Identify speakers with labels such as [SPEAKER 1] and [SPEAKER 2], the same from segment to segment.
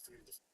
[SPEAKER 1] Safe.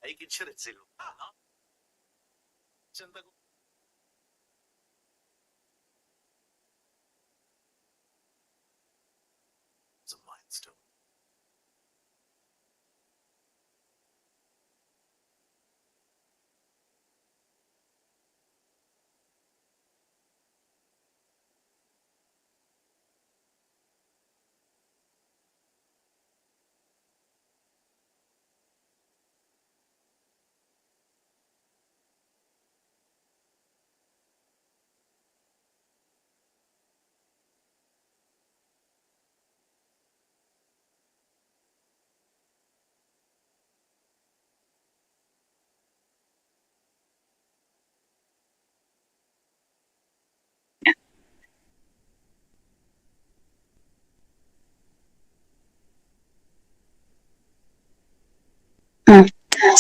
[SPEAKER 1] ಐಕಿಚ್ಚರಿಸಿರು ಚಂದ milestone.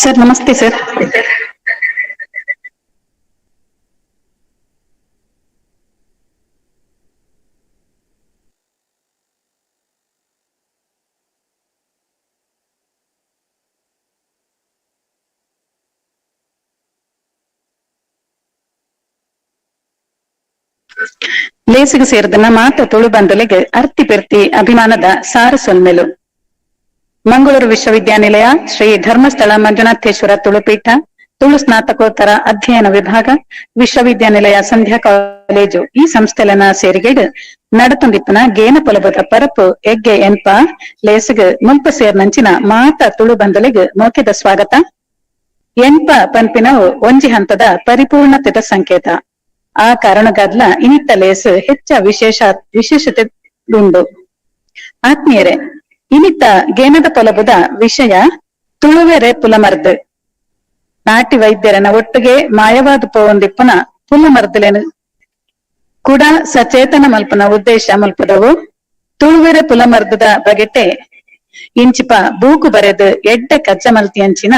[SPEAKER 2] Sir ನಮಸ್ತೆ sir. ಲೇಸಿಗೆ ಸೇರಿದನ್ನ ಮಾತ ತುಳು ಬಂದಲೆಗೆ ಅರ್ತಿ ಪೆರ್ತಿ ಅಭಿಮಾನದ ಸಾರು ಸೊಲ್ಮೆಲು ಮಂಗಳೂರು ವಿಶ್ವವಿದ್ಯಾನಿಲಯ ಶ್ರೀ ಧರ್ಮಸ್ಥಳ ಮಂಜುನಾಥೇಶ್ವರ ತುಳುಪೀಠ ತುಳು ಸ್ನಾತಕೋತ್ತರ ಅಧ್ಯಯನ ವಿಭಾಗ ವಿಶ್ವವಿದ್ಯಾನಿಲಯ ಸಂಧ್ಯಾ ಕಾಲೇಜು ಈ ಸಂಸ್ಥೆಲನ ಸೇರಿಗೆಡು ನಡತೊಂದಿಪ್ಪನ ಗೇನ ಪೊಲಬದ ಪರಪು ಎಗ್ಗೆ ಎನ್ಪ ಲೇಸಿಗೆ ಮುಲ್ಪ ಸೇರ್ನಂಚಿನ ಮಾತ ತುಳು ಬಂದಲೆಗೆ ಮೋಕೆದ ಸ್ವಾಗತ. ಎನ್ಪ ಪನ್ಪಿನವು ಒಂಜಿ ಹಂತದ ಪರಿಪೂರ್ಣತೆದ ಸಂಕೇತ. ಆ ಕಾರಣಗಾದ್ಲ ಇನಿತ್ತ ಲೇಸು ಹೆಚ್ಚ ವಿಶೇಷತೆ ಉಂಡು. ಆತ್ಮೀಯರೇ, ಇನಿತ್ತ ಗೇನದ ಪೊಲಬುದ ವಿಷಯ ತುಳುವೆರೆ ಪುಲಮರ್ದು. ನಾಟಿ ವೈದ್ಯರನ ಒಟ್ಟಿಗೆ ಮಾಯವಾದ ಪೋವಂದಿಪ್ಪನ ಪುಲಮರ್ದಲೆನು ಕೂಡ ಸಚೇತನ ಮಲ್ಪನ ಉದ್ದೇಶ ಮಲ್ಪದವು. ತುಳುವೆರೆ ಪುಲಮರ್ದದ ಬಗೆಟೆ ಇಂಚಿಪ ಬೂಕು ಬರೆದು ಎಡ್ಡ ಕಜ್ಜ ಮಲ್ತಿಯಂಚಿನ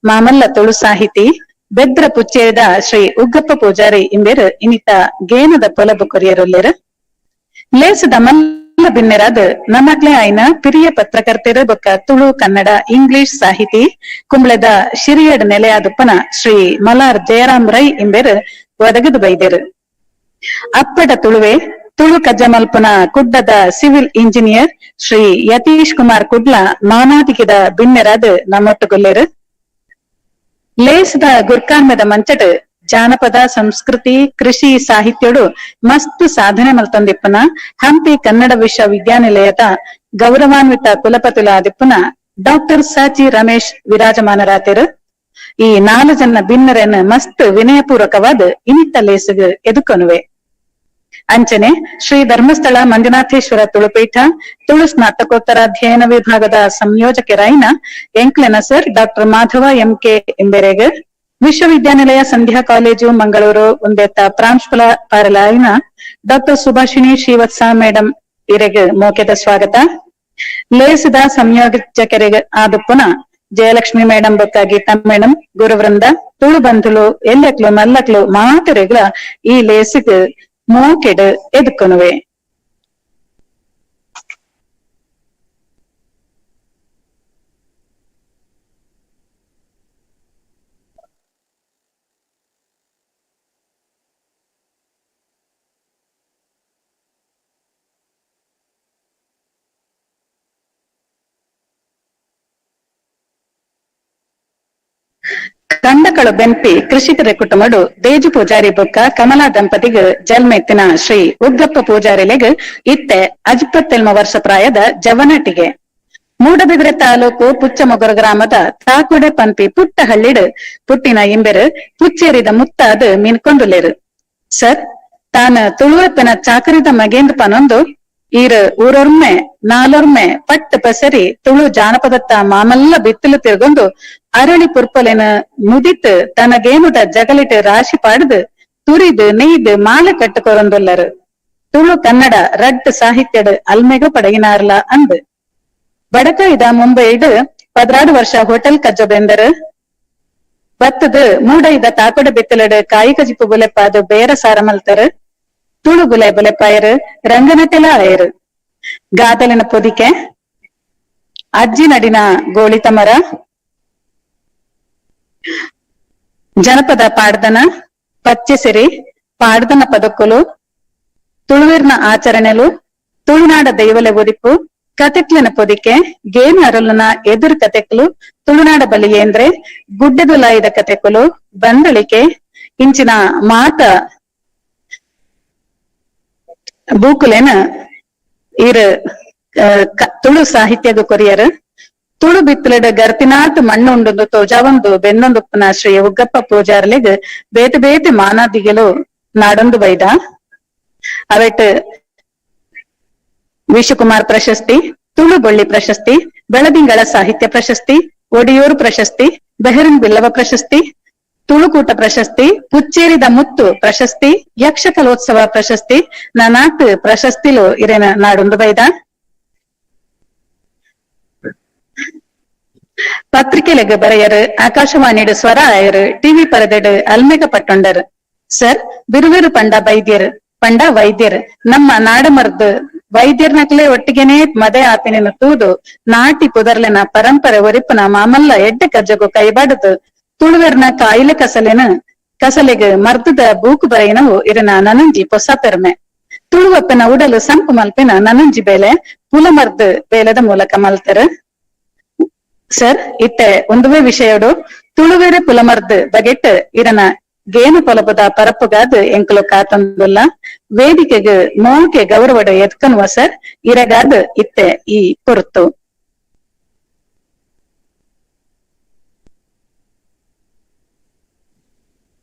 [SPEAKER 2] ಮಾಮಲ್ಲ ತುಳು ಸಾಹಿತಿ ಬೆದ್ರ ಪುಚ್ಚೇರಿದ ಶ್ರೀ ಉಗ್ಗಪ್ಪ ಪೂಜಾರಿ ಇಂಬೇರು ಇನಿತ ಗೇನದ ಪೊಲಬು ಕೊರಿಯರೊಲ್ಲೆರು. ಲೇಸದ ಮಲ್ಲ ಬಿನ್ನೆರಾದ ನಮ್ಮಕ್ಲೆ ಆಯ್ನ ಪಿರಿಯ ಪತ್ರಕರ್ತೆರು ಬೊಕ್ಕ ತುಳು ಕನ್ನಡ ಇಂಗ್ಲಿಷ್ ಸಾಹಿತಿ ಕುಂಬ್ಳೆದ ಶಿರಿಯಡ್ ನೆಲೆಯಾದುಪ್ಪನ ಶ್ರೀ ಮಲಾರ್ ಜಯರಾಮ್ ರೈ ಇಂಬೇರು ಒದಗದು ಬೈದೇರು. ಅಪ್ಪಡ ತುಳುವೆ ತುಳು ಕಜ್ಜ ಮಲ್ಪನ ಕುಡ್ಡದ ಸಿವಿಲ್ ಇಂಜಿನಿಯರ್ ಶ್ರೀ ಯತೀಶ್ ಕುಮಾರ್ ಕುಡ್ಲ ಮಾನಾದಿಗೆದ ಬಿನ್ನೆರಾದ ನಮ್ಮೊಟ್ಟುಗೊಲ್ಲೆರು. ಲೇಸದ ಗುರ್ಕಾನ್ಮೆದ ಮಂಚಟ್ ಜಾನಪದ ಸಂಸ್ಕೃತಿ ಕೃಷಿ ಸಾಹಿತ್ಯಡು ಮಸ್ತ್ ಸಾಧನೆ ಮಲ್ತೊಂದಿಪ್ಪನ ಹಂಪಿ ಕನ್ನಡ ವಿಶ್ವವಿದ್ಯಾನಿಲಯದ ಗೌರವಾನ್ವಿತ ಕುಲಪತಿಲಾದಿಪ್ಪನ ಡಾಕ್ಟರ್ ಸಾಚಿ ರಮೇಶ್ ವಿರಾಜಮಾನರಾತೆರು. ಈ 4 ಜನ ಭಿನ್ನರನ್ನು ಮಸ್ತ್ ವಿನಯಪೂರ್ವಕವಾದ ಇನಿತ್ತ ಲೇಸಿಗೆ ಎದುಕೊನುವೆ. ಅಂಚನೆ ಶ್ರೀ ಧರ್ಮಸ್ಥಳ ಮಂಜುನಾಥೇಶ್ವರ ತುಳುಪೀಠ ತುಳು ಸ್ನಾತಕೋತ್ತರ ಅಧ್ಯಯನ ವಿಭಾಗದ ಸಂಯೋಜಕರಾಯಿನ ಎಂಕ್ಲೆನ ಸರ್ ಡಾಕ್ಟರ್ ಮಾಧವ ಎಂಕೆ ಎಂಬೆರೆಗೆ ವಿಶ್ವವಿದ್ಯಾನಿಲಯ ಸಂಧ್ಯಾ ಕಾಲೇಜು ಮಂಗಳೂರು ಉಂದೆತ್ತ ಪ್ರಾಂಶುಪಾಲ ಪಾರಲಾಯಿನ ಡಾಕ್ಟರ್ ಸುಭಾಷಿಣಿ ಶ್ರೀವತ್ಸ ಮೇಡಂ ಇರೆಗೆ ಮೋಕೆದ ಸ್ವಾಗತ. ಲೇಸದ ಸಂಯೋಜಕರಿಗೆ ಆದುಪ್ಪುನ ಜಯಲಕ್ಷ್ಮಿ ಮೇಡಂ ಬೊಕ್ಕ ಗೀತಾ ಮೇಡಂ ಗುರುವೃಂದ ತುಳು ಬಂಧುಲು ಎಲ್ಲಕ್ಲು ಮಲ್ಲಕ್ಲು ಮಾತರೆಗಳ ಈ ಲೇಸಿಗೆ ಮೋಕೆಡು ಎದುಕೊನುವೆ. ಕಂಡಕಳು ಬೆಂಪಿ ಕೃಷಿಕರ ಕುಟುಂಬಡು ದೇಜು ಪೂಜಾರಿ ಬೊಕ್ಕ ಕಮಲಾ ದಂಪತಿಗೆ ಜಲ್ಮೆತ್ತಿನ ಶ್ರೀ ಉಗ್ಗಪ್ಪ ಪೂಜಾರಿಲೆಗ್ ಇತ್ತೆ 57 ವರ್ಷ ಪ್ರಾಯದ ಜವನಾಟಿಗೆ ಮೂಡಬಿದ್ರೆ ತಾಲೂಕು ಪುಚ್ಚಮೊಗರು ಗ್ರಾಮದ ತಾಕುಡೆ ಪಂಪಿ ಪುಟ್ಟ ಹಳ್ಳಿಡ್ ಪುಟ್ಟಿನ ಇಂಬೆರು ಪುಚ್ಚೇರಿದ ಮುತ್ತಾದು ಮಿನ್ಕೊಂಡುಲೇರು. ಸರ್ ತಾನ ತುಳುವೆಪ್ಪನ ಚಾಕರಿದ ಮಗೇಂದ್ರ ಪನೊಂದು ಈರ್ ಊರೊರ್ಮೆ ನಾಲೊರ್ಮೆ ಪಟ್ಟ ಪಸರಿ ತುಳು ಜಾನಪದತ್ತ ಮಾಮಲ್ಲ ಬಿತ್ತಲು ತಿರ್ಗೊಂಡು ಅರಳಿ ಪುರ್ಪಲೆನ ಮುದಿತ್ ತನಗೇನುದ ಜಗಲಿಟ್ ರಾಶಿ ಪಾಡ್ದು ತುರಿದು ನೆಯ್ದು ಮಾಲೆ ಕಟ್ಟುಕೊರೊಂದುಲ್ಲರು. ತುಳು ಕನ್ನಡ ರಡ್ ಸಾಹಿತ್ಯಡ್ ಅಲ್ಮೆಗ ಪಡಗಿನಾರ್ಲ ಅಂದ್ ಬಡಕ ಇದ ಮುಂಬೈಡ್ 16 ವರ್ಷ ಹೋಟೆಲ್ ಕಜ್ಜ ಬೆಂದರು ಬತ್ತದು ಮೂಡ ಇದ ತಾಕೊಡ ಬಿತ್ತಲಡ್ ಕಾಯಿ ಕಜಿಪು ಬುಲೆಪ್ಪಾದು ಬೇರ ಸಾರ ಮಲ್ತರು. ತುಳು ಬುಲೆ ಬುಲೆಪಾಯರು ರಂಗನಟೆಲ ಆಯರು. ಗಾದಲಿನ ಪೊದಿಕೆ ಅಜ್ಜಿ ನಡಿನ ಗೋಳಿತ ಮರ ಜನಪದ పాడదన పచ్చిసిరి పాడదన పదకులు ತುಳುವಿರ್ನ ಆಚರಣೆಲು ತುಳುನಾಡ ದೈವಲ ಒರಿಪು ಕತೆಕ್ಲಿನ ಪೊದಿಕೆ ಗೇನು ಅರಲನ ಎದುರು ಕತೆಕ್ಲು ತುಳುನಾಡ ಬಲಿಯೇಂದ್ರೆ ಗುಡ್ಡೆದು ಲಾಯ್ದ ಕತೆಕುಲು ಬಂದಳಿಕೆ ಇಂಚಿನ ಮಾತ ಬೂಕುಲೆನ ಇರು ತುಳು ಸಾಹಿತ್ಯದ ಕೊರಿಯರು ತುಳು ಬಿತ್ತಲಡ ಗರ್ತಿನಾತ್ ಮಣ್ಣುಂಡು ತೋಜಾವೊಂದು ಬೆನ್ನೊಂದುಪ್ಪನ ಶ್ರೀ ಉಗ್ಗಪ್ಪ ಪೂಜಾರ್ಲೆಗ್ ಬೇತೆ ಬೇತೆ ಮಾನಾದಿಗೆಲು ನಾಡೊಂದು ಬೈದ ಅವಟ್ ವಿಶ್ವಕುಮಾರ್ ಪ್ರಶಸ್ತಿ, ತುಳು ಬೊಳ್ಳಿ ಪ್ರಶಸ್ತಿ, ಬೆಳದಿಂಗಳ ಸಾಹಿತ್ಯ ಪ್ರಶಸ್ತಿ, ಒಡಿಯೂರು ಪ್ರಶಸ್ತಿ, ಬೆಹರಿನ್ ಬಿಲ್ಲವ ಪ್ರಶಸ್ತಿ, ತುಳುಕೂಟ ಪ್ರಶಸ್ತಿ, ಪುಚ್ಚೇರಿದ ಮುತ್ತು ಪ್ರಶಸ್ತಿ, ಯಕ್ಷ ಕಲೋತ್ಸವ ಪ್ರಶಸ್ತಿ ನಾನಾಟ್ ಪ್ರಶಸ್ತಿಲು ಇರೇನ ನಾಡೊಂದು ಬೈದ பத்திரிகைலகு பரையரு ஆகாசவாணிடு ஸ்வர ஆயரு டிவி பரதடு அல்மெக பட்டொண்டரு ಸರ್ ಬಿರುವಿರು ಪಂಡ ವೈದ್ಯರು ನಮ್ಮ ನಾಡಮರ್ದು ವೈದ್ಯರ್ನಕ್ಲೆ ಒಟ್ಟಿಗೆನೆ ಮದೆ ಆಪಿನ ತೂದು ನಾಟಿ ಪುದರ್ಲೆನ ಪರಂಪರೆ ಒರಿಪುನ ಮಾಮಲ್ಲ ಎಡ್ಡೆ ಕಜ್ಜಗು ಕೈಬಾಡದು ತುಳುವೆರ್ನ ಕಾಯಿಲೆ ಕಸಲೆಗ್ ಮರ್ದದ ಬೂಕು ಬರೆಯಿನವು ಇರನ ನನಂಜಿ ಪೊಸ ಪೆರ್ಮೆ ತುಳುವಪ್ಪನ ಉಡಲು ಸಂಪು ಮಲ್ಪಿನ ನನಂಜಿ ಬೇಲೆ ಪುಲಮರ್ದು ಬೇಲದ ಮೂಲಕ ಮಲ್ತರು ಸರ್ ಇತ್ತೆ ಒಂದುವೇ ವಿಷಯಡು ತುಳುವೆರೆ ಪುಲಮರ್ದು ಬಗೆಟ್ ಇರನ ಗೇನು ಪೊಲಪದ ಪರಪ್ಪುಗಾದ್ ಎಂಕಲು ಕಾತಂದುಲ್ಲ ವೇದಿಕೆಗೆ ಮೋಕೆ ಗೌರವಡ ಎತ್ಕನ್ವ ಸರ್ ಇರಗಾದ್ ಇತ್ತೆ ಈ ಪೊರ್ತು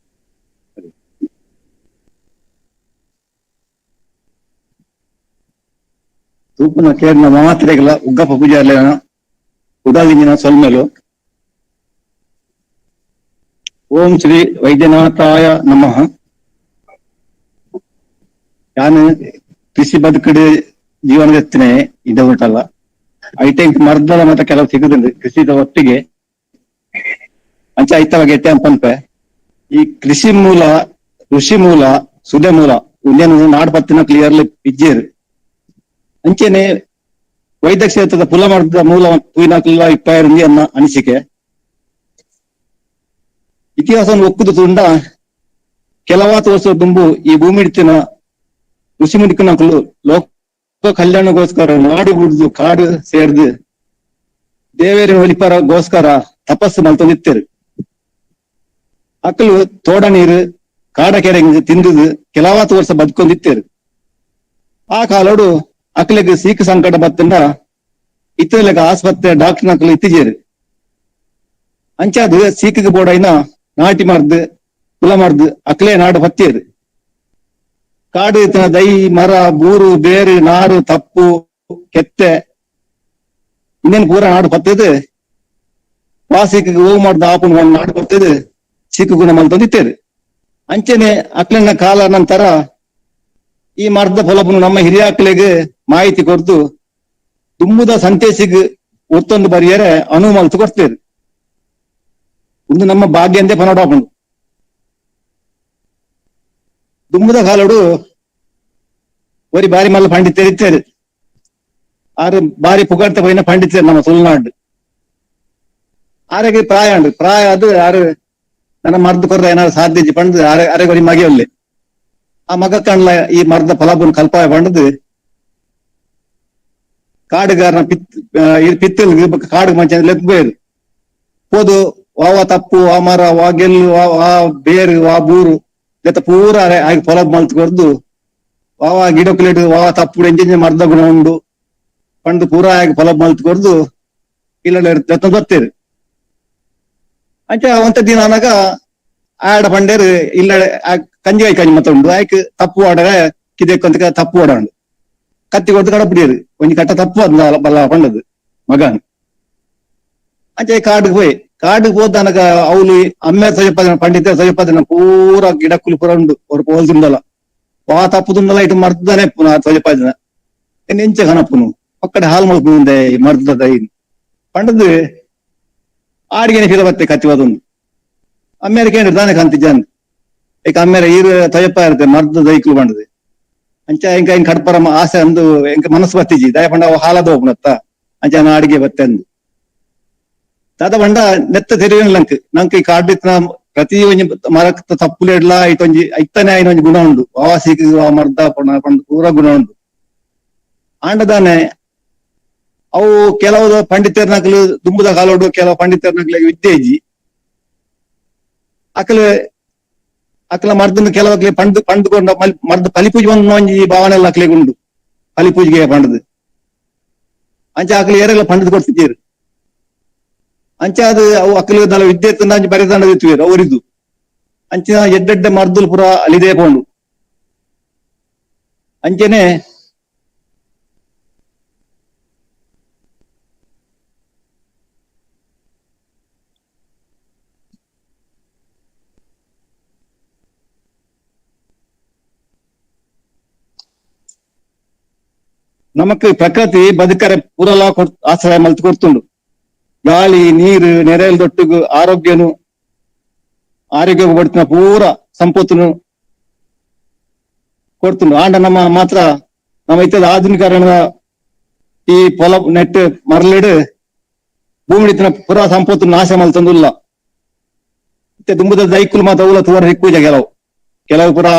[SPEAKER 3] ತೂಪುನ ಕೇರಿನ ಮಾತ್ರೆಗಳ ಉಗ್ಗಪ್ಪ ಪೂಜಾರ್ಲೆನ ಉದಾಲಿಂಜಿನ ಸೊಲ್ಮೆಲು ಓಂ ಶ್ರೀ ವೈದ್ಯನಾಥಾಯ ನಮಃ. ನಾನು ಕೃಷಿ ಬದುಕಡೆ ಜೀವನದೆತ್ತನೆ ಇದು ಉಂಟಲ್ಲ ಐಟೆಂಕ್ ಮರ್ದಲ ಮತ ಕೆಲವು ಸಿಗುದುಂಡು ಕೃಷಿದ ಒಟ್ಟಿಗೆ ಅಂಚ ಐತವಾಗ ಎತ್ತೆ ಅನ್ಪನ್ಪೆ ಈ ಋಷಿ ಮೂಲ ಸುದೆ ಮೂಲ ಉಂದೇನು ನಾಡ್ ಪತ್ತಿನ ಕ್ಲಿಯರ್ಲಿ ಇಜ್ಜೇರು ಅಂಚೆನೆ ವೈದ್ಯ ಕ್ಷೇತ್ರದ ಪುಲಮರ್ದ ಮೂಲ ತೂಯಿನಕ್ಲ ಇಪ್ಪಾಯಿರುಂದಿ ಅನ್ನ ಅನಿಸಿಕೆ ಇತಿಹಾಸವನ್ನು ಒಕ್ಕುದು ತುಂಡ ಕೆಲವಾತು ವರ್ಷ ದುಂಬು ಈ ಭೂಮಿ ಇಡ್ತಿನ ಋಷಿ ಮುಡಿಕನಕಲು ಲೋಕ ಕಲ್ಯಾಣಗೋಸ್ಕರ ನಾಡು ಬಿಡ್ದು ಕಾಡು ಸೇರ್ದು ದೇವೇರಿ ಒಲಿಪರಗೋಸ್ಕರ ತಪಸ್ಸು ಮಲ್ತೊಂದಿತ್ತೇರು ಅಕ್ಕಲು ತೋಡ ನೀರು ಕಾಡ ಕೆರೆ ತಿಂದುದು ಕೆಲವಾತು ವರ್ಷ ಬದುಕೊಂಡಿತ್ತೇರು ಆ ಕಾಲೋಡು ಅಕ್ಕಲಿಗೆ ಸೀಕ ಸಂಕಟ ಬತ್ತಂಡ ಇತ್ತಲೆಗ ಆಸ್ಪತ್ರೆ ಡಾಕ್ಟರ್ ನಕಲು ಇತ್ತಿಜೇರು ಅಂಚಾದು ಸೀಕಿಗೆ ಬೋಡೈನ ನಾಟಿ ಮರ್ದು ಕುಲ ಮರ್ದು ಅಕ್ಲೇ ನಾಡು ಹತ್ತೇರು ಕಾಡು ದೈ ಮರ ಬೂರು ಬೇರು ನಾರು ತಪ್ಪು ಕೆತ್ತೆ ಇನ್ನೇನು ಪೂರ ನಾಡು ಪತ್ತದು ವಾಸಿಕಿಗೆ ಹೂ ಮಾಡ್ದು ಆಪುನ ನಾಡು ಪತ್ತದು ಸೀಕು ಗುಣ ಮಲ್ತೊಂದಿತ್ತೇರು ಅಂಚೆನೆ ಅಕ್ಲಿನ ಕಾಲ ನಂತರ ಈ ಮರ್ದ ಫಲಪುನು ನಮ್ಮ ಹಿರಿಯ ಅಕ್ಲಿಗೆ ಮಾಹಿತಿ ಕೊಡ್ತು ತುಂಬುದ ಸಂತೇಸಿಗೆ ಒತ್ತೊಂದು ಬರಿಯರೆ ಅನುವು ಮಲ್ತು ಕೊಡ್ತೇರು ಒಂದು ನಮ್ಮ ಭಾಗ್ಯ ಅಂದೇ ಪನೋಡಾಪುಂಡು ದುಮ್ಮದ ಕಾಲಡು ಒರಿ ಬಾರಿ ಮಲ್ಲ ಪಂಡಿತರು ಇತ್ತೇರು ಆರು ಬಾರಿ ಪುಗಾಡ್ತ ಪೋಯಿನ ಪಂಡಿತರು ನಮ್ಮ ತುಳುನಾಡು ಆರೆಗೆ ಪ್ರಾಯ ಅದು ಆರು ನನ್ನ ಮರ್ದು ಕೊರ್ರ ಏನಾದ್ರು ಸಾಧ್ಯ ಪಂಡದು ಅರೆಗೊರಿ ಮಗೆಯೊಲ್ಲೆ ಆ ಮಗ ಕಣ್ಲ ಈ ಮರ್ದ ಫಲಾಪುನ್ ಕಲ್ಪಾಯ ಪಂಡದು ಕಾಡುಗಾರನ ಪಿತ್ತಲ್ ಕಾಡು ಮಂಚ ಲೆಕ್ಬೇರು ಪೋದು ವಾವ ತಪ್ಪು ಆ ಮರ ವಾ ಗೆಲ್ಲು ವಾ ಬೇರು ವಾ ಬೂರು ಜೊತೆ ಪೂರ ಆಗಿ ಫಲ ಮಲ್ತು ಕೊರ್ದು ವಾವ ಗಿಡಕ್ಲೇಟ್ ವಾವ ತಪ್ಪು ಎಂಜೆ ಮರ್ದ ಗುಣ ಉಂಡು ಪಂಡು ಪೂರ ಆಗಿ ಫಲ ಮಲ್ತು ಕೊರ್ದು ಇಲ್ಲ ಗೊತ್ತೇರು ಅಂಚ ಒಂತ ದಿನ ಅನಾಗ ಆಡ ಪಂಡೇರು ಇಲ್ಲ ಕಂಜಿಗಾಯಿ ಕಂಜಿ ಮತ್ತ ಉಂಡು ಆಯ್ಕೆ ತಪ್ಪು ಆಡ ಕಿದೆಕ್ಕಂತ ತಪ್ಪು ಆಡ ಉಂಡು ಕತ್ತಿ ಕೊಡ್ದು ಕಡಪಿಡಿಯರು ಒಂಜಿ ಕಟ್ಟ ತಪ್ಪು ಅದ್ನ ಬಲ್ಲ ಪಂಡದು ಮಗನ್ ಅಂಚೆ ಕಾಡಿಗೆ ಹೋದ ನನಗ ಅವಳು ಅಮ್ಮೆ ಸಜಪಾದ ಪಂಡಿತ ಸಜಪಾದ ಪೂರ ಗಿಡಕ್ಕುಲು ಪೂರ ಉಂಡು ಅವ್ರು ಹೋಲ್ದುಂಡಲ್ಲ ವಾ ತಪ್ಪುದುಂಡಲ್ಲ ಇಟ್ಟು ಮರ್ದನೆ ಪುನಃ ಸಜಪಾದಿನ ಎಂಚ ಕನಪುನು ಒಕ್ಕಡೆ ಹಾಲು ಮಲ್ಪುಂದೆ ಮರ್ದದ ಪಂಡದು ಆಡಿಗೆನೆ ಫಿರ ಬತ್ತೆ ಕತ್ತಿ ಹೋದೊಂದು ಅಮ್ಮೇರ ಕೇಂದ್ರ ತಾನೆ ಕಂತಿದ್ದಾನೆ ಈಗ ಅಮ್ಮೇರ ಈರು ತಯಪ್ಪ ಇರುತ್ತೆ ಮರ್ದ ದೈಕ್ಲು ಪಂಡದು ಅಂಚ ಇಂಕ ಹಿಂಗ್ ಕಡ್ಪರ ಆಸೆ ಅಂದು ಇಂಕ ಮನಸ್ಸು ಬತ್ತಿಜಿ ದಯ ಪಂಡ ಹಾಲದ ಹೋಗ್ನತ್ತ ಅಂಚ ಅಡಿಗೆ ಬತ್ತೆ ಅಂದು ದಾದ ಬಂಡ ನೆತ್ತ ತೆರಿವಿನ ನಂಕ್ ಈ ಕಾಡ್ಲಿತ್ತಿನ ಪ್ರತಿ ಒಂಜಿ ಮರಕ್ ತಪ್ಪುಲೆಡ್ಲ ಐಟೊಂಜಿ ಐತನೆ ಆಯ್ನ ಒಂಜಿ ಗುಣ ಉಂಡು ಆವಾಸಿಗೆ ಆ ಮರ್ದ ಪೂರ ಗುಣ ಉಂಡು ಆಂಡದಾನೆ ಅವು ಕೆಲವು ಪಂಡಿತರ್ನಕ್ಲು ದುಂಬುದ ಕಾಲೋಡು ಕೆಲವು ಪಂಡಿತರ್ನಕ್ಲೆ ವಿದ್ಯೆ ಇಜ್ಜಿ ಅಕ್ಲ ಮರ್ದನ ಕೆಲವಕ್ಲೆ ಪಂಡ್ಕೊಂಡ ಮರ್ದ ಪಲಿಪೂಜೆ ಒಂಜಿ ಭಾವನೆ ಎಲ್ಲ ಅಕ್ಲೆಗ್ ಉಂಡು ಪಲಿಪೂಜೆಗೆ ಪಂಡದು ಅಂಚ ಅಕ್ಲೆ ಏರೆಲ್ಲ ಪಂಡದ್ ಕೊಡ್ತಿದ್ದೀರು ಅಂಚ ಅದು ಅವು ಅಕ್ಲು ನಲ ವಿದ್ಯಾರ್ಥಿ ಅಂಚ ಬರೆದಂಡ ಇತ್ತು ಅವರಿದ್ದು ಅಂಚಿನ ಎಡ್ಡೆಡ್ಡ ಮರ್ದುಲ್ ಪುರ ಅಲಿದೇ ಪೋಂಡು ಅಂಚನೆ ನಮಕ್ ಪ್ರಕೃತಿ ಬದುಕರೆ ಪೂರಲ ಆಶ್ರಯ ಮಲ್ತು ಕೊಡ್ತುಂಡು ಗಾಳಿ ನೀರು ನೆರೆಯಲ್ ದೊಟ್ಟುಗು ಆರೋಗ್ಯ ಬಡ್ತಿನ ಪೂರ ಸಂಪತ್ತುನು ಕೊಡ್ತುಂಡು ಆಂಡ ನಮ್ಮ ಮಾತ್ರ ನಮ್ಮ ಇತ್ತದ ಆಧುನೀಕರಣದ ಈ ಪೊಲ ನೆಟ್ ಮರಳಿಡ್ ಭೂಮಿಡಿತಿನ ಪೂರ ಸಂಪತ್ತು ನಾಶ ಮಲ್ತಂದುಲ್ಲ ಮತ್ತೆ ದುಂಬುದ ದೈಕುಲು ಮಾತ ಅವಲ ತೂರ ಹಿಕ್ಕುಜ ಕೆಲವು ಪೂರ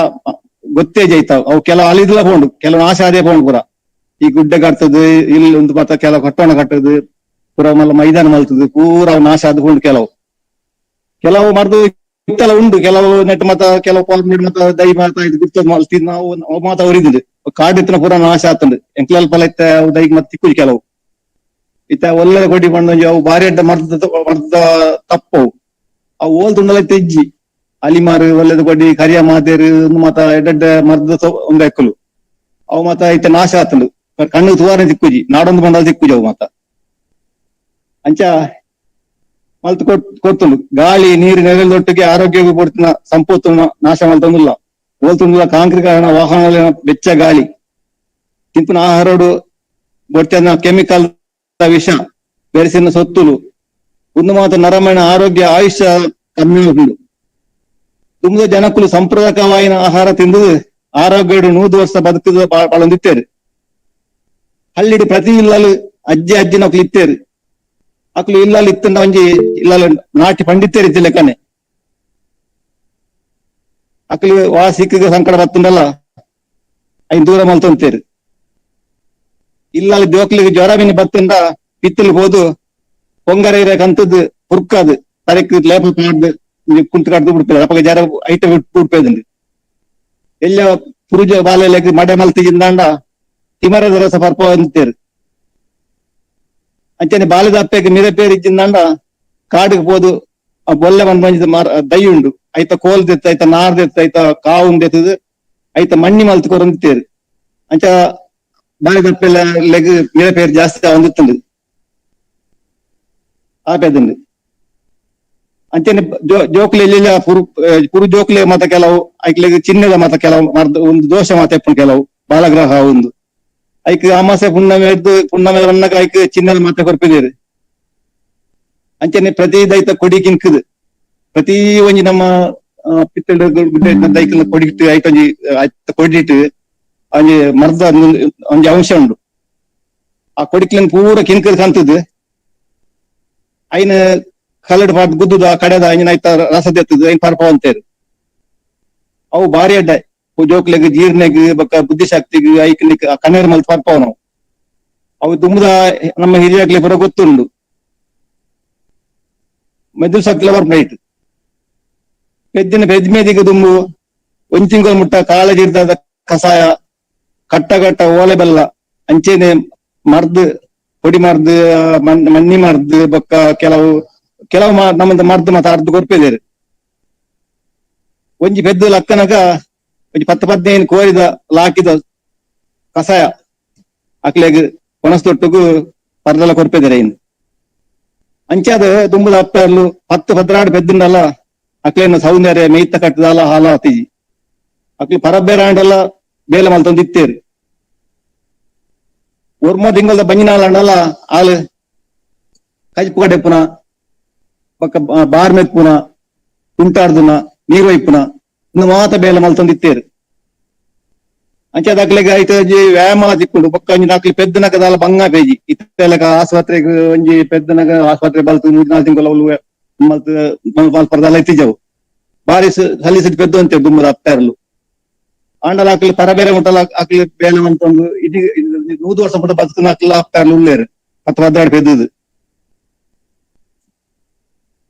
[SPEAKER 3] ಗೊತ್ತೇ ಜೈತಾವ್ ಅವು ಕೆಲವು ಅಲಿದ್ಲ ಪೋಂಡು ಕೆಲವು ನಾಶ ಆದೇ ಪೋಂಡು ಪೂರ ಈ ಗುಡ್ಡೆ ಕಟ್ತದು ಇಲ್ಲಿ ಒಂದು ಮಾತ ಕೆಲವು ಕಟ್ಟೋಣ ಕಟ್ಟದು ಪೂರ ಮಲ್ಲ ಮೈದಾನ ಮಲ್ತದು ಪೂರ ನಾಶ ಆದ್ಕೊಂಡು ಕೆಲವು ಮರ್ದು ಇತ್ತಲ್ಲ ಉಂಡು ಕೆಲವು ನೆಟ್ ಮತ ಕೆಲವು ಪಾಲ್ ಮತ ದೈ ಮಾತ ಇದು ಗುರ್ತದ ಮಲ್ತಿದ್ ನಾವು ಮಾತ ಅವರಿದ್ದು ಕಾಡಿತ್ತಿನ ಪೂರ ನಾಶ ಆತಂಡು ಎಂಕ್ಲಲ್ ಫಲ ಇತ್ತ ಅವು ದೈಗ್ ಮತ್ತೆ ತಿಕ್ಕುಜಿ ಕೆಲವು ಇತ್ತ ಒಳ್ಳೆ ಕೊಡಿ ಬಂದು ಅವು ಬಾರಿ ಅಡ್ಡ ಮರ್ದ ತಪ್ಪವು ಅವು ಓಲ್ ತುಂಡಲ ತೆಜ್ಜಿ ಅಲಿಮಾರು ಒಳ್ಳೆದು ಕೊಡಿ ಕರಿಯ ಮಾತೇರು ಮಾತ ಎಡ್ಡ ಮರ್ದ ಒಂದು ಎಕ್ಕಲು ಅವು ಮಾತ ಇತ್ತ ನಾಶ ಆತಂಡು ಕಣ್ಣು ತೂವಾರ ತಿಕ್ಕುಜಿ ನಾಡೊಂದು ಬಂಡಲ್ ತಿಕ್ಕುಜಿ ಅವು ಮಾತ ಅಂಚ ಮಲ್ತು ಕೊಡ್ತುಂಡು ಗಾಳಿ ನೀರು ನೆರಳೊಟ್ಟಿಗೆ ಆರೋಗ್ಯ ಕೊಡ್ತಿನ ಸಂಪತ್ತು ನಾಶ ಮಲ್ತಂದಿಲ್ಲ ಹೋಲ್ತುಂಡಿಲ್ಲ ಕಾಂಕ್ರೀಕರಣ ವಾಹನ ಬೆಚ್ಚ ಗಾಳಿ ತಿಂಪಿನ ಆಹಾರೋಡು ಬಡ್ತಿನ ಕೆಮಿಕಲ್ ವಿಷ ಬೆರೆಸಿನ ಸೊತ್ತುಲು ಒಂದು ಮಾತ್ರ ನರಮಣ ಆರೋಗ್ಯ ಆಯುಷ್ಯ ಕಮ್ಮಿ ಉಂಡು ತುಂಬಾ ಜನಕ್ಕಲು ಸಂಪ್ರದಾಯವಾಯಿನ ಆಹಾರ ತಿಂದು ಆರೋಗ್ಯ 100 ವರ್ಷ ಬದುಕಿದ ಬಾಳೊಂದಿತ್ತೇರು ಹಳ್ಳಿಡಿ ಪ್ರತಿ ಇಲ್ಲಲು ಅಜ್ಜಿ ನಕ್ಲು ಇತ್ತೇರು ಅಕ್ಲು ಇಲ್ಲಲ್ಲಿ ಇತ್ತಂಡ ಒಂಜಿ ಇಲ್ಲಲ್ಲ ನಾಟಿ ಪಂಡಿತೇರು ಇದ್ದ ಲೆಕ್ಕನೆ ಅಕ್ಲು ವಾಸಿಕ ಸಂಕಟ ಬತ್ತುಂಡಲ್ಲ ಐನ್ ದೂರ ಮಲ್ತೊಂತೇರು ಇಲ್ಲಲ್ಲಿ ಜೋಕ್ಲಿಗೆ ಜ್ವರ ಬಿನಿ ಬತ್ತುಂಡ ಪಿತ್ತಲ್ ಹೋದು ಪೊಂಗರ ಕಂತದ್ದು ಪುರ್ಕದು ತರಕ್ ಲೇಪ ಮಾಡ್ದು ಕುಂತು ಕಡ್ದು ಬಿಡ್ತೇವೆ ಅಪ್ಪ ಜರ ಐಟ ಬಿಡ್ಪೇದಂడి ಎಲ್ಲ ಪುರುಜ ಬಾಲೆಲೆಗ್ ಮಡೆ ಮಲ್ತಿಜಿಂದಾಂಡ ತಿಮರದ ರಸ ಪರ್ಪ ಅಂತೇರು ಅಂಚನೆ ಬಾಲದ ಅಪ್ಪೆಗೆ ಮಿರಪೇರಿ ಇಜ್ಜಿಂದಾಂಡ ಕಾಡಿಗೆ ಹೋದು ಆ ಬೊಲ್ಲೆ ಬಂದ್ ದೈ ಉಂಡು ಐತ ಕೋಲ್ ದೆತ್ತ ಐತ ನಾರ್ ದೆತ್ತ ಐತ ಕಾವು ದೆತ್ತದು ಐತ ಮಣ್ಣಿ ಮಲ್ತು ಕೊರಂತೇರು ಅಂಚ ಬಾಲದ ಅಪ್ಪೆಲ್ಲ ಲೆಗ್ ಮಿರಪೇರಿ ಜಾಸ್ತಿ ಒಂದಿತ್ತಂಡು ಆಪೇದಂಡು ಅಂಚನೆ ಜೋಕ್ಲೆ ಎಲ್ಲ ಪುರು ಜೋಕ್ಲೆ ಮತ ಕೆಲವು ಐಕ್ಲೆಗ್ ಚಿನ್ನದ ಮತ ಕೆಲವು ಒಂದು ದೋಷ ಮಾತ ಎಪ್ಪು ಕೆಲವು ಬಾಲಗ್ರಹ ಒಂದು ಐಕ್ ಅಮಾಸೆ ಪುಣ್ಣಮೆ ರನ್ನಗ ಐಕ್ ಚಿನ್ನದ ಮಾತ ಕೊರ್ಪಿದೇರು ಅಂಚನೆ ಪ್ರತಿ ದೈತ ಕೊಡಿ ಕಿಂಕದು ಪ್ರತಿ ಒಂಜಿ ನಮ್ಮ ಪಿತ್ತಳ ಗುಡ್ಡೆ ದೈಕಲ್ ಕೊಡಿಟ್ಟು ಐಟೊಂಜಿ ಕೊಡಿಟ್ಟು ಒಂಜಿ ಮರ್ದ ಒಂಜಿ ಅಂಶ ಉಂಡು ಆ ಕೊಡಿಕ್ಲನ್ ಪೂರ ಕಿಂಕದ್ ಕಂತದ್ದು ಐನ ಕಲ್ಲಡ್ ಪಾಟ್ ಗುದ್ದುದು ಆ ಕಡೆದ ಐನ ಐತ ರಸ ದೆತ್ತದು ಐನ್ ಪರ್ಪ ಅಂತೇರು ಅವು ಬಾರಿ ಅಡ್ಡ ಜೋಕ್ಲೆಗ್ ಜೀರ್ನೆಗ್ ಬಕ್ಕ ಬುದ್ಧಿಶಕ್ತಿಗ್ ಐಕ್ಲಿಕ್ ಕಣ್ಣೀರ್ ಮಲ್ತ್ ಪರ್ಪವ್ ನಾವು ಅವು ತುಂಬದ ನಮ್ಮ ಹಿರಿಯಾಗ್ಲಿ ಪುರ ಗೊತ್ತುಂಡು ಮೆದುಳು ಶಕ್ತಿಲ ಬರ್ಪೈಟ್ ಬೆದ್ಮೇದಿಗೆ ದುಂಬು ಒಂಚಿಂಗೊಲ್ ಮುಟ್ಟ ಕಾಳಜಿರ್ದ ಕಷಾಯ ಕಟ್ಟ ಓಲೆ ಬೆಲ್ಲ ಅಂಚೆನೆ ಮರ್ದ್ పొడి మర్దు మన్ని మర్దు బొక్క ಕೆಲವು ನಮ್ಮಂತ ಮರ್ದು ಮತ್ತೆ ಅರ್ಧ ಕೊರ್ಪಿದೇರು ಒಂಜಿ ಪೆದ್ದು ಲಕ್ಕನಗ ಒಂಜಿ 10-15 ಕೋರಿದ ಲಾಕಿದ ಕಷಾಯ ಅಕ್ಲೆಗ್ ಕೊನಸ್ತೊಟ್ಟುಗು ಪರ್ದಲ ಕೊರ್ಪಿದೇರೆ ಇನ್ನು ಅಂಚಾದ ತುಂಬದ ಅಪ್ಪಲು 10-16 ಪೆದ್ದುಂಡಲ್ಲ ಅಕ್ಲೇನ ಸೌಂದರ್ಯ ಮೇಯ್ತ ಕಟ್ಟದಲ್ಲ ಹಾಲ ಹತ್ತಿಜಿ ಅಕ್ಲಿ ಪರಬೇರಾಂಡಲ್ಲ ಬೇಲೆ ಮಲ್ತೊಂದಿತ್ತೇರು ಒರ್ಮ ತಿಂಗಳದ ಬಂಜಿನಾಳಂಡಲ್ಲ ಹಾಲು ಕಜ್ಪು ಕಡೆ ಪುನ ಪಕ್ಕ ಬಾರ್ ಮೆತ್ ಪುನ ತುಂಟಾಡ್ದುನ ನೀರು ಒಯ್ಪುನ ಇನ್ನು ಮಾತ ಬೇಲೆ ಮಲ್ತೊಂದಿತ್ತೇರು ಅಂಚೆ ದಾಖಲೆಗೆ ಆಯ್ತು ಒಂಜಿ ವ್ಯಾಯಾಮ ತಿಕ್ಕೊಂಡು ಬೊಕ್ಕ ಒಂಜಿ ದಾಖಲೆ ಪೆದ್ದನಕ ದಾಲ ಬಂಗ ಪೇಜಿ ಇತ್ತೆಲಕ ಆಸ್ಪತ್ರೆಗೆ ಒಂಜಿ ಪೆದ್ದನಕ ಆಸ್ಪತ್ರೆ ಬಲ್ತು 3-4 ತಿಂಗಳು ಮಲ್ಪರದಲ್ಲ ಇತ್ತಿಜವು ಬಾರಿ ಸಲ್ಲಿಸಿದ ಪೆದ್ದು ಅಂತೆ ದುಮ್ಮದ ಅಪ್ಪಾರಲು ಆಂಡಲ ಹಾಕಲಿ ತರಬೇರೆ ಮುಟ್ಟಲ ಹಾಕಲಿ ಬೇಲೆ ಅಂತ ಒಂದು ಇದು 100 ವರ್ಷ ಮುಟ್ಟ ಬದುಕಿನ ಹಾಕಲ ಅಪ್ಪಾರಲು ಉಳ್ಳೇರು 10-12 ಪೆದ್ದದು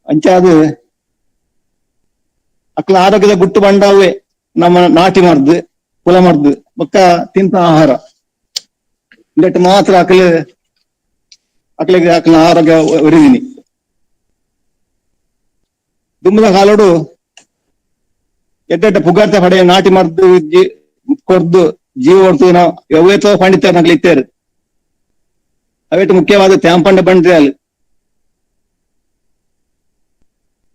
[SPEAKER 3] ಅಂಚ ಅದು ಅಕ್ಲ ಆರೋಗ್ಯದ ಗುಟ್ಟು ಬಂಡವೇ ನಮ್ಮ ನಾಟಿ ಮರ್ದು ಕುಲ ಮರ್ದು ಬೊಕ್ಕ ತಿಂತ ಆಹಾರ ಇಂದಟ್ಟು ಮಾತ್ರ ಅಕ್ಲಿಗೆ ಅಕ್ಲ ಆರೋಗ್ಯ ಒರಿದಿನಿ ದುಮ್ಮದ ಕಾಲೋಡು ಎಡ್ಡೆಡ್ಡ ಪುಗಾರ್ತೆ ಪಡೆ ನಾಟಿ ಮರ್ದು ಕೊರ್ದು ಜೀವ ಹೊಡ್ತು ನಾವು ಯಾವೇತೋ ಪಂಡಿತ ನಗ್ಲಿ ಇತ್ತೇರು ಅವೇಟು ಮುಖ್ಯವಾದ ತ್ಯಾಂಪಂಡ ಬಂಡ್ರಿಯಾಲು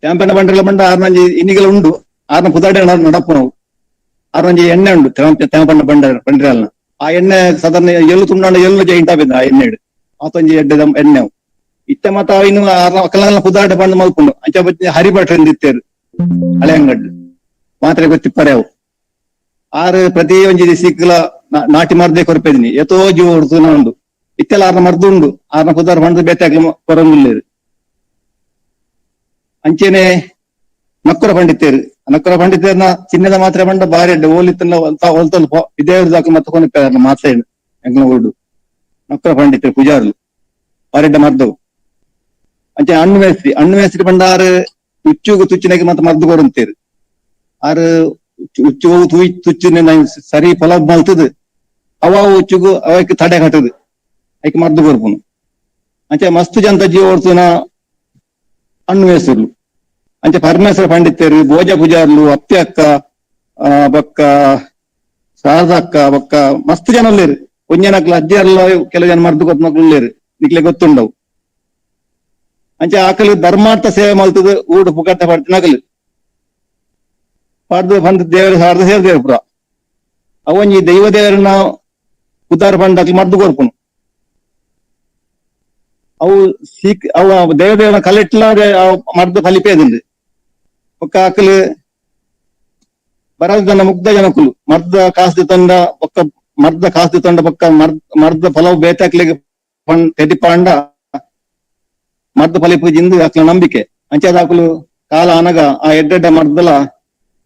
[SPEAKER 3] ತ್ಯಾಂಪಂಡ ಬಂಡ್ರಿಲ ಬಂಡ ಆರ್ನಂಜಿ ಇನ್ನಿಗೆಲ್ಲ ಉಂಡು ಆರ್ನ ಪುದಾಡೆ ನಡಪ್ಪು ನಾವು ಆರ್ನಂಜಿ ಎಣ್ಣೆ ಉಂಡು ತ್ಯಾಂಪಂಡ ಬಂಡ್ರಿಯಾಲ್ನ ಆ ಎಣ್ಣೆ ಸಾಧಾರಣ ಎಳ್ಳು ತುಂಡ ಎಳ್ಳು ಜೈಂಟ ಬಿದ್ದ ಆ ಎಣ್ಣೆ ಆತೊಂಜಿ ಎಡ್ಡೆದ ಎಣ್ಣೆ ಇತ್ತ ಮತ್ತ ಇನ್ನು ಅಕ್ಕಲ ಪುದಾಡೆ ಬಂದು ಮಲ್ಕೊಂಡು ಅಂಚ ಬಚ್ಚಿ ಹರಿಭಟ್ರಿಂದ ಇತ್ತೇರು ಹಳೆ ಅಂಗಡ್ಡು ಮಾತ್ರೆ ಗೊತ್ತಿಪ್ಪರೆ ಅವು ಆರು ಪ್ರತಿ ಒಂಜಿ ಸಿಕ್ಕಲ ನಾಟಿ ಮರ್ದೆ ಕೊರಪೇದಿನಿ ಎತೋ ಜೀವ ಹೊಡ್ತು ಉಂಡು ಇತ್ತೆಲ್ಲ ಆರ್ನ ಮರ್ದು ಉಂಡು ಆರ್ನ ಪುದಾರ ಬಂದು ಬೇತಾಗ್ಲಿ ಕೊರಂಗುಳ್ಳೇರು ಅಂಚೆನೆ ನಕ್ಕುರ ಪಂಡಿತೇರು ನಕ್ಕುರ ಪಂಡಿತೇರ್ನ ಚಿನ್ನದ ಮಾತ್ರೆ ಬಂಡ ಬಾರಿ ಅಡ್ಡ ಓಲಿತ್ತಲ್ಲ ಹೊಲ್ತಲ್ ವಿದೇವ್ರ ದಾಖಲೆ ಮತ್ತೆ ಕೊನಿಪ್ಪ ಮಾತ್ರೆ ಎಂಗ್ಲ ಓಡು ನಕ್ಕುರ ಪಂಡಿತೇರು ಪೂಜಾರ್ಲು ಬಾರೆಡ್ಡ ಮರ್ದವು ಅಂಚೆ ಹಣ್ಣು ಮೇಸ್ತ್ರಿ ಬಂಡ ಆರು ಉಚ್ಚುಗು ತುಚ್ಚಿನಾಗಿ ಮತ್ತೆ ಮರ್ದು ಕೊರಂತೇರು ಆರು ಉಚ್ಚು ತುಚ್ಚಿನ ಸರಿ ಫಲ ಮಲ್ತದು ಅವ ಉಚ್ಚುಗು ಅವಕ್ಕೆ ತಡೆ ಕಟ್ಟದು ಅದಕ್ಕೆ ಮರ್ದು ಕೊರ್ಪುನು ಅಂಚೆ ಮಸ್ತ್ ಜಂತ ಜೀವ ಓಡ್ತುನ ಹಣ್ಣು ಮೇಸ್ತ್ರು ಅಂಚೆ ಪರಮೇಶ್ವರ ಪಂಡಿತರು ಭೋಜ ಪೂಜಾರ್ಲು ಅಪ್ಪೆ ಅಕ್ಕ ಬೊಕ್ಕ ಶಾರದಾ ಅಕ್ಕ ಬೊಕ್ಕ ಮಸ್ತ್ ಜನ ಉಳ್ಳೇರು ಒಂಜನಕ್ಲ ಅಜ್ಜಿಯರ್ಲ ಕೆಲವು ಜನ ಮರ್ದು ಕೊತ್ತ ಮಕ್ಳು ಉಳ್ಳೇರು ನಿಕ್ಲೆ ಗೊತ್ತುಂಡವು ಅಂಚೆ ಆಕಲು ಧರ್ಮಾರ್ಥ ಸೇವೆ ಮಲ್ತದು ಊಡು ಪುಕಟ್ಟ ಪಡ್ತು ನಕಲು ಪಡ್ದು ಬಂದು ದೇವರ ಸಾರ್ದ ಸೇರ್ದೇವ್ರು ಪುರ ಅವೊಂಜಿ ದೈವ ದೇವರನ್ನ ಉದ್ದಾರ ಪಂಡಕ್ಲು ಮರ್ದು ಕೊರ್ಪುನು ಅವು ಅವ ದೇವದೇವನ ಕಲೆಟ್ಲ ಮರ್ದು ಫಲಿಪೇದುಂಡು ಒಕ್ಕ ಅಕಲು ಬರದ ಮುಗ್ಧ ಜನಕುಲು ಮರ್ದ ಕಾಸ್ದು ತಂಡ ಒಕ್ಕ ಮರ್ದ ಕಾಸ್ದು ತಂಡ ಬೊಕ್ಕ ಮರ್ದ ಫಲವು ಬೇತಾಕ್ಲಿಗೆ ತೆದಿಪಾಂಡ ಮರ್ದ ಫಲಿಪುಜಿಂದು ಅಕ್ಲ ನಂಬಿಕೆ ಅಂಚಾದ ಅಕಲು ಕಾಲ ಅನಗ ಆ ಎಡ್ಡೆಡ್ಡ ಮರ್ದಲ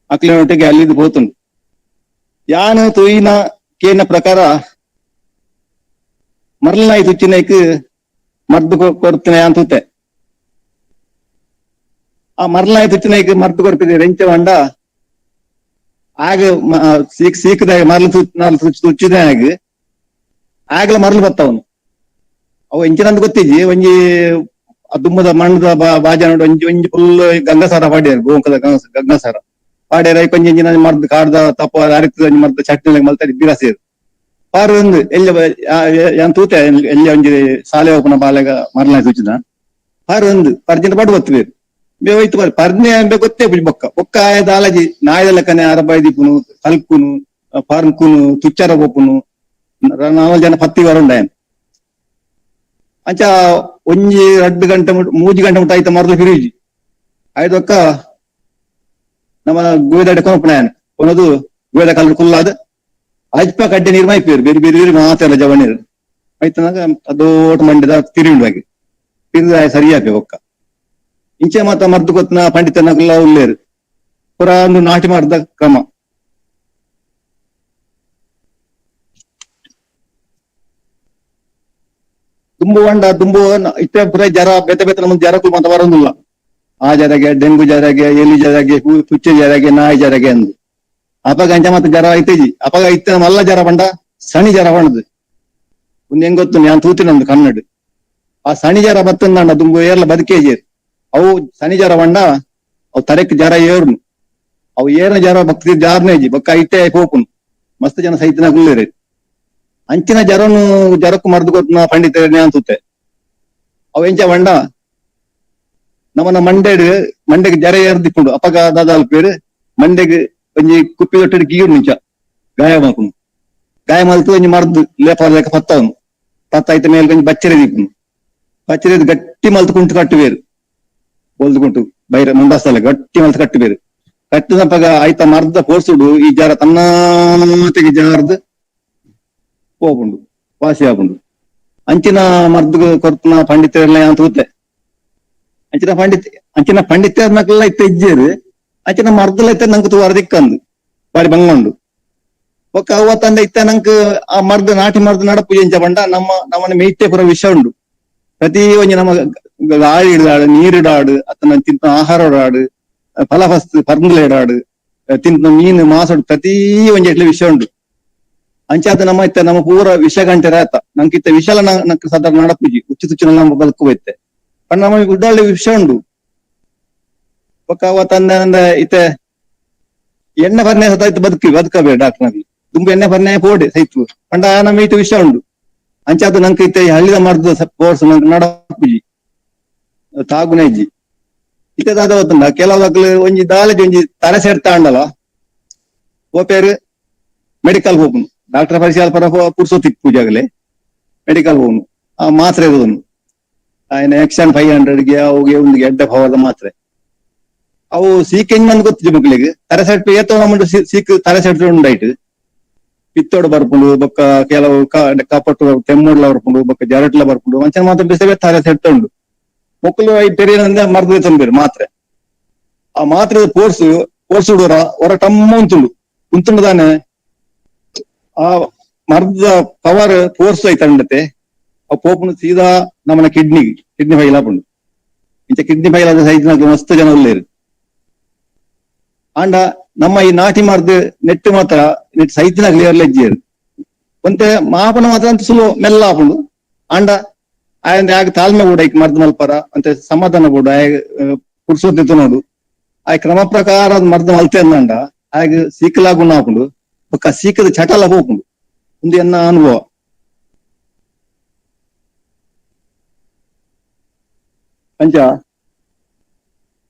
[SPEAKER 3] ಅಕ್ಲಿನೊಟ್ಟಿಗೆ ಅಲ್ಲಿದ್ದು ಹೋತುಂಡು ಯಾನು ತುಯಿನ ಕೇನ ಪ್ರಕಾರ ಮರಳನಾಯಿ ತುಚ್ಚಿನೈಕ್ ಮರ್ದು ಕೊಡ್ತೀನಿ ಅಂತುತ್ತೆ ಆ ಮರಳನಾಯಿ ತುಚ್ಚಿನೈಕ್ ಮರ್ದು ಕೊಡ್ತಿದ್ದೆ ರೆಂಚ ಬಂಡ ಆಗ ಸೀಕದಾಗ ಮರಳು ತುಚ್ಚಿದೆ ಆಗ್ಲ ಮರಳು ಬತ್ತವನು ಅವು ಇಂಚಿನಂದು ಗೊತ್ತಿಜ್ಜಿ ಒಂಜಿ ದುಮ್ಮದ ಮಣ್ಣದ ಬಾಜ ನೋಡಿ ಒಂಜಿ ಫುಲ್ ಗಂಗಸಾರ ಪಾಡ್ಯಾರ ಗೋಂಕದ ಗಂಗಸಾರ ಪಾಡ್ಯಾರ ಕೊಂಚ ಇಂಚಿನ ಮರ್ದು ಕಾಡ್ದ ತಪ್ಪ ಅರಿತದ ಮರ್ದ ಚಟ್ನಿ ಮಲ್ತಾರೆ ಬಿರಾಸೇರು ಪಾರು ಒಂದು ಎಲ್ಲಿ ತೂತೆ ಎಲ್ಲಿ ಒಂಜಿ ಶಾಲೆ ಓಪನ ಬಾಲೆಗ ಮರಳನಾಯಿ ತುಚ್ಚಿದ ಪಾರು ಒಂದು ಪರ್ಜೆಂಟ್ ಪಡು ಬತ್ತಬೇರು ಬೇವೈತು ಪರ್ನೆ ಗೊತ್ತೇ ಬೊಕ್ಕ ಬೊಕ್ಕ ಆಯದ ಆಲಜಿ ನಾಯದ ಕನೆ ಅರಬೈದಿಪುನು ಕಲ್ಕುನು ಪರ್ಕುನು ತುಚ್ಚಾರ ಬೋಪುನು 4 ಜನ ಪತ್ತಿ ವರುಂಡಾಯನ್ ಅಂಚ ಒಂಜಿ 2 ಗಂಟೆ 3 ಗಂಟೆ ಮುಟ್ಟ ಆಯ್ತ ಮರಳು ಫಿರಿಜಿ ಆಯ್ದೊಕ್ಕ ನಮ್ಮ ಗೋವಿದಾಡೆ ಕೊನಪುಣಾಯನ್ ಕೊನದು ಗೋವಿದ ಕಲ್ಲು ಕುಲ್ಲಾದ ಅಜ್ಪ ಕಡ್ಡೆ ನೀರು ಮೈಪೇರು ಬೇರೆ ಬೇರೆ ಮಾತೆಲ್ಲ ಜವನೀರು ಆಯ್ತನಾಗ ಅದೋಟ ಮಂಡ್ಯದ ತಿರುವಿಡುವಾಗಿ ತಿರುದ ಸರಿಯಾಪೆ ಒಕ್ಕ ಇಂಚೆ ಮಾತ ಮರ್ದು ಗೊತ್ತನ ಪಂಡಿತನಲ್ಲ ಉಳ್ಳೇರು ಪುರ ಒಂದು ನಾಟಿ ಮಾಡಿದ ಕ್ರಮ ದುಂಬು ಹೊಂಡ ದುಂಬು ಇತ್ತೆ ಪುರ ಜರ ಬೇತೆ ಬೇತನ ಮುಂದೆ ಜರಕ್ಕೂ ಮಾತ ಬರೋದಿಲ್ಲ ಆ ಜರಗೆ ಡೆಂಗು ಜರಗೆ ಎಲಿ ಜರಗೆ ತುಚ್ಚೆ ಜರಗೆ ನಾಯಿ ಜರಗೆ ಅಂದು ಅಪಗ ಅಂಚ ಮತ್ತೆ ಜರ ಐತೇಜಿ ಅಪಗ ಇತ್ತ ಮಲ್ಲ ಜರ ಬಂಡ ಸಣಿ ಜರ ಬಂಡದು ಒಂದು ಹೆಂಗ್ ಗೊತ್ತು ನಾನು ತೂತಿನಂದು ಕನ್ನಡ ಆ ಸಣಿ ಜರ ಬತ್ತಂದ ದುಂಬು ಏರ್ಲ ಬದುಕೇಜಿ ಅವು ಸನಿ ಜರ ಬಂಡ ಅವು ತರಕ್ ಜರ ಏರ್ನು ಅವು ಏರ್ನ ಜರ ಭಕ್ತಿ ಜಾರ್ನೇಜಿ ಬೊಕ್ಕ ಇಟ್ಟೆ ಹೋಪುನು ಮಸ್ತ್ ಜನ ಸೈತನ ಗುಳ್ಳೇರಿ ಅಂಚಿನ ಜರಕ್ಕೂ ಮರ್ದು ಗೊತ್ತ ಪಂಡಿತರೇ ಅಂತುತ್ತೆ ಅವು ಎಂಚ ಬಂಡ ನಮ್ಮನ್ನ ಮಂಡೆಗೆ ಜರ ಏರ್ದಿಪ್ಪುಂಡು ಅಪಗ ದಾದಾಲ್ ಪೇರು ಮಂಡೆಗೆ ಒಂಜಿ ಕುಪ್ಪಿ ದೊಟ್ಟೆ ಗೀರು ಮುಂಚ ಗಾಯ ಮಾಡ್ಕೊಂಡು ಗಾಯ ಮಲ್ತು ಒಂಜಿ ಮರ್ದು ಲೇಪ ಪತ್ತವನು ಪತ್ತಾಯ್ತ ಮೇಲೆ ಕೊಂಚ ಬಚ್ಚರೆ ದೀಪುನು ಬಚ್ಚರೆ ಗಟ್ಟಿ ಮಲ್ತು ಕುಂಟು ಕಟ್ಟುವೇರು ಒಲ್ದುకుంటూ ಬೈರ ಮುಂದಾಸ್ತಲ್ಲ ಗಟ್ಟಿ ಮಲ್ತ ಕಟ್ಟಿಬೇರು ಕಟ್ಟಿದಪ್ಪಾಗ ಆಯ್ತ ಮರ್ದ ಪೋರ್ಸುಡು ಈ ಜಾರ ತನ್ನತೆಗೆ ಜಾರ್ದು ಹೋಗುಂಡು ವಾಸಿ ಆಗುಂಡು. ಅಂಚಿನ ಮರ್ದು ಕೊರ್ಪುನ ಪಂಡಿತರೆಲ್ಲ ಅಂತ ಗೊತ್ತೆ. ಅಂಚಿನ ಪಂಡಿತರ್ನಕ್ಲೆಲ್ಲ ಇತ್ತ ಇಜ್ಜೇರು ಅಂಚಿನ ಮರ್ದಲ ಇತ್ತ ನಂಗೆ ತೂವಾರ ದಿಕ್ಕಂದು ಬಾರಿ ಬಂಗೊಂಡು ಒಕ್ಕ ಅವತ್ತಂದ ಇತ್ತ ನಂಗೆ ಆ ಮರ್ದ ನಾಟಿ ಮರ್ದ ನಡ ಪೂಜೆ ಪಂಡ ನಮ್ಮನ್ನ ಮೇಯ್ತೆ ಪುರ ವಿಷಯ ಉಂಡು. ಪ್ರತಿ ಒಂಜಿ ನಮ್ಮ ಗಾಳಿ ಇಡಾಡು ನೀರಿಡಾಡು ಅತನ ತಿಂತ ಆಹಾರ ಇಡಾಡು ಫಲಫಸ್ತು ಪರ್ಂದ್ಲ ಇಡಾಡು ತಿಂತ ಮೀನು ಮಾಸೋಡು ಪ್ರತಿ ಒಂಜಿ ಎಟ್ಲ ವಿಷಯ ಉಂಡು. ಅಂಚಾದ ನಮ್ಮ ಇತ್ತ ನಮ್ಮ ಪೂರ ವಿಷ ಗಂಟೆ ಆತ ನಂಗೆ ಇತ್ತ ವಿಷಲ ನಂಗೆ ಸಾಧಾರಣ ನಡಪುಜಿ ಉಚ್ಚು ತುಚ್ಚು ನಮ್ಮ ಬದುಕು ಹೋಯ್ತೆ ಪಂಡ ನಮಗೆ ಗುಡ್ಡಾಳಿ ವಿಷಯ ಉಂಡು. ಒಕ್ಕ ಅವತ್ತಂದ ಇತ್ತ ಎಣ್ಣೆ ಬರ್ನೆ ಸತಾಯ್ತು ಬದುಕಬೇಡ ಡಾಕ್ಟರ್ನಲ್ಲಿ ತುಂಬ ಎಣ್ಣೆ ಬರ್ನೆ ಪೋಡೆ ಸೈತು ಪಂಡ ನಮ್ಮ ಇತ್ತು ವಿಷಯ ಉಂಡು. ಅಂಚಾದ ನಂಗೆ ಇತ್ತ ಹಳ್ಳಿದ ಮರ್ದ ಕೋರ್ಸ್ ನಂಗೆ ನಡಪುಜಿ ತಾಗುನ ಇಜ್ಜಿ ಇತ್ತದಾದ ಹೊತ್ತಂಡ ಕೆಲವು ಒಂಜಿ ದಾಲಜಿ ಒಂಜಿ ತಲೆ ಸೇರ್ತಾ ಉಂಡಲ್ಲ ಓಪೇರು ಮೆಡಿಕಲ್ ಹೋಗುನು ಡಾಕ್ಟರ್ ಪರಿಶೀಲ ಪರ ಪುರ್ಸೋತಿಕ್ ಪೂಜಾಗಲೆ ಮೆಡಿಕಲ್ ಹೋಗುನು ಆ ಮಾತ್ರೆ ಇರೋನು ఆయన ಎಕ್ಸನ್ 500ಗೆ ಅವುಗೆ ಒಂದು ಎಡ್ಡೆ ಪವರ್ದ ಮಾತ್ರೆ ಅವು ಸೀಕೆಂಜ್ ಮಂದ್ ಗೊತ್ತಿದ್ದು ಮಕ್ಕಳಿಗೆ ತರಸೆಟ್ಟು ಏತೋ ನಮ್ಮದು ಸೀಕ್ ತರಸೆಟ್ಟು ಉಂಡಾಯ್ತು ಪಿತ್ತೋಡು ಬರ್ಪುಂಡು ಬೊಕ್ಕ ಕೆಲವು ಕಪಟ್ಟು ತೆಮ್ಮೂಡ್ಲ ಬರ್ಪುಂಡು ಬೊಕ್ಕ ಜರಟ್ಲ ಬರ್ಪುಂಡು ಮಂಚನ ಮಾತ್ರ ಬಿಸವೇ ತರಸೆಟ್ಟು ಉಂಡು ಮಕ್ಕಳು ತೆರಿಯಂದ ಮರ್ದ ತಂದಿರು ಮಾತ್ರೆ ಆ ಮಾತ್ರೆ ಪೋರ್ಸ್ ಹುಡುಗರ ಹೊರ ಟಮ್ಮ ಉಂತುಂಡು ತಾನೆ ಆ ಮರ್ದ ಪವರ್ ಫೋರ್ಸ್ ಐತಂಡತೆ ಆ ಪೋಪುನು ಸೀದಾ ನಮ್ಮನ ಕಿಡ್ನಿ ಫೈಲ್ ಆಪುಂಡು ಇಂಚ ಕಿಡ್ನಿ ಫೈಲ್ ಆದ ಸೈಜ್ ಮಸ್ತ್ ಜನ ಉಳ್ಳೇರು ಆಂಡ ನಮ್ಮ ಈ ನಾಟಿ ಮರ್ದು ನೆಟ್ಟು ಮಾತ್ರ ನೆಟ್ ಸೈತಿನ ಕ್ಲಿಯರ್ಲ ಇಜ್ಜೇರು ಒಂತೆ ಮಾಪನ ಮಾತ್ರ ಅಂತ ಸುಲು ಮೆಲ್ಲ ಆಪುಂಡು ಆಂಡ ಆಗ ತಾಳ್ಮೆ ಕೂಡ ಈಗ ಮರ್ದ ಮಲ್ಪರ ಅಂತ ಸಮಾಧಾನ ಕೂಡ ಪುರ್ಸೋತಿತ್ತು ನೋಡು ಆ ಕ್ರಮ ಪ್ರಕಾರ ಮರ್ದ ಮಲ್ತೆ ಅಂದಂಡ ಆಗ ಸೀಕಲಾಗುಣ ಹಾಕೊಂಡು ಒಕ್ಕ ಸೀಕದ ಚಟಲ ಹೋಗುಂಡು ಒಂದು ಎನ್ನ ಅನುಭವ. ಅಂಚ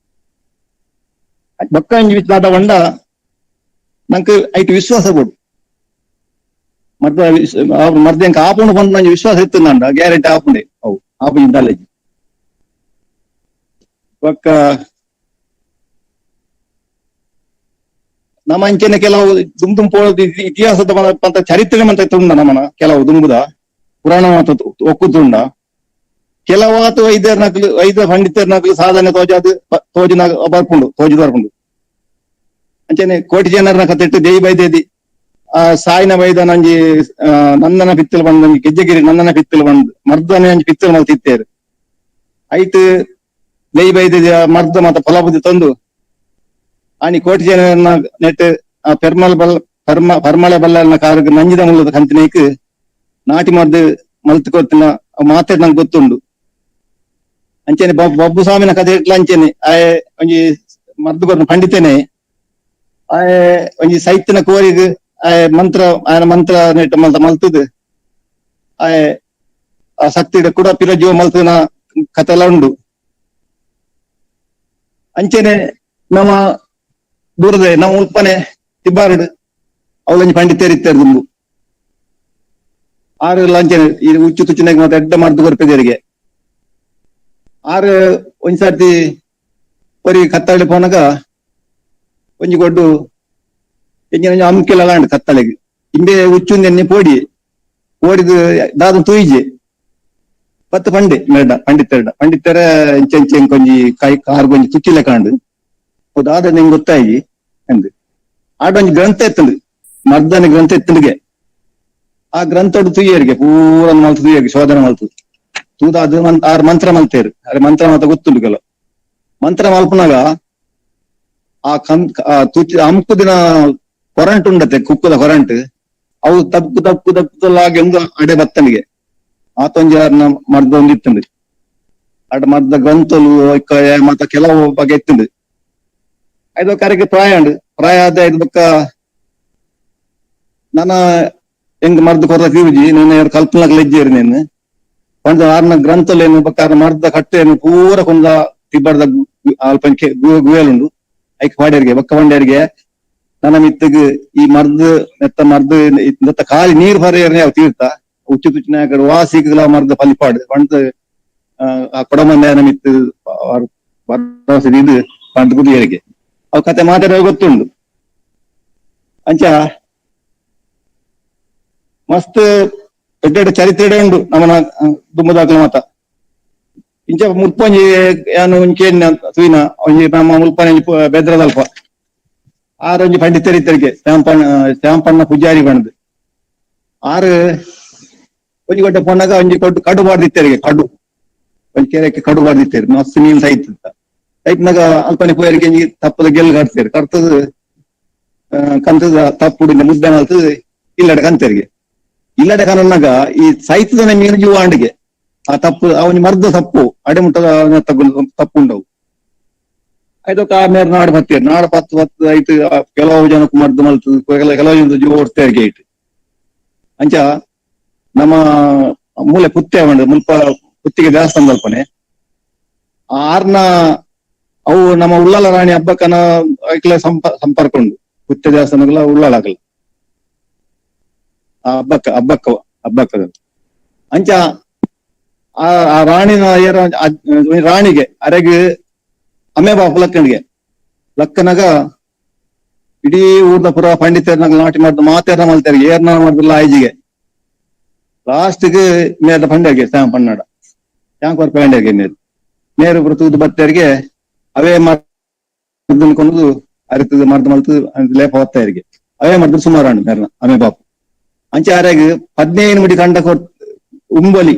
[SPEAKER 3] ಬೊಕ್ಕ ವಿಚಾರ ಬಂಡ ನಂಗೆ ಐಟು ವಿಶ್ವಾಸ ಕೊಡು ಮರ್ದ ಎಂಕ ಆಪುಂಡು ಬಂದು ನಂಗೆ ವಿಶ್ವಾಸ ಇತ್ತು ನಂಡ ಗ್ಯಾರಂಟಿ ಆಪುಂಡೆ ಅವು ಆಪು ಇಂದಾಲೆಜಿ ಬೊಕ್ಕ ನಮ್ಮ ಅಂಚೆನೆ ಕೆಲವು ದುಂಬ ಇತಿಹಾಸದ ಪಂತ ಚರಿತ್ರೆ ಮಂತ ತುಂಡ ನಮ್ಮನ ಕೆಲವು ದುಂಬುದ ಪುರಾಣ ಮಾತ ಒಕ್ಕುತುಂಡ ಕೆಲವಾತು ಐದರ ಪಂಡಿತರ್ನಕ್ಲು ಸಾಧನೆ ತೋಜಿನ ಬರ್ಪುಂಡು ಅಂಚೆನೆ ಕೋಟಿ ಜನರನ್ನ ಕತ್ತಿಟ್ಟು ದೇವಿ ಬೈದೇದಿ ಆ ಸಾಯಿನ ಬೈದ ನಂಜಿ ನಂದನ ಪಿತ್ತಲು ಬಂದ್ ನಂಗೆ ಕೆಜ್ಜಗಿರಿ ನಂದನ ಪಿತ್ತಲು ಬಂದ್ ಮರ್ದನೆ ಅಂಜಿ ಪಿತ್ತಲು ಮಲ್ ತಿತ್ತೇರು ಐಟ್ ದೇವಿ ಬೈದೇದಿ ಮರ್ದ ಮತ್ತ ಫಲಬುದ್ಧಿ ತಂದು ಆನಿ ಕೋಟಿ ಜನರನ್ನ ನೆಟ್ ಪರ್ಮಳೆ ಬಲ್ಲ ಕಾರ್ಗ ನಂಜಿದ ಮೂಲದ ಕಂತಿನೇಕ್ ನಾಟಿ ಮರ್ದು ಮಲ್ತು ಕೊಡ್ತಿನ ಮಾತೆ ನಂಗೆ ಗೊತ್ತುಂಡು. ಅಂಚೆನೆ ಬಬ್ಬು ಸ್ವಾಮಿನ ಕಥೆ ಇಟ್ಲ ಅಂಚೆನೆ ಆಯ್ ಒಂಜಿ ಮರ್ದು ಕೊಡ್ನ ಪಂಡಿತೇನೆ ಆಯ್ ಒಂಜಿ ಸೈತಿನ ಕೋರಿಗ್ ಆಯ್ ಮಂತ್ರ ಮಂತ್ರ ನೆಟ್ ಮಲ್ತುದು ಆಯ್ ಆ ಶಕ್ತಿ ಕೂಡ ಪಿರ ಜೀವ ಮಲ್ತನ ಕಥೆ ಎಲ್ಲ ಉಂಡು. ಅಂಚೆನೆ ನಮ್ಮ ದೂರದ ನಾವು ಉಲ್ಪನೆ ತಿಬ್ಬಾರಡು ಅವಳಂಜಿ ಪಂಡಿತೇರಿತ್ತೇರು ದುಂಬು ಆರು ಲಂಚನೆ ಈ ಉಚ್ಚು ತುಚ್ಚಿನಾಗ ಮತ್ತೆ ಎಡ್ಡ ಮರ್ದು ಕೊರ್ಪೆದರಿಗೆ ಆರು ಒಂದ್ ಸರ್ತಿ ಪರಿ ಕತ್ತಾಳಿ ಪೋನಾಗ ಒಂಜಿ ಗೊಡ್ಡು ಎಂಜಿನ ಅಮ್ಕೆಲ್ಲ ಲಾಂಡ್ ಕತ್ತಾಳಿಗೆ ಇಂಬೆ ಉಚ್ಚುಂದೆನ್ನೆ ಪೋಡಿದು ದಾದ ತೂಯಿಜೆ ಪತ್ತು ಪಂಡಿತರ ಎಂಚೆಂಚೆ ಕೊಂಜಿ ಕೈ ಕಾರ್ ಕೊಂಜಿ ತುಚ್ಚಿಲೆ ಕಾಂಡು ದಾದ ನಿಂಗೆ ಗೊತ್ತಾಯಿ ಅಂದ್ ಆಡೊಂಜಿ ಗ್ರಂಥ ಎತ್ತಂಡು ಮರ್ದನ ಗ್ರಂಥ ಎತ್ತಂಡಿಗೆ ಆ ಗ್ರಂಥ ತುಯ್ಯರಿಗೆ ಪೂರ ಮಲ್ತು ತುಯ್ಯರಿಗೆ ಶೋಧನೆ ಮಲ್ತು ತೂದಾದು ಆರು ಮಂತ್ರ ಮಲ್ತೇರು ಅರೆ ಮಂತ್ರ ಮಾತ ಗೊತ್ತುಂಡು ಕೆಲವು ಮಂತ್ರ ಮಲ್ಪನಾಗ ಆ ತುಚ್ಚಿ ಹಂಪು ದಿನ ಕೊರಂಟ್ ಉಂಡತೆ ಕುಕ್ಕದ ಕೊರಂಟ್ ಅವು ತಪ್ಪುಲಾಗಿ ಒಂದು ಅಡೆ ಬತ್ತನಿಗೆ ಆತೊಂಜಾರನ ಮರ್ದ ಒಂದು ಇತ್ತಂಡು ಅಡ ಮರ್ದ ಗ್ರಂಥಲು ಮತ್ತ ಕೆಲವು ಬಗೆ ಎತ್ತಂಡು ಐದು ಕರೆಗೆ ಪ್ರಾಯ ಆದ ಐದು ಬೊಕ್ಕ ನನ್ನ ಹೆಂಗ್ ಮರ್ದ ಕೊರ ಕಿರುಜಿ ನೀನು ಎರಡು ಕಲ್ಪನಾಗ್ಲ ಇಜ್ಜೇರಿ ನೀನು ಪಂಡ ಆರ್ನ ಗ್ರಂಥಲೇನು ಬೊಕ್ಕ ಮರ್ದ ಕಟ್ಟೆನು ಪೂರ ಕೊಂದ ತಿಬ್ಬರ್ದ ಅಲ್ಪ ಗುವೇಲುಂಡು ಐಕ್ ಪಾಡ್ಯರಿಗೆ ಬೊಕ್ಕ ಬಂಡ್ಯರಿಗೆ ನನ್ನ ಮಿತ್ತಿಗೆ ಈ ಮರ್ದ ಕಾಲಿ ನೀರು ಬರೆಯರ್ನೆ ಅವ್ ತೀರ್ಥ ಉಚ್ಚು ತುಚ್ಚಿನ ವಾಸಿಗಳ ಮರ್ದ ಪಲಿಪಾಡು ಪಂಡ ಆ ಕೊಡಮಂದ ಮಿತ್ತು ಇದು ಪಂಡ ಗುಡಿಯರಿಗೆ ಅವ್ ಕತೆ ಮಾತಾಡೋ ಗೊತ್ತುಂಡು. ಅಂಚ ಮಸ್ತ್ ಎಡ್ಡೆಡ್ಡೆ ಚರಿತ್ರೆ ಉಂಡು ನಮ್ಮನ ದುಮ್ಮದಾಕ್ಲ ಮಾತ ಇಂಚ ಮುಲ್ಪೊಂಜಿ ಯಾನು ಒಂಚೇನ ತುಯಿನ ಒಂಜಿ ನಮ್ಮ ಮುಲ್ಪನೆ ಬೆದ್ರದಲ್ಪ ಆರೊಂಜಿ ಪಂಡಿತರಿದ್ದರಿಗೆ ಶ್ಯಾಂಪಣ್ಣ ಪೂಜಾರಿ ಬಣ್ಣದು ಆರು ಒಂಜಿ ಕೊಟ್ಟ ಪೊಣ್ಣಗ ಒಂಜಿ ಕೊಟ್ಟು ಕಡು ಬಾರ್ದಿತ್ತರಿಗೆ ಕಡು ಒಂಜಿ ಕೆರೆಕ್ಕೆ ಕಡು ಬಾರ್ದಿತ್ತೇರಿ ಮಸ್ತ್ ಮೀನ್ ಸೈತ ಸೈಟ್ನಾಗ ಅಲ್ಪನೆ ಪೋಯರಿಗೆ ತಪ್ಪದ ಗೆಲ್ ಕಟ್ತೇರಿ ಕಟ್ತದ ಕಂತದ ತಪ್ಪುಡಿಂದ ಮುದ್ದೆ ಮಲ್ತದ ಇಲ್ಲಡೆ ಕಂತೇರಿಗೆ ಇಲ್ಲಡೆ ಕನನ್ನಾಗ ಈ ಸೈತದ ಮೀನು ಜೀವಾಂಡಿಗೆ ಆ ತಪ್ಪು ಅವನಿ ಮರ್ದ ತಪ್ಪು ಅಡೆಮುಟ್ಟದ ತಪ್ಪು ಉಂಡವು ಆಯ್ತು ಆಮೇಲೆ ನಾಡು ಬರ್ತೇರಿ ನಾಡು ಪತ್ತು ಆಯ್ತು ಕೆಲವು ಜನಕ್ಕೆ ಮರ್ದು ಮಲ್ತದ ಕೆಲವು ಜನ ಜೀವ ಓಡ್ತೇರಿಗೆ ಆಯ್ತು ಅಂಚ ನಮ್ಮ ಮೂಲೆ ಪುತ್ತೆ ಉಂಡು ಮುಲ್ಪ ಪುತ್ತಿಗೆ ದೇವಸ್ಥಾನ ಅಲ್ಪನೆ ಆರ್ನ ಅವು ನಮ್ಮ ಉಳ್ಳಾಲ ರಾಣಿ ಹಬ್ಬಕ್ಕನ ಐಕ್ಲ ಸಂಪರ್ಕ ಉಂಡು ಪುತ್ತೆ ದೇವಸ್ಥಾನಗಳ ಉಳ್ಳಾಲಾಗಲ್ಲ ಆ ಹಬ್ಬಕ್ಕ ಅಂಚ ಆ ರಾಣಿನ ರಾಣಿಗೆ ಅರೆಗೆ ಅಮೆ ಬಾಪು ಲಕ್ಕನಾಗ ಇಡೀ ಊರ್ದ ಪುರ ಪಂಡಿತರ್ನಾಗ ನಾಟಿ ಮಾಡ್ದು ಮಾತೇರ್ನ ಮಲ್ತಾರೆ ಏರ್ನ ಮಾಡ್ದಿಲ್ಲ ಆಯ್ಜಿಗೆ ಲಾಸ್ಟ್ಗೆ ಮೇರ ಪಂಡ್ಯಗೆ ಶ್ಯಾಮ್ ಪನ್ನಡ ಶ್ಯಾಂಕರ್ ಪಂಡ್ಯಗೆ ನೇರು ಬರ್ತದ ಬತ್ತರಿಗೆ ಅವೇ ಕೊಂಡು ಅರಿತದ ಮರ್ದ ಮಲ್ತದ ಲೇಪ ಹೊತ್ತಾರಿಗೆ ಅವೇ ಮಾಡಿದ್ರು ಸುಮಾರು ಮೇರ್ನ ಅಮೆ ಬಾಪು ಅಂಚೆ ಆರ್ಯಾಗ 15 ಮುಡಿ ಕಂಡ ಉಂಬಲಿ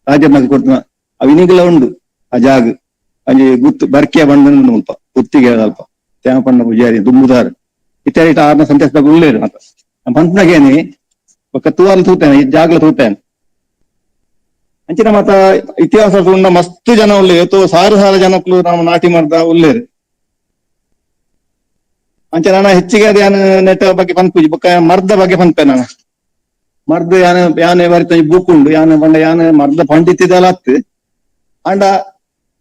[SPEAKER 3] ರಾಜಮ್ಮಗೆ ಕೊಡ್ತ ಅವಿನಿಗೆಲ್ಲ ಉಂಡು ಆ ಜಾಗ ಅಲ್ಲಿ ಗುತ್ತು ಬರ್ಕಿಯ ಬಂದ ಮುಲ್ಪ ಗುತ್ತಿಗೆ ಅಲ್ಪ ಶ್ಯಾಮಪಣ್ಣ ಪೂಜಾರಿ ದುಂಬುದಾರ ಇತ್ಯಾದಿ ಆರ್ನ ಸಂತೇಶದಾಗ ಉಳ್ಳೇರು ಅಂತ ಪಂತ್ನಾಗೇನಿ ఒక ತುವಾಲು ತೂತಾನೆ ಈ ಜಾಗ್ಲ ತೂತಾನೆ ಅಂಚಿನ ಮತ್ತ ಇತಿಹಾಸ ಉಂಡ ಮಸ್ತ್ ಜನ ಉಳ್ಳೆ ಇವತ್ತು ಸಾರ ಜನಕ್ಕಳು ನಾವು ನಾಟಿ ಮಾಡ್ದ ಉಳ್ಳೇರು ಅಂಚೆ ನಾನು ಹೆಚ್ಚಿಗೆ ಅದು ಯಾನ ನೆಟ್ಟ ಬಗ್ಗೆ ಪಂಪೂಜಿ ಬೊಕ್ಕ ಮರ್ದ ಬಗ್ಗೆ ಪಂಪೆ ನಾನು ಮರ್ದ ಯಾನೆ ಬರಿತ ಬುಕ್ ಉಂಡು ಯಾನ ಬಂಡ ಯಾನ ಮರ್ದ ಪಂಡಿತಿದಲ್ಲ ಹತ್ತು ಅಂಡ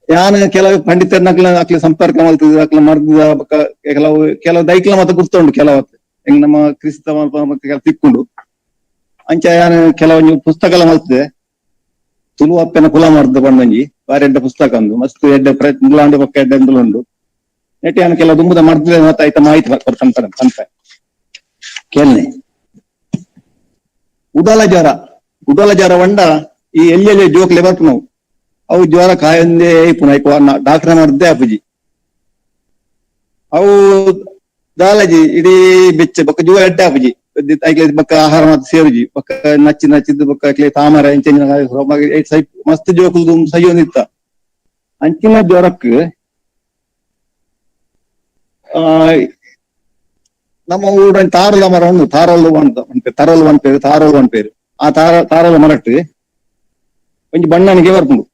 [SPEAKER 3] ಯಾನ ಕೆಲವು ಪಂಡಿತರ್ನಕ್ಲ ಅಕ್ಲ ಸಂಪರ್ಕ ಮಲ್ತದ ಅಕ್ಲ ಮರ್ದ ಬೊಕ್ಕ ಕೆಲವು ದೈಕ್ಲ ಮತ್ತೆ ಗುರ್ತುಂಡು ಕೆಲವತ್ತು ಹೆಂಗ್ ನಮ್ಮ ಕ್ರಿಸ್ತ ಮತ್ತೆ ತಿಕ್ಕೊಂಡು ಅಂಚ ಯಾನ ಕೆಲವೊಂದು ಪುಸ್ತಕ ಮಲ್ತದೆ ತುಳು ಅಪ್ಪನ ಕುಲ ಮರ್ದ ಬಂದಂಜಿ ಬಾರಿ ಎಡ್ಡ ಪುಸ್ತಕ ಅಂದು ಮಸ್ತ್ ಎಡ್ಡ ಮುಲಾಂಡು ಪಕ್ಕ ಎಡ್ಡ ಉಂಡು ನೆಟ್ಟಿ ಯಾನ ಕೆಲವು ದುಂಬುದ ಮರ್ದ ಮತ್ತೆ ಆಯ್ತ ಮಾಹಿತಿ ಕೊಡ್ತಾನೆ ಅಂತ ಕೇಳ್ನೆ ಉಡಲ ಜ್ವರ ಒಂಡ ಈ ಎಲ್ಲೆಲ್ಲಿ ಜೋಕ್ಲೆ ಬರ್ತು ನಾವು ಅವು ಜ್ವರ ಕಾಯಂದೇ ಪುನಃ ಡಾಕ್ಟರ್ ಮಾಡ್ದೆ ಅಪ್ಪುಜಿ ಅವು ದಾಲಜಿ ಇಡೀ ಬೆಚ್ಚ ಬೊಕ್ಕ ಜೀವ ಎಡ್ಡ ಅಪ್ಪುಜಿ ಬೊಕ್ಕ ಆಹಾರ ಮಾತ್ರ ಸೇರುಜಿ ಬೊಕ್ಕ ನಚ್ಚಿದ್ದು ಬೊಕ್ಕ ತಾಮರ ಇಂಚಿನ ಮಸ್ತ್ ಜೋಕುದು ಸಹಿ ಒಂದಿತ್ತ ಅಂಚಿನ ಜ್ವರಕ್ಕೆ ನಮ್ಮ ಊರ ತಾರಲ ಮರ ಉಂಡು ತಾರಲ್ಲು ಪೇರು ಆ ತಾರಲ ಮರಟ್ಟು ಒಂಜಿ ಬಣ್ಣನಿಗೆ ಬರ್ಪುಂಡು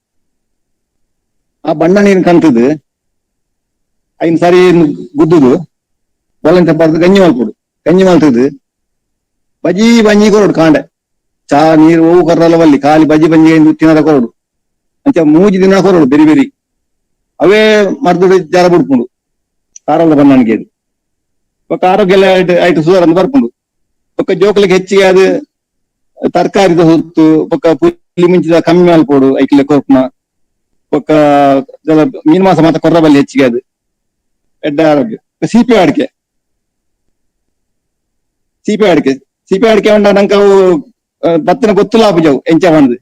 [SPEAKER 3] ಆ ಬಣ್ಣನಿನ ಕಂತದ್ದು ಐನ್ ಸರಿ ಗುದ್ದುದು ಬೊಲಂತ ಬರ್ದು ಗಂಜಿ ಮಲ್ತದ್ದು ಬಜಿ ಕೊರಡು ಕಾಂಡೆ ಚಾ ನೀರು ಹೂವು ಕೊರಲ್ಲ ಬಲ್ಲಿ ಖಾಲಿ ಬಜಿ ತಿನ್ನದ ಕೊರಡು ಅಂಚ 3 ದಿನ ಕೊರಡು ಬೆರಿ ಅವೇ ಮರ್ದು ಜರ ಬಿಡ್ಪುಂಡು ತಾರಲ್ಲ ಬಣ್ಣನಿಗೆ ಅದು ಒಕ್ಕ ಆರೋಗ್ಯ ಎಲ್ಲ ಆಯ್ತು ಸುಧಾರ ಬರ್ಪುಂಡು ಒಕ್ಕ ಜೋಕ್ಲಿಗೆ ಹೆಚ್ಚಿಗೆ ಅದು ತರಕಾರಿದ ಹೊತ್ತು ಒಕ್ಕ ಪುಲಿ ಮುಂಚಿದ ಕಮ್ಮಿ ಮಲ್ಪೋಡು ಐಕ್ಲೆ ಕೊರ್ಪುನ ಒಕ್ಕ ಮೀನು ಮಾಸ ಮಾತ್ರ ಕೊರ್ರಬಲ್ಲಿ ಹೆಚ್ಚಿಗೆ ಅದು ಎಡ್ಡ ಆರೋಗ್ಯ ಸಿಪೆ ಅಡಿಕೆ ಉಂಡ ನಂಗೆ ಅವು ಬತ್ತನ ಗೊತ್ತಿಲ್ಲ ಆಪುಜವು ಎಂಚ ಬಂದು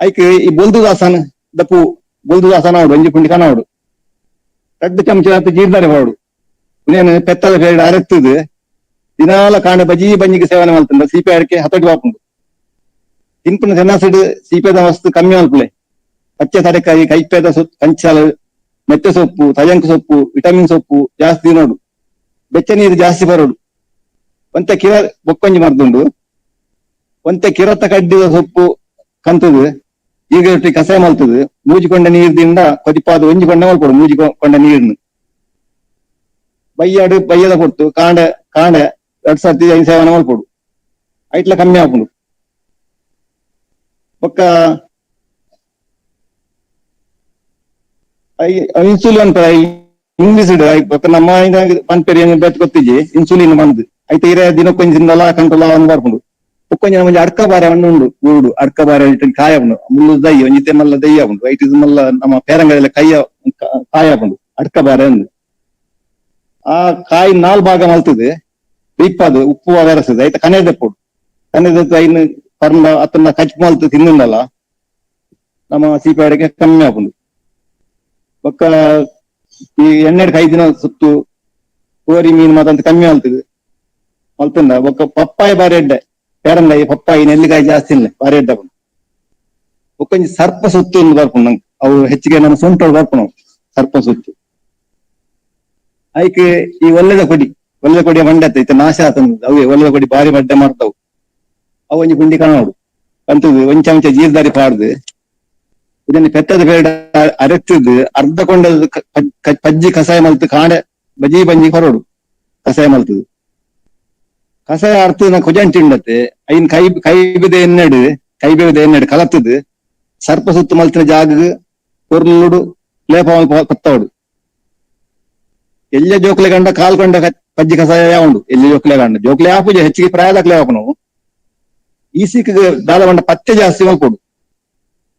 [SPEAKER 3] ಐಕ್ ಈ ಬೊಲ್ದು ದಾಸನ ದಪ್ಪು ಬೊಲ್ದು ದಾಸನ ಅವಡು ಒಂಜಿ ಪುಂಡಿ ಕನವಡು 2 ಚಮಚ ಜೀರ್ದಾರೆ ಬಾಡು ಇನ್ನೇನು ಪೆತ್ತದ ಬೇಡ ಅರೆತ್ತದು ದಿನಾಲ ಕಾಂಡ ಬಜಿ ಬಂಜಿಗೆ ಸೇವನೆ ಮಾಡ್ತಂಡ ಸಿಪೆ ಅಡಿಕೆ ಹತೋಟಿ ಬಾಪುಂಡು ತಿನ್ಪುನ ಸೆನ್ನಾಸಿಡ್ ಸಿಪೆದ ವಸ್ತು ಕಮ್ಮಿ ಮಲ್ಪುಲೆ ಪಚ್ಚೆ ತಡೆಕಾಯಿ ಕೈಪೇದ ಕಂಚಾಲು ಮೆತ್ತೆ ಸೊಪ್ಪು ತಜಂಕ ಸೊಪ್ಪು ವಿಟಮಿನ್ ಸೊಪ್ಪು ಜಾಸ್ತಿ ನೋಡು ಬೆಚ್ಚ ನೀರು ಜಾಸ್ತಿ ಬರೋಡು ಒಂತೆ ಬೊಕ್ಕೊಂಜಿ ಮರ್ದುಂಡು ಒಂತೆ ಕಿರತ್ತ ಕಡ್ಡಿದ ಸೊಪ್ಪು ಕಂತದು ಈಗ ಕಸ ಮಲ್ತದು ಮೂಜಿಕೊಂಡ ನೀರ್ದಿಂದ ಕೊದಿಪಾದ ಒಂಜಿಕೊಂಡ ಮಲ್ಪಡು ಮೂಜಿಕೊಂಡ ನೀರ್ನು ಬಯ್ಯದ ಕೊಟ್ಟು ಕಾಂಡೆ 2 ಸರ್ತಿ 5 ಸೇವನೆ ಮಲ್ಪಡು ಐಟ್ಲ ಕಮ್ಮಿ ಹಾಕೊಂಡು ಒಕ್ಕ ಇನ್ಸುಲಿನ್ ಇಂಗ್ಲಿಷ್ ನಮ್ಮ ಪಂಪೇರಿ ಬೆತ್ ಗೊತ್ತಿಜಿ ಇನ್ಸುಲಿನ್ ಬಂದು ಐತೆ ಇರ ದಿನಕ್ಕೊಂಜಿಂದಲ ಕಂಟ್ರೋಲ್ ಅವನು ಬರ್ಕೊಂಡು ಒಕ್ಕೊಂಜಿ ನಮಗೆ ಅಡ್ಕ ಬಾರೆ ಉಂಡು ಊಡು ಅಡ್ಕ ಬಾರೆ ಕಾಯ ಉಂಡು ಮುಳ್ಳು ದಯ್ಯ ಒಂಜಿತೆ ಮಲ್ಲ ದಯ್ಯ ಉಂಡು ಐಟ್ ಇದು ಮಲ್ಲ ನಮ್ಮ ಪೇರಂಗಲ್ಲ ಕಾಯ ಉಂಡು ಅಡ್ಕ ಬಾರೆ ಉಂಡು ಆ ಕಾಯಿ 4 ಭಾಗ ಮಲ್ತದೆ ಇಪ್ಪದು ಉಪ್ಪು ಬೆರೆಸದು ಐತೆ ಕನೆ ದೆಪ್ಪುಡು ಕನೆ ದೆತ್ತು ಐನು ಪರ್ನ ಅತನ್ನ ಕಚ್ ಮಲ್ತು ತಿನ್ನುಂಡಲ್ಲ ನಮ್ಮ ಸೀಪಾಡಿಗೆ ಕಮ್ಮಿ ಆಪುಂಡು. ಬೊಕ್ಕ ಈ 2-5 ದಿನ ಸುತ್ತು ಕೋರಿ ಮೀನು ಮಾತಂತ ಕಮ್ಮಿ ಆಲ್ತದೆ ಮಲ್ತುಂಡ. ಬೊಕ್ಕ ಪಪ್ಪಾಯಿ ಬಾರಿ ಎಡ್ಡೆ ಪೇರಂಗಾಯಿ ಪಪ್ಪಾಯಿ ನೆಲ್ಲಿಕಾಯಿ ಜಾಸ್ತಿ ಇಲ್ಲ ಬಾರಿ ಎಡ್ಡೆ ಬೊಕ್ಕ ಒಂಜಿ ಸರ್ಪ ಸುತ್ತು ಒಂದು ಬರ್ಪುಂಡು ನಂಗೆ. ಅವು ಹೆಚ್ಚಿಗೆ ನಮ್ಮ ಸೊಂಟೋಳು ಬರ್ಪುಣ ಸರ್ಪ ಸುತ್ತು. ಆಯ್ಕೆ ಈ ಒಳ್ಳೆದ ಕೊಡಿಯ ಮಂಡ್ಯ ಐತೆ ನಾಶ ಆತಂದ ಅವೇ ಒಳ್ಳೆದ ಕೊಡಿ ಬಾರಿ ಬಡ್ಡೆ ಮಾಡ್ತಾವು. ಅವು ಒಂಜಿ ಗುಂಡಿ ಕಾಣೋಡು ಅಂತದ್ದು ಒಂದ್ ಚಮಚ ಜೀರ್ದಾರಿ ಪಾಡ್ದು ಇದನ್ನು ಪೆತ್ತದ ಬೇಡ ಅರೆತ್ತದು ಅರ್ಧ ಕೊಂಡದ ಪಜ್ಜಿ ಕಷಾಯ ಮಲ್ತು ಕಾಣೆ ಬಜಿ ಬಂಜಿ ಹೊರಡು ಕಷಾಯ ಮಲ್ತದು. ಕಷಾಯ ಅರ್ಥ ನಾ ಕೊಜಂಟಿ ಉಂಡತ್ತೆ ಐನ್ ಕೈಬಿದೆ ಎನ್ನೆಡು ಕಲತ್ತದು ಸರ್ಪ ಸುತ್ತು ಮಲ್ತಿನ ಜಾಗ ಕೊರ್ಲುಡು ಲೇಪ ಕೊತ್ತವಡು. ಎಲ್ಲ ಜೋಕ್ಲೆ ಗಂಡ ಕಾಲ್ ಕೊಂಡ ಪಜ್ಜಿ ಕಷಾಯ ಯಾವಂಡು ಎಲ್ಲ ಜೋಕ್ಲೆ ಗಂಡ ಜೋಕ್ಲೆ ಆಪುಜ ಹೆಚ್ಚಿಗೆ ಪ್ರಾಯದಾಕ್ಲೆ ಹಾಕು ನಾವು. ಈ ಸಿಕ್ಕಿಗೆ ದಾದ ಬಂಡ ಪಥ್ಯ ಜಾಸ್ತಿ ಮಲ್ಕೊಡು.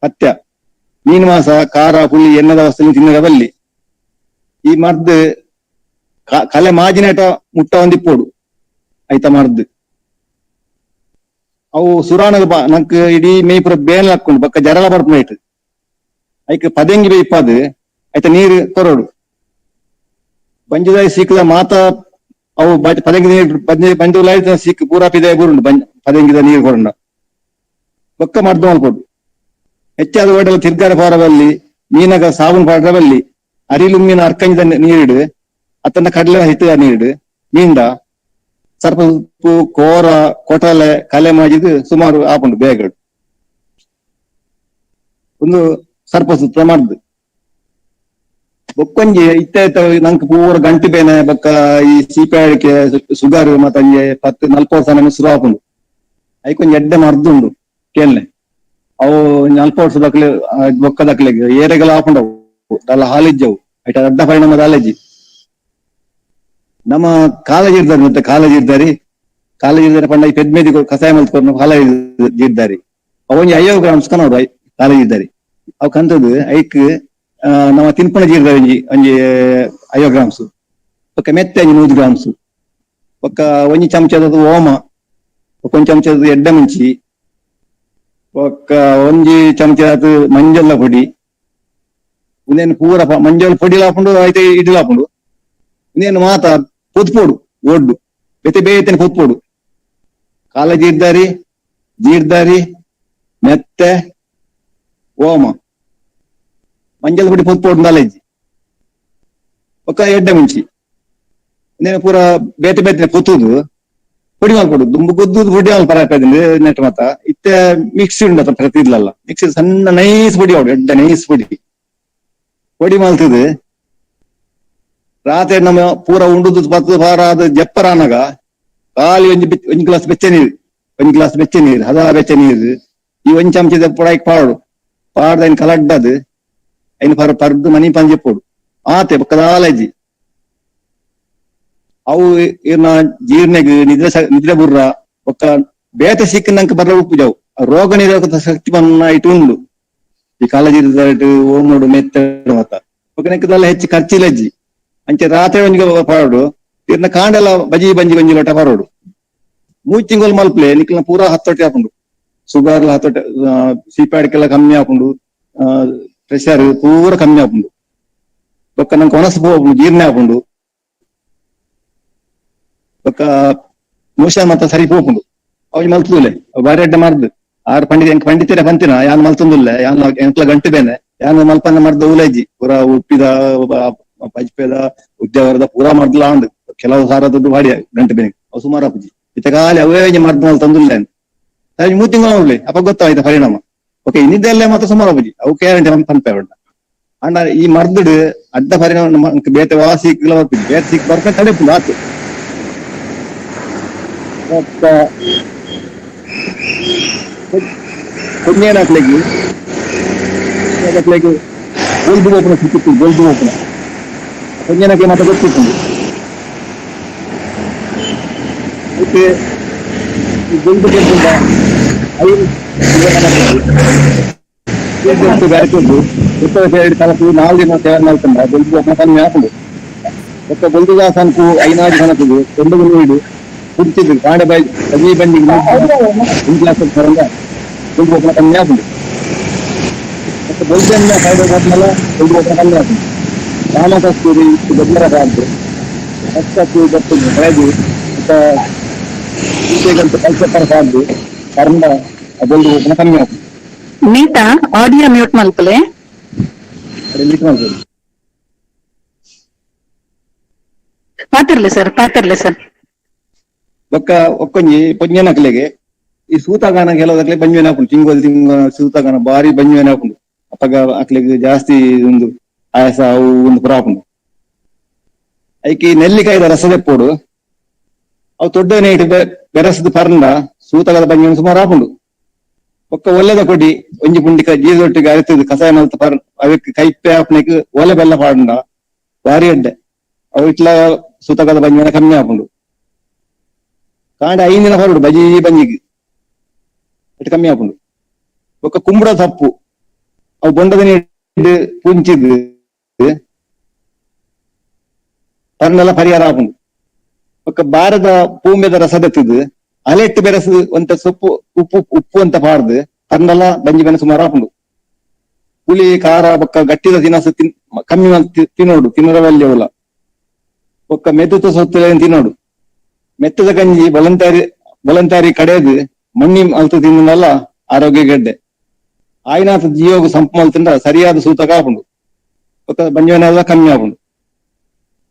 [SPEAKER 3] ಪಥ್ಯ ಮೀನು ಮಾಸ ಖಾರ ಹುಳಿ ಎಣ್ಣದ ವಸ್ತು ತಿನ್ನದವಲ್ಲಿ ಈ ಮರ್ದು ಕಲೆ ಮಾಜಿನೇಟ ಮುಟ್ಟ ಒಂದಿಪ್ಪೋಡು ಆಯ್ತ ಮರ್ದು ಅವು ಸುರಾಣದ ನಂಕ್ ಇಡೀ ಮೇಯ್ಪುರ ಬೇಲ್ ಹಾಕೊಂಡು ಬಕ್ಕ ಜರಲ ಬರ್ಪು ಐಕ್ ಪದಂಗಿ ಬೇಯ್ಪಾದು ಆಯ್ತ ನೀರು ಕೊರೋಡು ಬಂಜದಾಯಿ ಸಿಕ್ಕದ ಮಾತ ಅವು ಪದಂಗಿ ನೀರು ಬಂಜುಲ ಸಿಕ್ ಪೂರಾ ಪಿದೆ ಬುರುಂಡು ಪದಂಗಿದ ನೀರು ಕೊರಂಡ ಬೊಕ್ಕ ಮರ್ದು ಮಲ್ಕೊಡು. ಹೆಚ್ಚಾದ ಓಡಲ್ಲ ತಿರ್ಗಾರ ಪಾರದಲ್ಲಿ ಮೀನಗ ಸಾಬೂನ್ ಪಾಡ್ರವಲ್ಲಿ ಅರಿಲು ಮೀನ ಅರ್ಕಂಜದ ನೀರಿಡು ಅತನ್ನ ಕಡಲೆ ಹಿಟ್ಟದ ನೀರಿಡು ಮೀಂಡ ಸರ್ಪ ಉಪ್ಪು ಕೋರ ಕೊಟಲೆ ಕಲೆ ಮಾಜಿದು ಸುಮಾರು ಆಪುಂಡು ಬೇಗಡು ಒಂದು ಸರ್ಪ ಸುತ್ತ ಮಾಡ್ದು. ಬೊಕ್ಕೊಂಜಿ ಇತ್ತ ನಂಗೆ ಪೂರ ಗಂಟು ಬೇನೆ ಬೊಕ್ಕ ಈ ಸೀಪಾಡಿಕೆ ಸುಗರ್ ಮತ್ತೆ 10-40 ಸಲ ಶುರು ಆಪುಂಡು ಐಕೊಂಜಿ ಎಡ್ಡೆ ಮರ್ದುಂಡು ಕೇಳ್ನೆ ಅವು 40 ವರ್ಷ ದಕ್ಲೆ ಬೊಕ್ಕ ದಕ್ಲೆಗೆ ಏರೆಗೆಲ್ಲ ಆಪುಂಡವು ಅಲ್ಲ ಹಾಲಿಜ್ಜವು ಐಟ ಅಡ್ಡ ಪರಿಣಾಮದ ಅಲರ್ಜಿ. ನಮ್ಮ ಕಾಲೇಜ್ ಇರ್ದಾರಿ ಮತ್ತೆ ಕಾಲೇಜ್ ಇರ್ದಾರಿ ಪಂಡ ಈ ಪೆದ್ಮೇದಿ ಕಷಾಯ ಮಲ್ತ್ಕೊಂಡು ಕಾಲೇಜ್ ಇರ್ದಾರಿ ಅವೊಂಜಿ 50 ಗ್ರಾಮ್ಸ್ ಕನೋಡು ಕಾಲೇಜ್ ಇದ್ದಾರಿ ಅವು ಕಂತದ್ದು ಐಕ್ ನಮ್ಮ ತಿನ್ಪಣ ಜೀರ್ದಾರಿ ಒಂಜಿ 50 ಗ್ರಾಮ್ಸ್ ಒಕ್ಕ ಮೆತ್ತೆ 100 ಗ್ರಾಮ್ಸ್ ಒಕ್ಕ ಒಂಜಿ ಚಮಚದ ಓಮ ಒಂದ್ ಚಮಚದ ಎಡ್ಡೆ ಮುಂಚಿ ಒಕ್ಕ ಒಂಜಿ ಚಮಚದ ಮಂಜಲ್ಲ ಪೊಡಿ ಉಂದೇನು ಪೂರ ಮಂಜಲ್ ಪೊಡಿ ಲಾಪುಂಡು ಆಯ್ತು ಇಡಿಲಾಪುಂಡು ಇನ್ನೇನು ಮಾತ ಪೊತ್ಪೋಡು ಒಡ್ಡು ಬೆತೆ ಬೇತೇನೆ ಪೊತ್ಪೋಡು ಕಾಲ ಜೀರ್ದಾರಿ ಮೆತ್ತೆ ಓಮ ಮಂಜಲ್ ಪೊಡಿ ಪೊತ್ಪೋಡು ನಾಲೆಜ್ಜಿ ಒಕ್ಕ ಎಡ್ಡೆ ಮುಂಚಿ ಇನ್ನೇನು ಪೂರ ಬೇತೆ ಬೇತೇನೆ ಪೊತ್ತುದು ಪೊಡಿ ಮಾಡ್ಕೊಡು ದುಂಬು ಗೊದ್ದು ಪೊಡಿ ಮಾಡಿ ಪರಾಕದಿಲ್ಲ ನೆಟ್ ಮಾತ ಇತ್ತೆ ಮಿಕ್ಸಿ ಉಂಡ ಪ್ರತಿದ್ಲಲ್ಲ ಮಿಕ್ಸಿ ಸಣ್ಣ ನೈಸ್ ಪೊಡಿ ಅವಡು ಎಡ್ಡೆ ನೈಸ್ ಪೊಡಿ ಮಾಡ್ತದೆ. ರಾತ್ರಿ ನಮ್ಮ ಪೂರ ಉಂಡುದು 10 ವಾರ ಅದು ಜಪ್ಪರಾನಾಗ ಖಾಲಿ ಒಂಜಿ ಗ್ಲಾಸ್ ಬೆಚ್ಚ ನೀರು ಹದ ಬೆಚ್ಚ ನೀರು ಈ ಒಂದ್ ಚಮಚದ ಪುಡಾಯ್ಕ್ ಪಾಡ್ದ ಐನ್ ಕಲಡ್ಡದು ಐನ್ ಪರ್ದು ಮನಿ ಪಂಜೆಪ್ಪೋಡು ಆತೆ ಬಕ್ಕದಾಲಜ್ಜಿ ಅವು ಇರ್ನ ಜೀರ್ಣೆಗ್ ನಿದ್ರೆ ಬುರ್ರ ಒಕ್ಕ ಬೇತೆ ಸಿಕ್ಕ ನಂಗೆ ಬರ್ರ ಉಪ್ಪುಜವು ರೋಗ ನಿರೋಧಕ ಶಕ್ತಿ ಬನ್ನ ಇಟ್ಟು ಉಂಡು ಈ ಕಾಲೇಜ್ ಓಮೋಡು ಮೆತ್ತಡು ಮತ್ತ ಒಕ್ಕನೆಕ್ಕದೆಲ್ಲ ಹೆಚ್ಚು ಖರ್ಚಿಲಜ್ಜಿ ಅಂಚೆ ರಾತ್ರಿ ಒಂಜಿಗೆ ಪಾಡು ಇರ್ನ ಕಾಂಡೆಲ್ಲ ಬಜಿ ಬಂಜಿ ಲೋಟ ಪರೋಡು ಮೂಚಿಂಗೋಲ್ ಮಲ್ಪ್ಲೆ ನಿಕ್ಲ ಪೂರಾ ಹತ್ತೊಟ್ಟೆ ಹಾಕೊಂಡು ಶುಗರ್ ಹತ್ತೊಟ್ಟೆ ಸೀಪಾಡಿಕೆಲ್ಲ ಕಮ್ಮಿ ಹಾಕೊಂಡು ಪ್ರೆಷರ್ ಪೂರ ಕಮ್ಮಿ ಹಾಕೊಂಡು ಒಕ್ಕ ನಂಗೆ ಒಣಸು ಹೋಗ್ಬಿಡು ಜೀರ್ಣೆ ಹಾಕೊಂಡು ಒಕ್ಕ ಮೋಷನ್ ಮತ್ತ ಸರಿ ಹೋಗ್ಕೊಂಡು ಅವ್ ಮಲ್ತುಲೆ ಬಾರಿ ಅಡ್ಡ ಮಾಡ್ದು ಆರು ಪಂಡಿತರ ಬಂತಿನ ಯಾನ್ ಮಲ್ತೊಂದಿಲ್ಲ ಯಾನ್ ಎಂಕ್ಲ ಗಂಟು ಬೇನೆ ಯಾನ್ ಮಲ್ಪನ್ನ ಮಾಡ್ದ ಉಲೈಜಿ ಪೂರ ಉಪ್ಪಿದ ಪಜ್ಪೇದ ಉದ್ಯೋಗದ ಪೂರಾ ಮಾಡ್ದಲ್ಲ ಅಂದ್ ಕೆಲವು ಸಾರದ್ದು ಬಾಡಿ ಗಂಟು ಬೇನೆ ಅವು ಸುಮಾರು ಅಪ್ಪಜಿ ಇತಕಾಲಿ ಅವೇ ಮಾಡ್ದು ಮಲ್ತೊಂದಿಲ್ಲ ಸರಿ 3 ತಿಂಗಳು ನೋಡ್ಲಿ ಅಪ್ಪ ಗೊತ್ತಾಯ್ತ ಪರಿಣಾಮ ಓಕೆ ಇನ್ನಿದ್ದೆಲ್ಲ ಮತ್ತೆ ಸುಮಾರು ಅಪ್ಪಜಿ ಅವು ಗ್ಯಾರಂಟಿ ಪಂಪೆ ಉಂಡ ಅಂಡ ಈ ಮರ್ದುಡು ಅಡ್ಡ ಪರಿಣಾಮ ಬೇತೆ ವಾಸಿ ಬೇತೆ ಸಿಕ್ ಬರ್ಕ ತಡೆಪುಂಡು ಆತು ಕೊನ್ನೇನಾಗ್ಲಿಕ್ಕೆ ಗೋಲ್ದು ಓಪನ ಸಿಕ್ಕಿತ್ತು ಗೋಲ್ದು ಓಪನ ಕೊನ್ನೇನಕ್ಕೆ ಮತ್ತೆ ಗೊತ್ತಿತ್ತು ಮತ್ತೆ ಈ ಗೋಲ್ದು ಗೋಲ್ದಿಂದ 5 ಬ್ಯಾರೆಕೊಂಡು ಉತ್ತರ ಸೈಡ್ ಕನಸು 4 ದಿನ ತಯಾರು ಮಾಡ್ಕೊಂಡ ಗೋಲ್ದು ಓಪನ ಕಮ್ಮಿ ಹಾಕೊಂಡು ಒಕ್ಕ ಗೋಲ್ದು ದಾಸನ್ಕು 5 ಕನಸು 2 ನೀಡು ಕುಡಿಸಿದ್ರು ಕಾಡೆ ಬಜಿ ಬಂಡಿ ಗ್ಲಾಸ್ ಬರಂಗ ಒಂದು ಒಬ್ಬನ ಕಮ್ಮಿ ಆಗುಂಡು ಮತ್ತೆ ಬೊಲ್ದೆಲ್ಲ ಸೈಡ್ ಹೋದ್ಮೇಲೆ ಒಂದು ಒಬ್ಬನ ಕಮ್ಮಿ ಆಗುಂಡು ರಾಮ ಕಸ್ತೂರಿ ಗೊಬ್ಬರ ಬಾರ್ದು ಹಚ್ಚಿ ಗೊತ್ತಿದ್ದು ಬೆಳೆದು ಮತ್ತೆ ಈಚೆಗಂತ ಕಲ್ಪತ್ತರ ಸಾರ್ದು ಕರ್ಮ ಅದೊಂದು ಒಬ್ಬನ ಕಮ್ಮಿ ಆಗುಂಡು
[SPEAKER 2] ನೀತಾ ಆಡಿಯೋ ಮ್ಯೂಟ್ ಮಲ್ಪಲೆ
[SPEAKER 3] ಲಿಟ್ ಮಾಡ್ಬೋದು.
[SPEAKER 2] ಪಾತಿರ್ಲಿ ಸರ್
[SPEAKER 3] ಬೊಕ್ಕ ಒಕ್ಕೊಂಜಿ ಪೊಂಜನ ಕಲೆಗೆ ಈ ಸೂತಗಾನ ಕೆಲವದಕ್ಲೆ ಬಂಜುವೆನ ಹಾಕೊಂಡು ತಿಂಗಳು ಸೂತಗಾನ ಬಾರಿ ಬಂಜುವೆನ ಹಾಕೊಂಡು ಅಪ್ಪಗ ಅಕ್ಲೆಗ್ ಜಾಸ್ತಿ ಒಂದು ಆಯಾಸ ಅವು ಒಂದು ಪುರ ಹಾಕೊಂಡು ಐಕಿ ನೆಲ್ಲಿಕಾಯ್ದ ರಸದೆಪ್ಪೋಡು ಅವು ದೊಡ್ಡನೆ ಇಟ್ಟು ಬೆರಸದ ಪರ್ಂಡ ಸೂತಗದ ಬಂಜುವೆನ ಸುಮಾರು ಹಾಕೊಂಡು ಒಕ್ಕ ಒಳ್ಳೆದ ಕೊಡಿ ಒಂಜಿ ಪುಂಡಿಕ ಜೀದೊಟ್ಟಿಗೆ ಅರಿತದ ಕಸಾಯ ಮಲ್ತ ಪರ್ ಅವಕ್ಕೆ ಕೈಪೆ ಹಾಪನೆಕ್ ಒಲೆ ಬೆಲ್ಲ ಪಾಡಂಡ ಬಾರಿ ಅಡ್ಡೆ ಅವು ಇಟ್ಲ ಸೂತಗದ ಬಂಜುವೆನ ಕಮ್ಮಿ ಹಾಕೊಂಡು ಕಾಂಡ 5 ದಿನ ಹೊರಡು ಬಜಿ ಬಂಜಿಗೆ ಇಟ್ಟು ಕಮ್ಮಿ ಹಾಕೊಂಡು ಒಕ್ಕ ಕುಂಬಳ ತಪ್ಪು ಅವು ಬೊಂಡದ ನೀರು ಪುಂಚಿದ್ ಪರ್ನೆಲ್ಲ ಪರಿಹಾರ ಹಾಕೊಂಡು ಒಕ್ಕ ಬಾರದ ಪೂಮೆದ ರಸದತ್ತಿದ್ ಅಲೆಟ್ಟು ಬೆರೆಸು ಒಂತ ಸೊಪ್ಪು ಉಪ್ಪು ಅಂತ ಪಾಡ್ದು ಪರ್ನೆಲ್ಲ ಬಂಜಿ ಬೆನ ಸುಮಾರು ಹಾಕೊಂಡು ಹುಳಿ ಖಾರ ಬೊಕ್ಕ ಗಟ್ಟಿದ ತಿನಸು ಕಮ್ಮಿ ತಿನ್ನೋಡು ತಿನ್ನರವಲ್ಲಿ ಅವಲ್ಲ ಒಕ್ಕ ಮೆತ್ತುತ್ತ ಸೊತ್ತು ತಿನ್ನೋಡು ಮೆತ್ತದ ಗಂಜಿ ಬಲಂತಾರಿ ಕಡೆದು ಮಣ್ಣಿ ಅಲ್ತು ತಿನ್ನಲ್ಲ ಆರೋಗ್ಯ ಗೆಡ್ಡೆ ಆಯ್ನಾಥ ಜೀವೋಗ ಸಂಪು ಮಲ್ತಿಂದ ಸರಿಯಾದ ಸೂತಕ ಹಾಕೊಂಡು ಒಕ್ಕ ಬಂಜವನೆಲ್ಲ ಕಮ್ಮಿ ಹಾಕೊಂಡು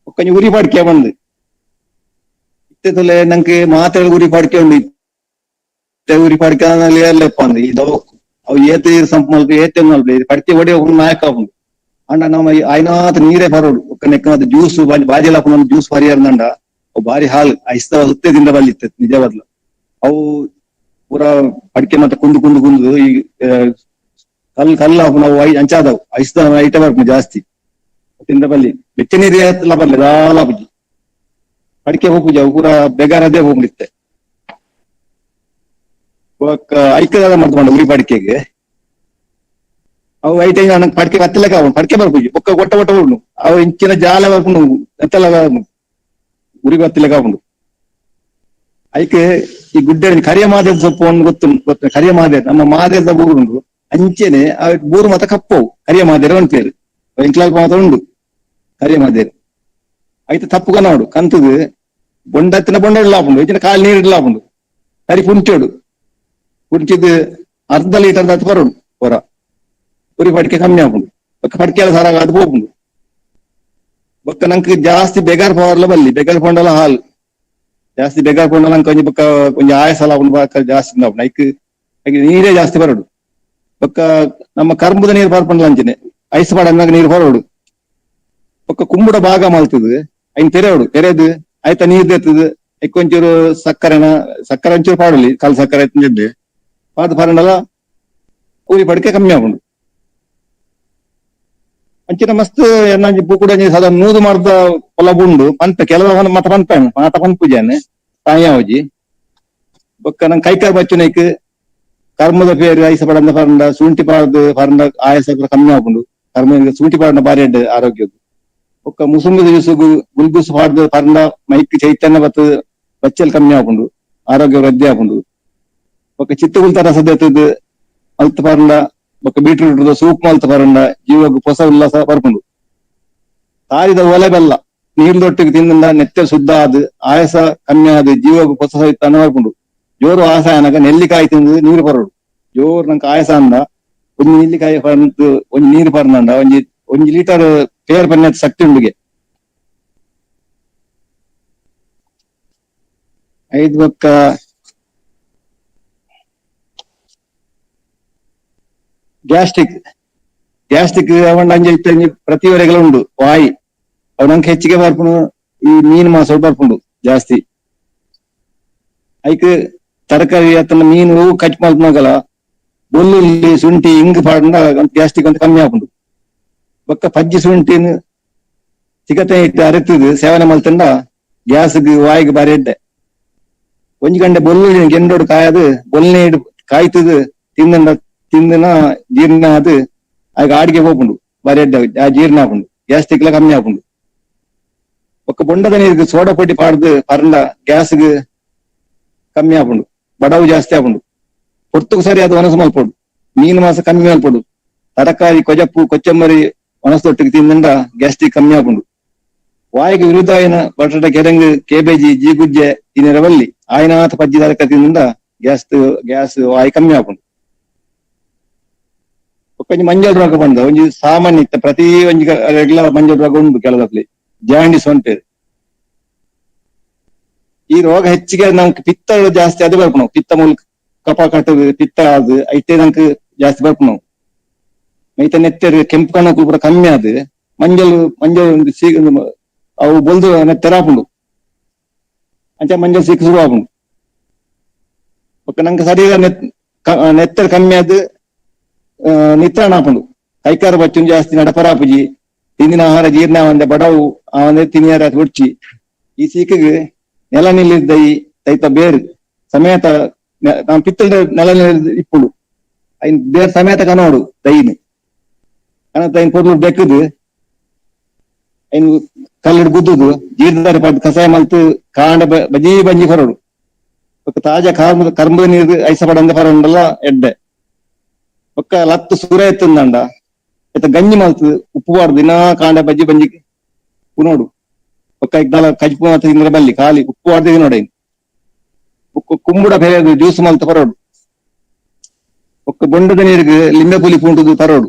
[SPEAKER 3] ಒಕ್ಕಂಜಿ ಉರಿ ಪಾಡ್ಕೆ ಬಂದು ಇತ್ತಲೆ ನಂಗೆ ಮಾತಾಡಿ ಉರಿ ಪಾಡ್ಕೆ ಉಂಡು ಉರಿ ಪಾಡ್ಕೆ ಎಲ್ಲಪ್ಪ ಅಂದ್ ಇದು ಅವು ಏತ ಸಂಪು ಮಲ್ಪ ಏತೆ ಮಲ್ಪ ಪಡ್ಕೆ ಒಡೆ ನಾಯಕ ಹಾಕೊಂಡು ಅಂಡ ನಮ್ಮ ಆಯ್ನಾಥ ನೀರೇ ಬರೋಡು ಒಕ್ಕ ನೆಕ್ಕ ಜ್ಯೂಸ್ ಬಾಜಿ ಹಾಕೊಂಡು ಜ್ಯೂಸ್ ಪರಿಹಾರದಂಡ ಬಾರಿ ಹಾಲು ಐಸ್ತವ ಹುತ್ತದಿಂದ ಬಲ್ಲಿತ್ತ ನಿಜವಾದ್ಲು ಅವು ಪೂರ ಪಡಿಕೆ ಮತ್ತೆ ಕುಂದು ಈ ಕಲ್ಲು ನಾವು ಅಂಚಾದವು ಐಸ್ತ ಐಟ ಬರ್ಕು ಜಾಸ್ತಿ ತಿಂದ ಬಲ್ಲಿ ಬೆಚ್ಚ ನೀರು ಎಲ್ಲ ಬರ್ಲಿ ದಾಲ ಬುಜಿ ಪಡಿಕೆ ಹೋಗುಜ ಪೂರ ಬೆಗಾರದೇ ಹೋಗ್ಲಿತ್ತೆ ಐಕ್ಯದ ಮಾಡ್ಕೊಂಡು ಉರಿ ಪಡಿಕೆಗೆ ಅವು ಐಟ ನನಗೆ ಪಡಿಕೆ ಹತ್ತಲೆಕ್ಕ ಪಡಿಕೆ ಬರ್ಬುಜಿ ಬೊಕ್ಕ ಒಟ್ಟ ಉಂಡು ಅವು ಇಂಚಿನ ಜಾಲ ಬರ್ಕೊಂಡು ಎತ್ತಲ ಉರಿ ಗೊತ್ತಿಲ್ಲ ಕಾಪುಂಡು ಐಕೆ ಈ ಗುಡ್ಡೆ ಕರಿಯ ಮಾದೇವ ಸೊಪ್ಪು ಒಂದು ಗೊತ್ತು ಕರಿಯ ಮಾದೇವ ನಮ್ಮ ಮಾದೇವದ ಬೂರುಂಡು ಅಂಚೆನೆ ಆ ಬೂರು ಮತ ಕಪ್ಪವು ಕರಿಯ ಮಾದೇವ ಅಂತ ಪೇರು ಇಂಕ್ಲಾಲ್ಪ ಮಾತ್ರ ಉಂಡು ಕರಿಯ ಮಾದೇವ ಐತೆ ತಪ್ಪುಗ ನೋಡು ಕಂತದು ಬೊಂಡತ್ತಿನ ಬೊಂಡ ಇಡ್ಲಾಪುಂಡು ಇಂಚಿನ ಕಾಲು ನೀರು ಇಡ್ಲಾಪುಂಡು ಕರಿ ಪುಂಚೋಡು ಪುಂಚಿದ್ ಅರ್ಧ ಲೀಟರ್ ಹತ್ತು ಬರೋಡು ಹೊರ ಉರಿ ಪಡಿಕೆ ಕಮ್ಮಿ ಹಾಕೊಂಡು ಪಡಿಕೆ ಎಲ್ಲ ಸರಾಗ ಅದು ಹೋಗುಂಡು ಬೊಕ್ಕ ನಂಗೆ ಜಾಸ್ತಿ ಬೆಗಾರ್ ಪವರ್ಲ ಬಲ್ಲಿ ಬೆಗಾರ್ ಪೊಂಡಲ ಹಾಲು ಜಾಸ್ತಿ ಬೆಗಾರ್ ಪೊಂಡಲ ನಂಗೆ ಕೊಂಚ ಬೊಕ್ಕ ಕೊಂಚ ಆಯಸಲ ಬಾಕ ಜಾಸ್ತಿ ನೈಕ್ ನೀರೇ ಜಾಸ್ತಿ ಬರೋಡು ಬೊಕ್ಕ ನಮ್ಮ ಕರ್ಬುದ ನೀರು ಬರ್ಪಂಡ್ಲ ಅಂಚನೆ ಐಸ್ ಪಾಡಂದಾಗ ನೀರು ಬರೋಡು ಬೊಕ್ಕ ಕುಂಬುಡ ಭಾಗ ಮಲ್ತದ ಐನ್ ತೆರೆಯೋಡು ತೆರೆದು ಆಯ್ತಾ ನೀರ್ ತೆತ್ತದ ಐಕೊಂಚೂರು ಸಕ್ಕರೆ ಒಂಚೂರು ಪಾಡಲಿ ಕಾಲು ಸಕ್ಕರೆ ಆಯ್ತು ಪಾದ ಪರಂಡಲ ಊರಿ ಪಡಿಕೆ ಕಮ್ಮಿ ಆಗುಂಡು ಅಂಚಿನ ಮಸ್ತ್ ಎನ್ನಂಜಿ ಪೂಕುಡ ಸಾಧಾರಣ ನೂದು ಮಾಡ್ದ ಹೊಲ ಬುಂಡು ಪಂಪ ಕೆಲವ ಮತ ಪಂಪ ಮಾತ ಪಂಪುಜಾನೆ ತಾಯಾವಜಿ ಬೊಕ್ಕ ನಂಗೆ ಕೈಕಾರ್ ಬಚ್ಚುನೈಕ್ ಕರ್ಮದ ಪೇರು ಐಸ ಪಡಂದ ಪರಂಡ ಶುಂಠಿ ಪರಂಡ ಆಯಸ ಕಮ್ಮಿ ಆಗುಂಡು ಕರ್ಮ ಶುಂಠಿ ಪರಂಡ ಬಾರಿ ಅಡ್ಡ ಆರೋಗ್ಯದ್ದು ಬೊಕ್ಕ ಮುಸುಂಬದ ಯೂಸುಗು ಗುಲ್ಗುಸು ಪಾಡ್ದ ಪರಂಡ ಮೈಕ್ ಚೈತನ್ಯ ಬಚ್ಚಲ್ ಕಮ್ಮಿ ಆಗುಂಡು ಆರೋಗ್ಯ ವೃದ್ಧಿ ಆಗುಂಡು ಬೊಕ್ಕ ಚಿತ್ತಗುಲ್ತ ರಸದೆತ್ತದ ಅಲ್ತ ಪರಂಡ ಬೊಕ್ಕ ಬೀಟ್ರೂಟ್ ಸೂಪ್ ಮಲ್ತ ಪರಂಡ ಜೀವಕ್ಕೆ ಹೊಸ ಉಲ್ಲಾಸ ಬರ್ಕೊಂಡು ತಾರಿದ ಒಲೆ ಬೆಲ್ಲ ನೀರ್ದೊಟ್ಟಿಗೆ ತಿಂದ ನೆತ್ತೆ ಶುದ್ಧ ಆದ್ ಆಯಸ ಕಮ್ಮಿ ಆದ್ ಜೀವಕ್ಕೆ ಹೊಸ ಸಹಿತ ಬರ್ಕೊಂಡು ಜೋರು ಆಸನಗ ನೆಲ್ಲಿಕಾಯಿ ತಿಂದು ನೀರು ಬರೋಡು ಜೋರು ನಂಗೆ ಆಯಸ ಅಂದ ಒಂಜಿ ನೆಲ್ಲಿಕಾಯಿ ಪರಂದು ಒಂಜಿ ನೀರು ಪರ್ನಂಡ ಒಂಜಿ ಲೀಟರ್ ಪೇರ್ ಪನ್ನ ಶಕ್ತಿ ಉಂಡಿಗೆ ಐದು ಬೊಕ್ಕ ಗ್ಯಾಸ್ಟ್ರಿಕ್ ಅವಂಡ ಅಂಜಿ ಪ್ರತಿವರೆಗಳು ಉಂಡು ವಾಯಿ ಅವ್ ನಂಗೆ ಹೆಚ್ಚಿಗೆ ಬರ್ಪುಂಡು ಈ ಮೀನು ಮಾಸ ಬರ್ಪುಂಡು ಜಾಸ್ತಿ ಐಕ್ ತರಕಾರಿ ಅತ್ತನ ಮೀನು ಕಚ್ ಮಲ್ಪನಾಗಲ್ಲ ಬೆಳ್ಳುಳ್ಳಿ ಶುಂಠಿ ಹಿಂಗ್ ಪಾಡ ಗ್ಯಾಸ್ಟ್ರಿಕ್ ಅಂತ ಕಮ್ಮಿ ಆಗುಂಡು ಬೊಕ್ಕ ಪಜ್ಜಿ ಶುಂಠಿನ ಚಿಕತೆ ಇಟ್ಟು ಅರೆತದು ಸೇವನೆ ಮಲ್ತಂಡ ಗ್ಯಾಸ್ಗೆ ವಾಯಿಗೆ ಬಾರಿ ಎಡ್ಡೆ ಒಂಜಿ ಗಂಟೆ ಬೆಳ್ಳುಳ್ಳಿ ಗೆಂಡೋಡು ಕಾಯದು ಬೊಲ್ನೆ ಕಾಯ್ತದ ತಿಂದನ ಜೀರ್ಣ ಅದು ಆಗ ಆಡಿಗೆ ಹೋಗ್ಬುಂಡು ಬಾರಿ ಎಡ್ಡ ಆ ಜೀರ್ಣ ಆಗುಂಡು ಗ್ಯಾಸ್ಟ್ರಿಕ್ ಎಲ್ಲ ಕಮ್ಮಿ ಆಗುಂಡು ಒಕ್ಕ ಬೊಂಡದ ನೀರಿಗೆ ಸೋಡಾ ಪೊಡಿ ಪಾಡ್ದು ಪರಂಡ ಗ್ಯಾಸ್ಗೆ ಕಮ್ಮಿ ಆಪುಂಡು, ಬಡವು ಜಾಸ್ತಿ ಆಪುಂಡು. ಹೊರ್ತುಕು ಸರಿ ಅದು ಒಣಸು ಮಲ್ಪಡು, ಮೀನು ಮಾಸ ಕಮ್ಮಿ ಮಲ್ಪಡು, ತರಕಾರಿ ಕೊಜಪ್ಪು ಕೊಚ್ಚಂಬರಿ ಒಣಸೊಟ್ಟಿಗೆ ತಿಂದಿಂದ ಗ್ಯಾಸ್ಟ್ರಿಕ್ ಕಮ್ಮಿ ಆಪುಂಡು. ವಾಯಿಗೆ ವಿರುದ್ಧ ಆಯ್ನ ಬಟಾಟೆ ಕೆರಂಗು ಕೇಬೇಜಿ ಜೀಗುಜ್ಜೆ ತಿನ್ನರ ಬಲ್ಲಿ ಆಯ್ನಾಥ ಪಜ್ಜಿ ತರಕಾರಿ ತಿಂದಿಂದ ಗ್ಯಾಸ್ ವಾಯಿ ಕಮ್ಮಿ ಆಪುಂಡು. ಒಂಜಿ ಮಂಜಲ್ ರೋಗ ಬಂದ ಒಂಜಿ ಸಾಮಾನ್ಯ ಇತ್ತ ಪ್ರತಿ ಒಂಜಿ ರೆಗ್ಯುಲರ್ ಮಂಜಲ್ ರೋಗ ಉಂಟು ಕೆಲವರಲ್ಲಿ ಜಾಂಡಿಸ್ ಹೊಂಟೇರು. ಈ ರೋಗ ಹೆಚ್ಚಿಗೆ ನಮ್ಗೆ ಪಿತ್ತ ಜಾಸ್ತಿ ಅದು ಬರ್ಪು ನಾವು ಪಿತ್ತ ಮೂಲಕ ಕಪ ಕಟ್ಟದು ಪಿತ್ತ ಅದು ಐಟೇ ನಮ್ಗೆ ಜಾಸ್ತಿ ಬರ್ಪು ನಾವು ಮೈತ ನೆತ್ತರು ಕೆಂಪು ಕಣ್ಣು ಕೂಡ ಕಮ್ಮಿ ಆದ್ ಮಂಜಲ್ ಅವು ಬೊಲ್ದು ನೆತ್ತರ ಆಪುಂಡು ಅಂಚೆ ಮಂಜಲ್ ಸಿಕ್ಕ ಶುರು ಆಪುಂಡು. ನಂಗೆ ಶರೀರ ನೆತ್ತರ ಕಮ್ಮಿ ಆದ್ ನಿತ್ರಾಣ ಆಪುಂಡು, ಕೈಕಾರ ಬಚ್ಚು ಜಾಸ್ತಿ ನಡಪರಾಪುಜಿ ತಿಂದಿನ ಆಹಾರ ಜೀರ್ಣ ಒಂದೆ ಬಡವು ಅವಂದೇ ತಿನಿಯಾರ ಹೊಡ್ಚಿ ಈ ಸೀಕೆಗೆ ನೆಲ ನಿಲ್ಲಿದ್ದೈ ತೈತ ಬೇರು ಸಮೇತ ನಾವು ಪಿತ್ತಲ್ ನೆಲ ಇಪ್ಪುಡು ಐನ್ ಬೇರ್ ಸಮೇತ ಕನೋಡು ದೈನು ಕನತ ಐನ್ ಪೊರ್ಲು ಬೆಕ್ಕದು ಐನ್ ಕಲ್ಲಿಡ್ ಗುದ್ದುದು ಜೀರ್ಣದಾರಿ ಪಡ್ ಕಸಾಯ ಮಲ್ತು ಕಾಂಡ ಬಜಿ ಬಂಜಿ ಹೊರಡು ತಾಜಾ ಕರ್ಮ ನೀರು ಐಸ ಪಡಂದ ಹೊರಡಲ್ಲ ಎಡ್ಡೆ ಒಕ್ಕ ಲತ್ತು ಸುರ ಎತ್ತಂದಂಡ ಗಂಜಿ ಮಲ್ತು ಉಪ್ಪು ಬಾರ್ದು ದಿನಾ ಕಾಂಡ ಬಜ್ಜಿ ಬಂಜಿ ನೋಡು ಒಕ್ಕ ಇದ್ದಾಲ ಕಜ್ಪು ಮಾತ ತಿಂದ್ರ ಬಲ್ಲಿ ಖಾಲಿ ಉಪ್ಪು ಬಾರ್ದು ನೋಡಿ ಕುಂಬುಡ ಬೆಳೆದು ಜ್ಯೂಸ್ ಮಲ್ತು ಹೊರಡು ಒಕ್ಕ ಬೊಂಡದ ನೀರಿಗೆ ಲಿಂಬೆ ಪುಲಿ ಪೂಂಟುದು ತರೋಡು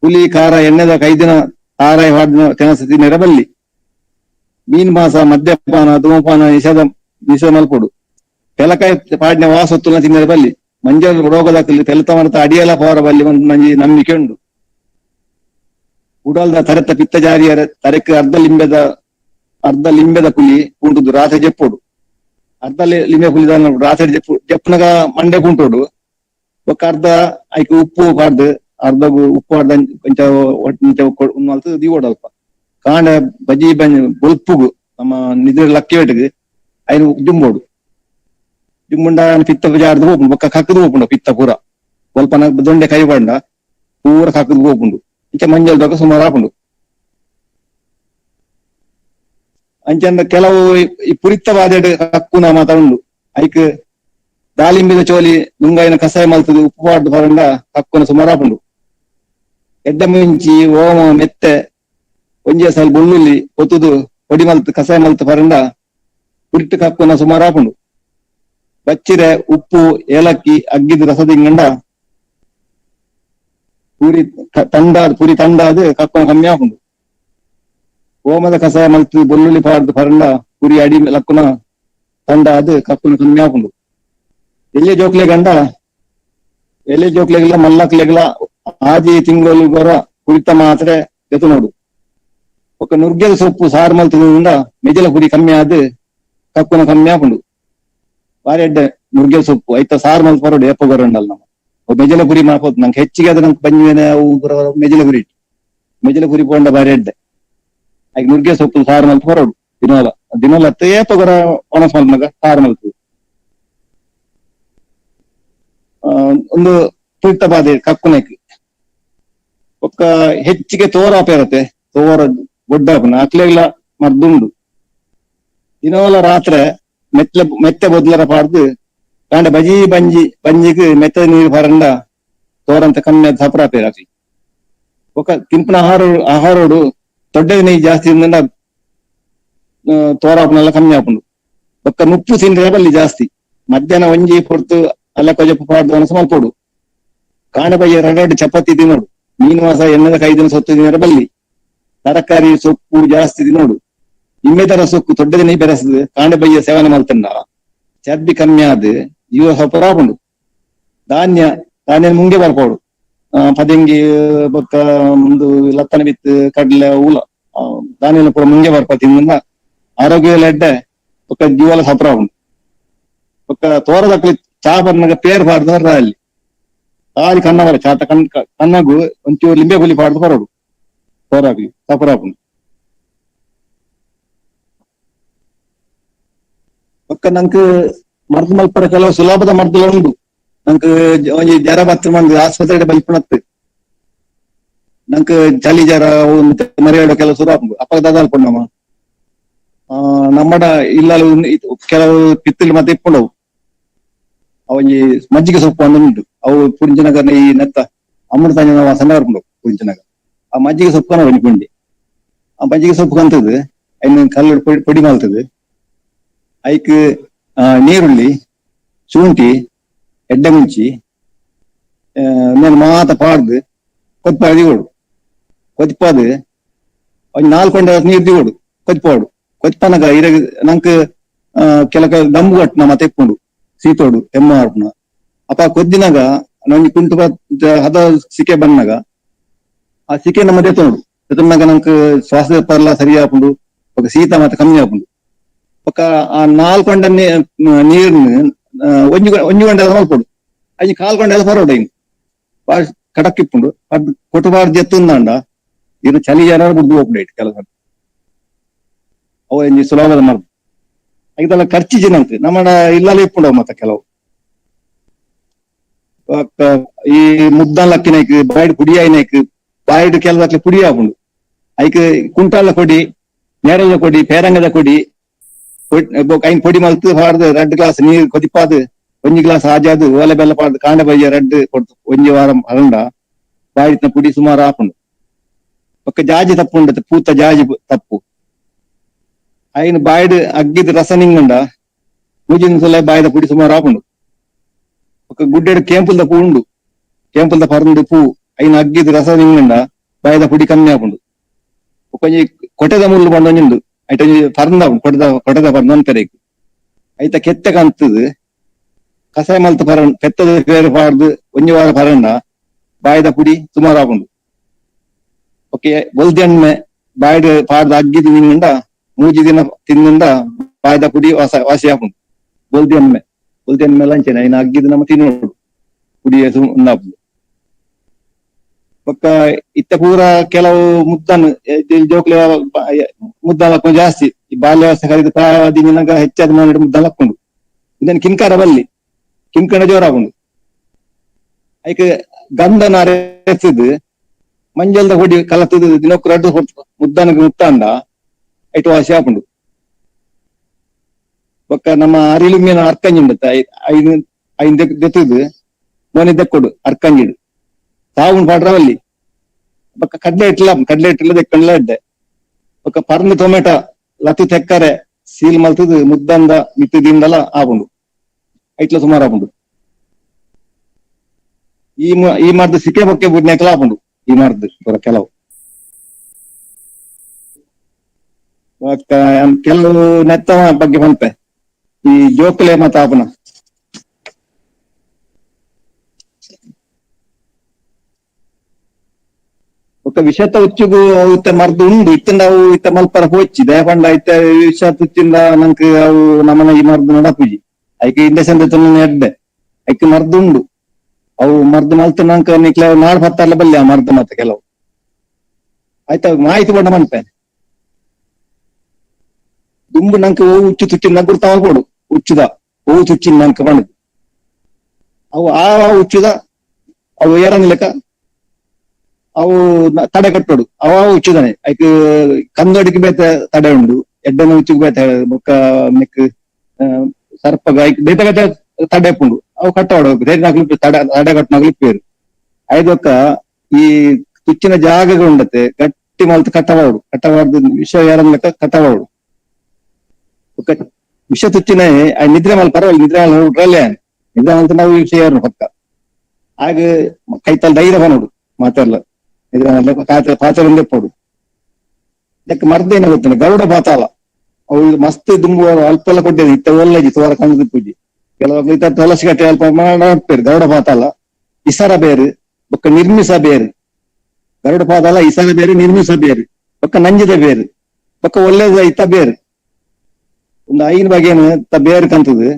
[SPEAKER 3] ಪುಲಿ ಖಾರ ಎಣ್ಣೆದ 5 ದಿನ ಆರಾಯ ಹಾಡಿನ ಕೆಲಸ ತಿನ್ನರ ಬಲ್ಲಿ ಮೀನ್ ಮಾಸ ಮದ್ಯಪಾನ ಧೂಮಪಾನ ನಿಷೇಧ ಮಲ್ಪೊಡು ಪೆಲಕಾಯಿ ಪಾಡಿನ ವಾಸೊತ್ತುನ ತಿನ್ನರ ಬಲ್ಲಿ ಮಂಜಲ್ ರೋಗದಾಕಲಿ ತೆಲತ ಮರತ ಅಡಿಯಲ ಪವರ ಬಲ್ಲಿ ಒಂದು ಮಂಜಿ ನಂಬಿಕೆ ಉಂಡು. ಉಡಲ್ದ ತರೆತ ಪಿತ್ತ ಜಾರಿಯರ ತರೆಕ್ ಅರ್ಧ ಲಿಂಬೆದ ಪುಲಿ ಪೂಂಟುದು ರಾತ್ರಿ ಜಪ್ಪೋಡು ಅರ್ಧ ಲಿಂಬೆ ಪುಲಿ ರಾತ್ರಿ ಜಪ್ಪನಗ ಮಂಡೆ ಪೂಂಟೋಡು ಒಕ್ಕ ಅರ್ಧ ಐಕ ಉಪ್ಪು ಪಾಡ್ದು ಅರ್ಧಗು ಉಪ್ಪು ಪಾಡ್ದ ಕೊಂಚ ಮಲ್ತು ದೀವೋಡು ಅಲ್ಪ ಕಾಂಡ ಬಜಿ ಬೊಲ್ಪುಗು ನಮ್ಮ ನಿದ್ರೆ ಲಕ್ಕಿ ವೇಟಿಗೆ ಐನು ಜುಂಬೋಡು ಜುಂಬುಂಡ ಪಿತ್ತ ಜಾರ್ದು ಹೋಗ್ಬುಂಡು ಬೊಕ್ಕ ಕಕ್ಕದು ಹೋಗ್ಬುಂಡು ಪಿತ್ತ ಪೂರ ಸ್ವಲ್ಪನ ದೊಂಡೆ ಕೈ ಬಂಡ ಪೂರ ಕಕ್ಕದು ಹೋಗ್ಬುಂಡು ಇಂಚ ಮಂಜಲ್ ರೋಗ ಸುಮಾರು ಹಾಪುಂಡು. ಅಂಚಂದ ಕೆಲವು ಈ ಪುರಿತ್ತ ಬಾದೆಡ್ ಕಕ್ಕುನ ಮಾತಾಡುಂಡು ಐಕ್ ದಾಳಿಂಬಿದ ಚೋಲಿ ನುಂಗಾಯಿನ ಕಸಾಯ ಮಲ್ತದು ಉಪ್ಪು ಪಾಡ್ದು ಹೊರಂಡ ಕಕ್ಕುನ ಸುಮಾರು ಹಾಪುಂಡು. ಎಡ್ಡ ಮುಂಚಿ ಓಮ ಮೆತ್ತೆ ಒಂಜೆ ಸಲ ಬೆಳ್ಳುಳ್ಳಿ ಒತ್ತುದು ಹೊಡಿ ಮಲ್ತು ಕಸಾಯ ಮಲ್ತು ಹೊರಂಡ ಪುರಿಟ್ಟು ಕಕ್ಕುನ ಸುಮಾರು ಹಾಪುಂಡು. ಬಚ್ಚಿರೆ ಉಪ್ಪು ಏಲಕ್ಕಿ ಅಗ್ಗಿದ ರಸದಿಂಗಂಡ ಪುರಿ ತಂಡಾದ ಕಕ್ಕುನ ಕಮ್ಮಿ ಆಪುಂಡು. ಓಮದ ಕಸಾಯ ಮಲ್ತು ಬೆಳ್ಳುಳ್ಳಿ ಪಾಡ್ದು ಪರಂಡ ಪುರಿ ಅಡಿ ಲಕ್ಕುನ ತಂಡಾದ ಕಕ್ಕುನ ಕಮ್ಮಿ ಆಪುಂಡು. ಎಲೆ ಜೋಕ್ಲೆಗಿಲ್ಲ ಮಲ್ಲಕ್ಲೆಗಿಲ್ಲ ಆಜಿ ತಿಂಗಳು ಗೊರ ಕುರಿತ ಮಾತ್ರ ಜೊತೆ ನೋಡು ಒಕ್ಕ ನುರ್ಗೆದ ಸೊಪ್ಪು ಸಾರು ಮಲ್ತದಿಂದ ಮೆಜಲ ಪುರಿ ಕಮ್ಮಿ ಆದ್ ಕಕ್ಕುನ ಕಮ್ಮಿ ಆಪುಂಡು. ಬಾರಿ ಎಡ್ಡೆ ನುರ್ಗೆದ ಸೊಪ್ಪು ಐತ ಸಾರು ಮಲ್ತು ಬರೋಡು ಎಪ್ಪ ಗೊರಂಡಲ್ಲ ನಮ್ಮ ಮೆಜಲ ಪುರಿ ಮಾಡ್ಬೋದು ನಂಗೆ ಹೆಚ್ಚಿಗೆ ಅದ ನಂಗೆ ಬಂಜಿನ ಮೆಜಲ ಪುರಿ ಪೋಂಡ ಬಾರಿ ಎಡ್ಡೆ ಆಗ ನುರ್ಗೆ ಸೊಪ್ಪು ಸಾರು ಮಲ್ತು ಬರೋಡು ದಿನೋಲ ಹತ್ತು ಏಪ ಗೊರ ಒಣಸ್ ಮಲ್ಪನಾಗ ಸಾರು ಮಲ್ತು ಒಂದು ಪುಟ್ಟ ಬಾದೆ ಕಕ್ಕುನಕ್ಕೆ ಒಕ್ಕ ಹೆಚ್ಚಿಗೆ ತೋರಾಪ ಇರತ್ತೆ ತೋರ ಗೊಡ್ಡಾಪನ ಅಕ್ಲೆಲ್ಲ ಮರ್ದುಂಡು ದಿನೋಲ ರಾತ್ರಿ ಮೆತ್ತೆ ಬೊದ್ಲರ ಪಾಡ್ದು ಕಾಂಡ ಬಂಜಿಗೆ ಮೆತ್ತ ನೀರು ಪರಂಡ ತೋರಂತ ಕಮ್ಮಿ ಆದ ಸಪ್ರಾಪೇರ ಹಾಕಿ ಒಕ್ಕ ತಿಂಪನ ಆಹಾರೋಡು ದೊಡ್ಡ ನೀರು ಜಾಸ್ತಿ ಇಂದ ತೋರಾಪನೆಲ್ಲ ಕಮ್ಮಿ ಆಪುಂಡು. ಒಕ್ಕ ನುಪ್ಪು ತಿಂದ್ರೆ ಬಲ್ಲಿ ಜಾಸ್ತಿ ಮಧ್ಯಾಹ್ನ ಒಂಜಿ ಕೊಡ್ತು ಅಲ್ಲ ಕೊಜಪ್ಪು ಪಾಡ್ದು ಅನಸ ಮಲ್ಪೋಡು ಕಾಂಡ ಬಯ್ಯ 2 ಚಪಾತಿ ತಿನ್ನೋಡು ಮೀನು ಮಾಸ ಎಣ್ಣೆದ 5 ದಿನ ಸೊತ್ತು ದಿನ ಬಲ್ಲಿ ತರಕಾರಿ ಸೊಪ್ಪು ಜಾಸ್ತಿ ತಿನ್ನೋಡು ನಿಮ್ಮೆ ತರ ಸೊಕ್ಕು ದೊಡ್ಡ ದಿನ ಬೆರೆಸದು ಕಾಂಡ ಬಯ್ಯ ಸೇವನೆ ಮಾಡ್ತಂಡ ಚರ್ಬಿ ಕಮ್ಮಿ ಆದ್ ಇವ ಸ್ವಲ್ಪ ರಾಪುಂಡು. ಧಾನ್ಯ ಮುಂಗೆ ಬರ್ಪೋಡು ಪದಂಗಿ ಬೊಕ್ಕ ಒಂದು ಲತ್ತನ ಬಿತ್ತು ಕಡ್ಲೆ ಊಲ ಧಾನ್ಯ ಪೂರ ಮುಂಗೆ ಬರ್ಪ ತಿಂದ ಆರೋಗ್ಯ ಎಡ್ಡೆ ಒಕ್ಕ ಜೀವಲ ಸಪ್ರ ಉಂಟು. ಒಕ್ಕ ತೋರದಕ್ಕಲಿ ಚಾ ಬರ್ನಾಗ ಪೇರ್ ಪಾಡ್ದು ಹೊರ ಅಲ್ಲಿ ಖಾಲಿ ಕಣ್ಣ ಬರ ಚಾತ ಕಣ್ಣಗು ಒಂಚೂರು ಲಿಂಬೆ ಪುಲಿ ಪಾಡ್ದು ಹೊರಡು ತೋರಾಗ್ಲಿ ಸಪರಾಪುಂಡು. ಒಕ್ಕ ನಂಗೆ ಮರ್ದು ಮಲ್ಪರ ಕೆಲವು ಸುಲಭದ ಮರ್ದುಲ ಉಂಡು. ನಂಗೆ ಒಂಜಿ ಜ್ವರ ಬತ್ತ ಮಂದು ಆಸ್ಪತ್ರೆ ಬಲ್ಪನತ್ತು ನಂಗೆ ಚಳಿ ಜ್ವರ ಮರಿಯಾಡೋ ಕೆಲವು ಶುರು ಆಪುಂಡು ಅಪ್ಪ ದಾದಾಲ್ಪುಂಡಮ್ಮ ನಮ್ಮಡ ಇಲ್ಲ ಕೆಲವು ಪಿತ್ತಲು ಮತ್ತೆ ಇಪ್ಪುಂಡವು ಅವಂಜಿ ಮಜ್ಜಿಗೆ ಸೊಪ್ಪು ಅಂತ ಉಂಟು. ಅವು ಪುಂಚಿನಗರ ಈ ನೆತ್ತ ಅಮೃತಾಂಜನ ವಾಸನ ಬರ್ಕೊಂಡು ಪುಂಚಿನಗರ ಆ ಮಜ್ಜಿಗೆ ಸೊಪ್ಪು ಅವನಿ ಪುಂಡಿ. ಆ ಮಜ್ಜಿಗೆ ಸೊಪ್ಪು ಕಂತದ್ದು ಐನ ಕಲ್ಲು ಪೊಡಿ ಮಾಡ್ತದೆ. ಐಕ್ ನೀರುಳ್ಳಿ, ಶುಂಠಿ, ಎಡ್ಡೆ ಮುಂಚಿ ಮೇಲೆ ಮಾತ ಪಾಡ್ದು ಕೊತ್ಪಾಡಿ ಕೊಡು. ಕೊತ್ಪಾದು ಒಂದ್ 4 ಕೊಂಡ ನೀರು ದಿಗೋಡು ಕೊತ್ಪಾಡು. ಕೊತ್ಪನಗ ಇರ ನಂಕ್ ಕೆಲಕ ದಮ್ಮು ಕಟ್ನ ಮತ್ತೆ ಎಪ್ಪುಂಡು ಸೀತೋಡು ಎಮ್ಮ ಹಾಡ್ನ ಅಪ್ಪ ಕೊದ್ದಿನಾಗ ನಂಗೆ ಕುಂಟು ಹದ ಸಿಕೆ ಬಂದಾಗ ಆ ಸಿಕೆ ನಮ್ಮ ಎತ್ತೋಡು. ಎತ್ತನಾಗ ನಂಗೆ ಶ್ವಾಸ ಪರ್ಲ ಸರಿ ಹಾಕೊಂಡು ಶೀತ ಮತ್ತೆ ಕಮ್ಮಿ ಹಾಕೊಂಡು ಪಕ್ಕ ಆ 4 ಕೊಂಡ ನೀರ್ನ ಒಂಜಿ ಗಂಟೆ ಮಲ್ಪೊಡು. ಅಜ್ಜಿ 4 ಕೊಂಡ ಎಲ್ಲ ಪರೋಡ ಹಿಂಗ್ ಬಾಳ ಕಡಕ್ ಇಪ್ಪುಂಡು. ಅದ್ ಕೊಟ್ಟಬಾರ್ದು ಎತ್ತುಂದಾಂಡ ಇದು ಚಳಿ ಜನ ಬುದ್ಧಿ ಹೋಗ್ಬಿಟ್ಟು ಕೆಲಸ ಅವ ಸುಲಭದ ಮರ್ದು ಇದೆಲ್ಲ ಖರ್ಚು ಜನಂತ ನಮ್ಮಡ ಇಲ್ಲಲ್ಲ ಇಪ್ಪುಂಡವ ಮತ್ತೆ ಕೆಲವು ಈ ಮುದ್ದಾಲಕ್ಕಿನೈಕ್ ಬಾಯ್ಡ್ ಪುಡಿಯಾಯ್ನೈಕ್ ಬಾಯ್ಡ್ ಕೆಲವಕ್ಕೆ ಪುಡಿ ಹಾಕೊಂಡು ಐಕ್ ಕುಂಟಾಲ ಕೊಡಿ, ನೇರಳ ಕೊಡಿ, ಪೇರಂಗದ ಕೊಡಿ ಐನ್ ಪೊಡಿ ಮಲ್ತು ಪಾಡ್ದು 2 ಗ್ಲಾಸ್ ನೀರು ಕೊದಿಪಾದು 1 ಗ್ಲಾಸ್ ಆಜಾದು ಓಲೆ ಬೆಲ್ಲ ಪಾಡ್ದು ಕಾಂಡ ಬಯ್ಯ 2 ಕೊಡ್ತು 1 ವಾರ ಹರಂಡ ಬಾಯ್ಡಿನ ಪುಡಿ ಸುಮಾರು ಹಾಕೊಂಡು ಪಕ್ಕ ಜಾಜಿ ತಪ್ಪು ಉಂಡತ್ತೆ ಪೂತ ಜಾಜಿ ತಪ್ಪು ಐನ್ ಬಾಯ್ಡ್ ಅಗ್ಗಿದ ರಸ ನಿಂಗಂಡ ಪೂಜಿನ ಸಲ ಬಾಯ್ದ ಪುಡಿ ಸುಮಾರು ಹಾಕೊಂಡು ಪಕ್ಕ ಗುಡ್ಡೆಡ್ ಕೇಂಪುಲ್ದ ಪೂ ಉಂಡು. ಕೇಂಪುಲ್ದ ಪರಂದು ಪೂ ಐನ್ ಅಗ್ಗಿದ ರಸ ನಿಂಗಂಡ ಬಾಯ್ದ ಪುಡಿ ಕಮ್ಮಿ ಹಾಕೊಂಡು ಕೊಂಚ ಕೊಟೆದ ಮುಳ್ಳು ಬಂದೊಂದು ಐಟ ಪರಂದ ಕೊಟೆದ ಪರಂದಂತಾರೆ ಐತ ಕೆತ್ತ ಕಂತದು ಕಸಾಯ ಮಲ್ತ ಪೆತ್ತದ ಬೇರೆ ಪಾಡ್ದು 1 ವಾರ ಪರಂಡ ಬಾಯ್ದ ಪುಡಿ ಸುಮಾರು ಹಾಕೊಂಡು ಓಕೆ ಬೊಲ್ದಿ ಎಣ್ಣೆ ಬಾಯ್ಡ್ ಪಾಡ್ದು ಅಗ್ಗಿದ ನಿಂಗಂಡ 3 ದಿನ ತಿಂದಿಂದ ಬಾಯ್ದ ಪುಡಿ ವಾಸಿ ಹಾಕೊಂಡು ಬೊಲ್ದಿ ಎಣ್ಣೆ ಲಂಚನೆ ಐನ ಅಗ್ಗಿದ ನಮ್ಮ ತಿನ್ನೋಡು ಪುಡಿಯ ಉಂದಾಪುದು ಪಕ್ಕ ಇತ್ತ ಪೂರ ಕೆಲವು ಮುದ್ದನ್ನು ಜೋಕ್ಲೆ ಮುದ್ದ ಜಾಸ್ತಿ ಈ ಬಾಲ್ಯ ವ್ಯವಸ್ಥೆ ಕಲಿತು ಪ್ರಾಯದಿನಾಗ ಹೆಚ್ಚಾದ ಮಾಡಿ ಮುದ್ದ ಹಾಕೊಂಡು ಇದನ್ನು ಕಿಂಕಾರ ಬಲ್ಲಿ ಕಿಂಕಣ ಜೋರ ಹಾಕೊಂಡು ಐಕ ಗಂಧನ ಅರೆಸಿದ್ ಮಂಜಲ್ದ ಹೊಡಿ ಕಲತದು ದಿನಕ್ಕೂ 2 ಮುದ್ದನಗೆ ಮುತ್ತಾಂಡ ಐಟು ವಾಸಿ ಹಾಕೊಂಡು ಪಕ್ಕ ನಮ್ಮ ಅರಿಲುಮ್ಮಿನ ಅರ್ಕಂಜಿ ಉಂಡತ್ತ ಐನ್ ದೆತ್ತದು ಮೋನಿ ದೆಕ್ಕೊಡು ಅರ್ಕಂಜಿಡು ಸಾವುನ್ ಪಾಡ್ರವಲ್ಲಿ ಪಕ್ಕ ಕಡ್ಲೆ ಇಟ್ಟಿಲ್ಲ ದೆಕ್ಕಂಡ್ಲ ಇಡ್ಡೆ ಪಕ್ಕ ಪರ್ಂದು ಟೊಮೆಟೊ ಲತ್ತು ತೆಕ್ಕರೆ ಸೀಲ್ ಮಲ್ತದು ಮುದ್ದಂದ ಮಿತ್ತದಿಂದಲ ಹಾಕೊಂಡು ಐಟ್ಲ ಸುಮಾರು ಹಾಕೊಂಡು ಈ ಮರ್ದು ಸಿಕೆ ಬೊಕ್ಕೆ ಬುಡ್ನೆಕಲ ಹಾಕೊಂಡು ಈ ಮರ್ದು ಪೂರ ಕೆಲವು ಕೆಲವು ನೆತ್ತವ ಬಗ್ಗೆ ಬಂತೆ ಈ ಜೋಕಲೆ ಮತ್ತ ಆಪನ ఒక విషత ఉచ్చుగు ఇత మర్దు ఉండు ఇత్తండ అವು ఇత మల్ಪರ ಹೋಚಿ ದೇಪಂಡ ಇತ ವಿಷತ ಉಚ್ಚಿಂದ ನಂಕ ಅವು ನಮ್ಮನ ಈ ಮರ್ದು ನಡಪುಜಿ ಐಕೆ ಇಂಡಕ್ಷನ್ ತನ್ನ ಎಡ್ಡೆ ಐಕೆ ಮರ್ದು ಉಂಡು ಅವು ಮರ್ದು ಮಲ್ತ ನಂಕ ನಿಕ್ಲ ನಾಡ್ ಪತ್ತಾರ್ಲ ಬಲ್ಲೆ ಆ ಮರ್ದು ಮತ್ತೆ ಕೆಲವು ಆಯ್ತ ಮಾಹಿತಿ ಬಂಡ ಮನ್ಪೆ ದುಂಬು ನಂಕ ಹೂ ಉಚ್ಚು ತುಚ್ಚಿನ ಗುರ್ತ ಮಾಡ್ಕೊಡು ಉಚ್ಚುದ ಹೂ ತುಚ್ಚಿನ ನಂಕ ಬಂದು ಅವು ಆ ಉಚ್ಚುದ ಅವು ಏರಂಗ್ ಲೆಕ್ಕ ಅವು ತಡೆ ಕಟ್ಟೋಡು ಅವ ಉಚ್ಚುದಾನೆ ಐಕ್ ಕಂದೋಡಿಗೆ ಬೇತೆ ತಡೆ ಉಂಡು ಎಡ್ಡನ ಉಚ್ಚಿಗೆ ಬೇತೆ ಬೊಕ್ಕ ಮೆಕ್ ಸರ್ಪಗ ಐಕ್ ಬೇತೆ ಬೇತೆ ತಡೆ ಉಂಡು ಅವು ಕಟ್ಟವಾಡು ತಡೆ ಕಟ್ಟನಾಗ್ಲಿಪ್ಪೇರು ಐದೊಕ್ಕ ಈ ತುಚ್ಚಿನ ಜಾಗಗಳು ಉಂಡತೆ ಗಟ್ಟಿ ಮಲ್ತು ಕಟ್ಟವಾಡು ವಿಷ ಏರಂಗ್ ಲೆಕ್ಕ ಕಟ್ಟವಾಡು ವಿಷ ತುಚ್ಚಿನ ನಿದ್ರೆ ಮಲ್ ಪರವಾಗಿಲ್ಲ ನಿದ್ರೆ ನೋಡ್ರಲ್ಲೇ ನಿದ್ರೆ ಮಲ್ತ ನಾವು ವಿಷಯ ಯಾರು ಪಕ್ಕ ಆಗ ಕೈತಲ್ ಧೈರ್ಯ ಬನೋಡು ಮಾತಾಡ್ಲ ಪಾತ್ರ ಒಂದೆಪ್ಪೋಡು ಇದಕ್ಕೆ ಮರ್ದೇನ ಗೊತ್ತಾನೆ ಗರುಡ ಪಾತಾಳ ಅವು ಮಸ್ತ್ ದುಂಬು ಅಲ್ಪೆಲ್ಲ ಕೊಟ್ಟಿದೆ ಇತ್ತ ಒಳ್ಳೆಜಿ ತೋರ ಕಂಡು ಪೂಜಿ ಕೆಲವು ಇತ್ತ ತುಳಸಿ ಕಟ್ಟೆ ಅಲ್ಪ ಮಾಡ್ಪೇರು ಗರುಡ ಪಾತಾಳ ಇಸರ ಬೇರು ಬೊಕ್ಕ ನಿರ್ಮಿಸ ಬೇರು ಗರುಡ ಪಾತಾಳ ಇಸರ ಬೇರು ನಿರ್ಮಿಸ ಬೇರು ಬೊಕ್ಕ ನಂಜಿದ ಬೇರು ಬೊಕ್ಕ ಒಳ್ಳೇದ ಇತ್ತ ಬೇರು ಒಂದು 5 ಬಗೆಯನ್ನು ಬೇರು ಕಂತದು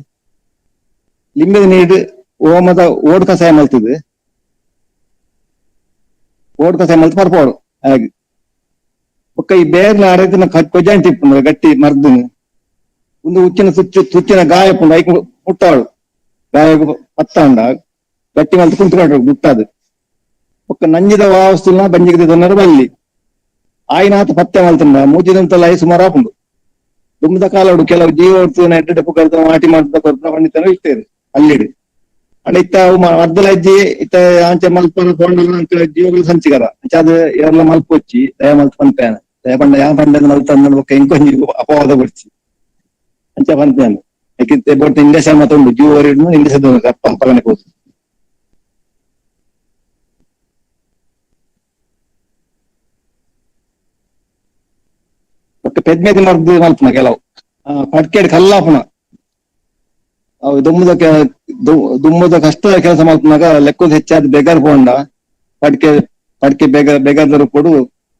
[SPEAKER 3] ಲಿಂಬೆದ ನೀರು ಓಮದ ಓಡ್ ಕಸಾಯ ಮಲ್ತದು ಓಡ್ ಕಸಾಯ ಮಲ್ತು ಪರ್ಪೋಡು ಹಾಗೆ ಒಕ್ಕ ಈ ಬೇರ್ನ ಅರೆದಿನ ಕೊಜಾಂಟಿ ಇಪ್ಪುಂಡು ಗಟ್ಟಿ ಮರ್ದನು ಒಂದು ಉಚ್ಚಿನ ತುಚ್ಚಿನ ಗಾಯ ಪುಂಡು ಐಕ್ ಮುಟ್ಟಾಳು ಗಾಯ ಪತ್ತಾಂಡ ಗಟ್ಟಿ ಮಲ್ತು ಕುಂತ್ಕೊಂಡ್ರು ಮುಟ್ಟದು ಒಕ್ಕ ನಂಜಿದ ವಾವಸ್ತುನ ಬಂಜಿಗದ ತೊಂದರೆ ಬಲ್ಲಿ ಆಯ್ನಾಥ ಪತ್ತೆ ಮಲ್ತಂಡ ಮೂಜಿದಂತಲ್ಲ ಐ ಸುಮಾರು ಹಾಪುಂಡು ದುಂಬದ ಕಾಲಡು ಕೆಲವು ಜೀವ ಹೊಡ್ತು ನೆಡ್ಡೆ ಪುಕರ್ತ ಮಾಟಿ ಮಾಡ್ತಾ ಕೊರ್ತ ಪಂಡಿತನ ಇಷ್ಟೇರು ಅಲ್ಲಿಡು ಅಡ ಇತ್ತ ಅರ್ಧಲ ಅಜ್ಜಿ ಇತ್ತ ಆಂಚ ಮಲ್ಪ ಕೊಂಡ ಜೀವಗಳು ಸಂಚಿಕರ ಅದು ಎಲ್ಲ ಮಲ್ಪ వచ్చి ದಯ ಮಲ್ಪ ಪಂಪೇನ ದಯ ಪಂಡ ಯಾವ ಪಂಡ ಮಲ್ಪ ಇಂಕೊಂಜಿ ಅಪವಾದ ಕೊಡ್ಸಿ ಅಂಚ ಪಂಪೇನ ಯಾಕಿತ್ತೆ ಬೋಟ್ ಇಂಡಸ್ಟ್ರಿ ಮಾತ್ರ ಉಂಟು ಜೀವ ಇಂಡಸ್ಟ್ರಿ ಪಂಪನೆ ಹೋದು ಒಟ್ಟು ಪೆದ್ಮೇದಿ ಮರ್ದು ಮಲ್ಪನ ಕೆಲವು ಪಡ್ಕೇಡ್ ಕಲ್ಲಾಪನ ಅವು ದುಮ್ಮದ ಕಷ್ಟದ ಕೆಲಸ ಮಲ್ಪನಾಗ ಲೆಕ್ಕದ ಹೆಚ್ಚಾದ ಬೆಗರ್ ಪೋಂಡ ಪಡ್ಕೆ ಪಡ್ಕೆ ಬೆಗರ್ದರು ಕೊಡು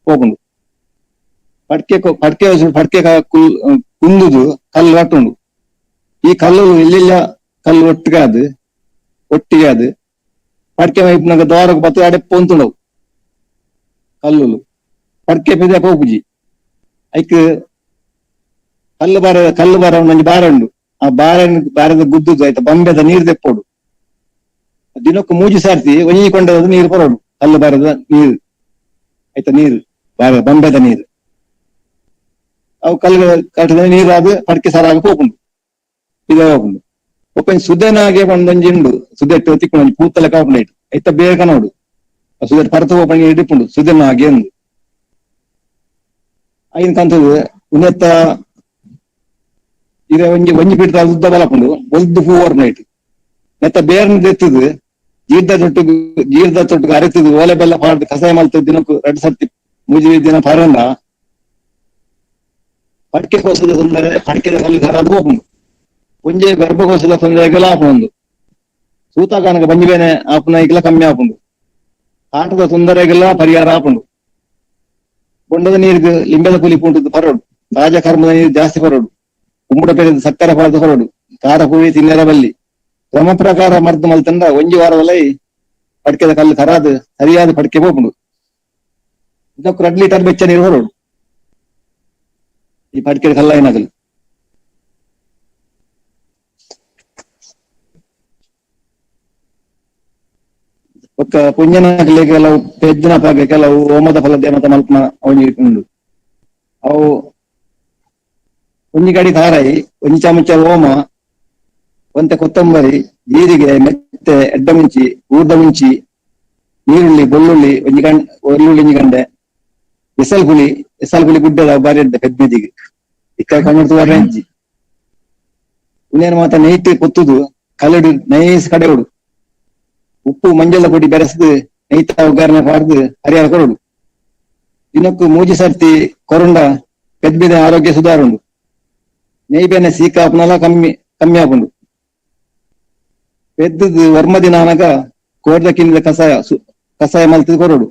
[SPEAKER 3] ಹೋಗುಂಡು ಪಡ್ಕೆ ಕುಂದುದು ಕಲ್ಲು ಒಟ್ಟುಂಡು ಈ ಕಲ್ಲು ಇಲ್ಲಿಲ್ಲ ಕಲ್ಲು ಒಟ್ಟಿಗೆ ಅದು ಪಡ್ಕೆ ವೈಪ್ನಾಗ ದ್ವಾರಕ್ಕೆ ಬತ್ತು ಅಡೆಪ್ಪ ಉಂಟುಂಡವು ಕಲ್ಲು ಪಡ್ಕೆ ಪೆದ್ಯಾಕ ಹೋಗುಜಿ ಐಕ್ ಕಲ್ಲು ಬಾರ ನಂಜಿ ಬಾರ ಉಂಡು ಆ ಬಾರದ ಗುದ್ದುದು ಆಯ್ತಾ ಬಂಬೆದ ನೀರು ತೆಪ್ಪೋಡು ದಿನಕ್ಕೂ ಮೂಜಿ ಸಾರ್ತಿ ಒಯ್ಯಿಕೊಂಡದ ನೀರು ಬರೋಡು ಕಲ್ಲು ಬಾರದ ನೀರು ಆಯ್ತಾ ನೀರು ಬಂಬೆದ ನೀರು ಅವು ಕಲ್ಲು ಕಟ್ಟದ ನೀರಾದ ಪಡ್ಕೆ ಸರಾಗ ಹೋಗುಂಡು ಇದ ಹೋಗುಂಡು ಒಪ್ಪನ್ ಸುದೆನಾಗೆ ಒಂದೊಂಜಿ ಉಂಡು ಸುದೆಟ್ಟು ತಿಕ್ಕೊಂಡು ಕೂತಲೆ ಕಾಪುಂಡು ಆಯ್ತು ಐತ ಬೇಗ ನೋಡು ಸುದೆಟ್ ಪರತ ಹೋಪಣಿ ಹಿಡಿಪುಂಡು ಸುದೆನಾಗೆ ಉಂಡು ಐನ್ ಕಂತದು ಉನ್ನತ ಇದ ಒಂಜಿ ಪೀಠ ಉದ್ದ ಬಲಪುಂಡು ಒಲ್ದು ಹೂವರ್ ನೈಟ್ ನೆತ್ತ ಬೇರ್ನ ಎತ್ತದು ಜೀರ್ದ ತೊಟ್ಟಿಗೆ ಅರೆತದು ಓಲೆ ಬೆಲ್ಲ ಪಾಡ್ದು ಕಸಾಯ ಮಲ್ತದ ದಿನಕ್ಕೂ 2 ಸರ್ತಿ ಮೂಜಿ ದಿನ ಪರಂದ ಪಡ್ಕೆ ಕೋಸದ ತೊಂದರೆ ಪಡ್ಕೆದ ಕಲ್ಲು ಖರಾಬ್ ಹೋಗುಂಡು ಒಂಜೆ ಗರ್ಭಕೋಶದ ತೊಂದರೆಗೆಲ್ಲ ಆಪುಂಡು ಸೂತಾಕಾನಕ ಬಂಜಿಬೇನೆ ಆಪುನ ಈಗಲ ಕಮ್ಮಿ ಆಪುಂಡು ಆಟದ ತೊಂದರೆಗೆಲ್ಲ ಪರಿಹಾರ ಆಪುಂಡು ಬೊಂಡದ ನೀರಿಗೆ ಲಿಂಬೆದ ಪುಲಿ ಪುಂಟದ್ದು ಪರೋಡು ರಾಜಕರ್ಮದ ನೀರು ಜಾಸ್ತಿ ಪರೋಡು ಕುಂಬುಡ ಪೆರೆದು ಸಕ್ಕರೆ ಪಾಡ್ದು ಹೊರಡು ಖಾರ ಪುಳಿ ತಿನ್ನರ ಬಲ್ಲಿ ಕ್ರಮ ಪ್ರಕಾರ ಮರ್ದು ಮಲ್ತಂಡ ಒಂಜಿ ವಾರದಲ್ಲೈ ಪಡ್ಕೆದ ಕಲ್ಲು ಖರಾದು ಸರಿಯಾದ ಪಡ್ಕೆ ಹೋಗುಂಡು ಇದಕ್ಕೂ 2 ಲೀಟರ್ ಬೆಚ್ಚ ನೀರು ಹೊರಡು ಈ ಪಡ್ಕೆದ ಕಲ್ಲ ಏನಾಗಲು ಒಕ್ಕ ಪುಂಜನಗಲಿ ಕೆಲವು ಪೆಜ್ಜಿನ ಪಾಗೆ ಕೆಲವು ಹೋಮದ ಫಲದೆ ಮತ ಮಲ್ಪನ ಅವನಿಗೆ ಉಂಡು ಅವು ಒಂಜಿ ಗಡಿ ತಾರಾಯಿ ಒಂಜಿ ಚಮಚ ಓಮ ಒಂತೆ ಕೊತ್ತಂಬರಿ ಜೀರಿಗೆ ಮೆತ್ತೆ ಎಡ್ಡ ಮುಂಚಿ ಊರ್ದ ಮುಂಚಿ ನೀರುಳ್ಳಿ ಬೆಳ್ಳುಳ್ಳಿ ಒಳ್ಳುಳ್ಳಿ ಗಂಡೆ ಎಸಲ್ ಪುಳಿ ಗುಡ್ಡದ ಬಾರಿ ಎಡ್ಡೆ ಪೆದ್ಮೆದಿಗೆ ಇಕ್ಕ ಕಣ್ಣು ರಂಜಿ ಇನ್ನೇನು ಮಾತ ನೈಟ್ ಕೊತ್ತುದು ಕಲಡು ನೈಸ್ ಕಡೆ ಹೊಡು ಉಪ್ಪು ಮಂಜಲ ಪುಡಿ ಬೆರೆಸದು ನೈತ ಒಗ್ಗರಣೆ ಪಾಡ್ದು ಹರಿಯಾರ ಕೊರಡು ದಿನಕ್ಕೂ ಮೂಜಿ ಸರ್ತಿ ಕೊರಂಡ ಪೆದ್ಮೆದ ಆರೋಗ್ಯ ಸುಧಾರುಂಡು ನೈಬೇನೆ ಸೀಕಾಪ್ನಲ ಕಮ್ಮಿ ಆಪುಂಡು ಪೆದ್ದದು ವರ್ಮದಿನ ಅನಗ ಕೋರ್ದ ಕಿಂದ ಕಸಾಯ ಮಲ್ತದ ಕೊರಡು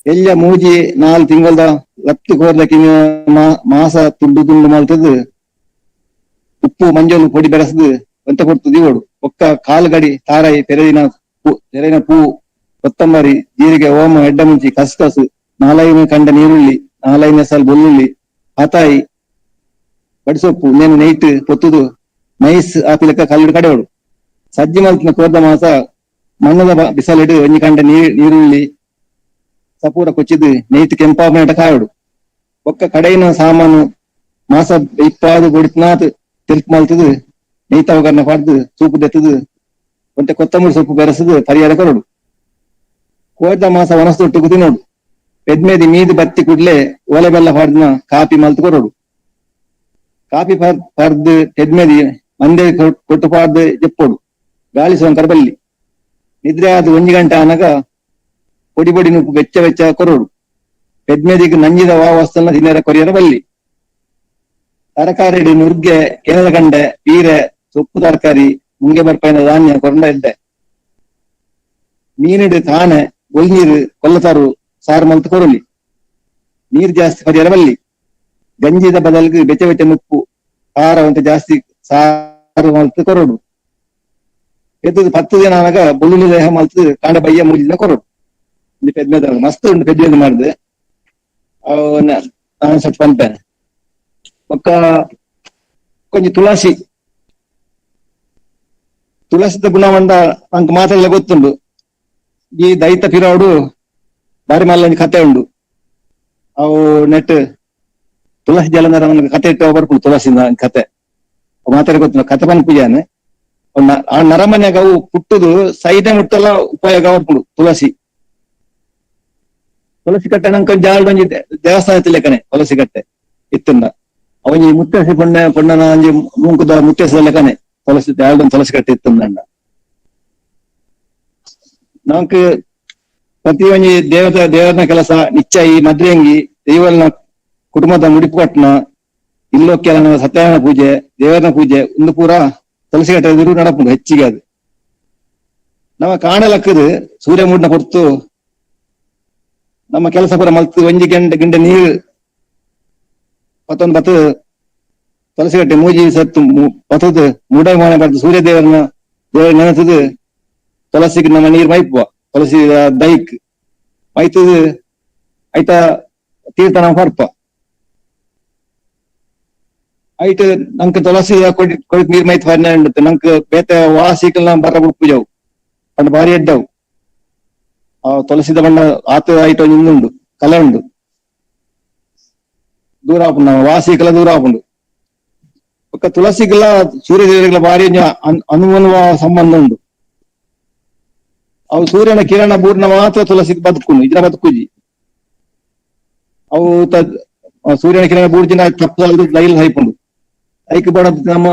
[SPEAKER 3] ಎಲ್ಲ ಮೂಜಿ 4 ತಿಂಗಳದ ಲತ್ತು ಕೋರ್ದ ಕಿನ್ನ ಮಾಸ ತುಂಡು ಮಲ್ತದು ಉಪ್ಪು ಮಂಜಲು ಪೊಡಿ ಬೆರೆಸದು ಅಂತ ಕೊಡ್ತು ದಿವೋಡು ಒಕ್ಕ ಕಾಲು ಗಡಿ ತಾರಾಯಿ ತೆರೆನ ಪೂ ಕೊತ್ತಂಬರಿ ಜೀರಿಗೆ ಓಮ ಎಡ್ಡ ಮುಂಚಿ ಕಸಕಸು 4 ಕಂಡ ನೀರುಳ್ಳಿ 4 ಎಸಲ್ ಬೆಳ್ಳುಳ್ಳಿ ಹತಾಯಿ ಬಡಿಸೊಪ್ಪು ಇನ್ನೇನು ನೈಟ್ ಪೊತ್ತುದು ನೈಸ್ ಆಪಿಲಕ್ಕ ಕಲ್ಲಿಡು ಕಡೆಯೋಡು ಸಜ್ಜಿ ಮಲ್ತಿನ ಕೋರ್ದ ಮಾಸ ಮಣ್ಣದ ಬಿಸಲಿಡು ಒಂಜಿ ಕಂಡ ನೀರುಳ್ಳಿ ಸಪೂರ ಕೊಚ್ಚಿದು ನೈಟ್ ಕೆಂಪಾಪನೇಟ ಕಾಯೋಡು ಒಕ್ಕ ಕಡೆಯಿನ ಸಾಮಾನು ಮಾಸ ಇಪ್ಪಾದು ಕೊಡಿತ್ನಾತ್ ತಿರುಪು ಮಲ್ತದು ನೈತ ಒಗ್ಗರಣೆ ಪಾಡ್ದು ಸೂಪು ದೆತ್ತದು ಒಂತೆ ಕೊತ್ತಂಬರಿ ಸೊಪ್ಪು ಬೆರೆಸದು ಪರಿಹಾರ ಕೊರಡು ಕೋರ್ದ ಮಾಸ ಒಣಸ್ತೊಟ್ಟಿಗೂ ತಿನ್ನೋಡು ಪೆದ್ಮೇದಿ ಮೀದು ಬತ್ತಿ ಕುಡ್ಲೆ ಒಲೆ ಬೆಲ್ಲ ಪಾಡ್ದಿನ ಕಾಪಿ ಮಲ್ತು ಕೊರಡು ಕಾಪಿ ಪರ್ದು ಪೆದ್ಮೇದಿ ಮಂದೆ ಕೊಟ್ಟು ಪಾಡ್ದು ಜಪ್ಪೋಡು ಗಾಳಿ ಸೋಂಕರ ಬಲ್ಲಿ ನಿದ್ರೆ ಆದ 1 ಗಂಟೆ ಅನಗ ಪೊಡಿ ನುಪ್ಪು ಬೆಚ್ಚ ಕೊರಡು ಪೆದ್ಮೇದಿಗೆ ನಂಜಿದ ವಸ್ತುನ ತಿನ್ನರ ಕೊರಿಯರ ಬಲ್ಲಿ ತರಕಾರಿ ನುರ್ಗೆ ಕೆನದ ಗಂಡೆ ಪೀರೆ ಸೊಪ್ಪು ತರಕಾರಿ ಮುಂಗೆ ಬರ್ಪೈನ ಧಾನ್ಯ ಕೊರಂಡ ಎಡ್ಡೆ ಮೀನಿಡು ಕಾಣೆ ಒಳ್ನೀರು ಕೊಲ್ಲತಾರು ಸಾರು ಮಲ್ತು ಕೊರಲಿ ನೀರು ಜಾಸ್ತಿ ಪರಿಹಾರ ಬಲ್ಲಿ ಗಂಜಿದ ಬದಲಿಗೆ ಬೆಚ್ಚ ನುಪ್ಪು ಖಾರ ಅಂತ ಜಾಸ್ತಿ ಸಾರು ಮಲ್ತು ಕೊರಡು ಎದ್ದು 10 ದಿನ ಅನಾಗ ಬುಳ್ಳುಳ್ಳಿ ದೇಹ ಮಲ್ತು ಕಾಂಡ ಬಯ್ಯ ಮೂಜಿನ ಕೊರಡು ಪೆದ್ಮೇದ ಮಸ್ತ್ ಉಂಟು ಪೆದ್ಮೇದ ಮಾಡಿದೆ ನಾನು ಸ್ವಲ್ಪ ಪಂಪೇನೆ ಒಕ್ಕ ಕೊಂಚ ತುಳಸಿದ ಗುಣವಂಡ ನಂಗೆ ಮಾತೆಲ್ಲ ಗೊತ್ತುಂಡು ಈ ದೈತ ಪಿರಾಡು ಬಾರಿ ಮಲ್ಲ ಕತೆ ಉಂಡು ಅವು ನೆಟ್ ತುಳಸಿ ಜಲಂಧರ ಕತೆ ಇಟ್ಟು ಬರ್ಕೊಂಡು ತುಳಸಿ ಕತೆ ಮಾತಾಡಿ ಗೊತ್ತು ಕತೆ ಪನ್ ಪೂಜಾನೆ ಆ ನರಮನ್ಯಾಗ ಅವು ಪುಟ್ಟುದು ಸೈಡೆ ಮುಟ್ಟೆಲ್ಲ ಉಪಯೋಗ ಮಾಡ್ಕೊಂಡು ತುಳಸಿ ಕಟ್ಟೆ ನಂಗೆ ಜಾಳ ಬಂದಿದ್ದೆ ದೇವಸ್ಥಾನ ಲೆಕ್ಕನೆ ತುಳಸಿ ಕಟ್ಟೆ ಇತ್ತಂದ ಅವನಿ ಮುತ್ತೇಸಿ ಪೊಣ್ಣನ ಅಂಜಿ ಮುಂಕುದ ಮುತ್ತೇಸದ ಲೆಕ್ಕನೆ ತುಳಸಿ ಜಾಳದೊಂದು ತುಳಸಿ ಕಟ್ಟೆ ಇತ್ತಂದಂಡ ನಮಕ್ ಪ್ರತಿ ಒಂಜಿ ದೇವರನ ಕೆಲಸ ನಿಚ್ಚಯಿ ಮದ್ವೆಂಗಿ ದೈವಲ್ನ ಕುಟುಂಬದ ಮುಡಿಪು ಕಟ್ನ ಇಲ್ಲೊಕ್ಕೆಲ್ಲ ಸತ್ಯನಾರಾಯಣ ಪೂಜೆ ದೇವರನ ಪೂಜೆ ಒಂದು ಪೂರ ತುಳಸಿ ಕಟ್ಟೆ ನಡಪು ಹೆಚ್ಚಿಗೆ ಅದು ನಮ್ಮ ಕಾಣಲಕ್ಕದು ಸೂರ್ಯ ಮೂಡ್ನ ಹೊರತು ನಮ್ಮ ಕೆಲಸ ಪೂರ ಮಲ್ತು ಒಂಜಿ ಗಿಂಡ ನೀರು ಮತ್ತೊಂದು ಬತ್ತು ತುಳಸಿ ಕಟ್ಟೆ ಮೂಜಿ ಸತ್ತು ಬತ್ತದು ಮೂಡ ಮಾನ ಬರ್ತು ಸೂರ್ಯ ದೇವರ ನೆನೆಸದು ತುಳಸಿಗೆ ನಮ್ಮ ನೀರು ಮೈಪುವ ತುಳಸಿ ದೈಕ್ ಮೈತದು ಐತ ತೀರ್ಥ ನಾವು ಹೊರಪ ಐಟ್ ನಂಗೆ ತುಳಸಿ ಕೊಡಿ ನೀರ್ ಮೈತ್ ಹನ್ನೆರಡು ನಂಗೆ ಬೇತೆ ವಾಸಿಕಲ್ ಬರ ಪೂಜವು ಪಂಡ ಭಾರಿ ಎಡ್ಡವು ಆ ತುಳಸಿದ ಬಣ್ಣ ಆತ ಐಟ್ ಉಂಡು ಕಲೆ ಉಂಡು ದೂರ ಆಪುಂಡು ನಾವು ವಾಸಿಕಲ ದೂರ ಆಪುಂಡು ಒಕ್ಕ ತುಳಸಿಗೆಲ್ಲ ಸೂರ್ಯದೇವರಿಗೆಲ್ಲ ಭಾರಿ ಅನುಗುಣವ ಸಂಬಂಧ ಉಂಡು ಅವು ಸೂರ್ಯನ ಕಿರಣ ಬೂರ್ಣ ಮಾತ್ರ ತುಳಸಿ ಬದುಕುಂಡು ಇದ್ರ ಬದುಕುಜಿ ಅವು ಸೂರ್ಯನ ಕಿರಣ ಬೂರ್ಜಿನ ತಪ್ಪು ಲೈಲ್ ಹೈಪುಂಡು ಐಕ್ ಬಡ ನಮ್ಮ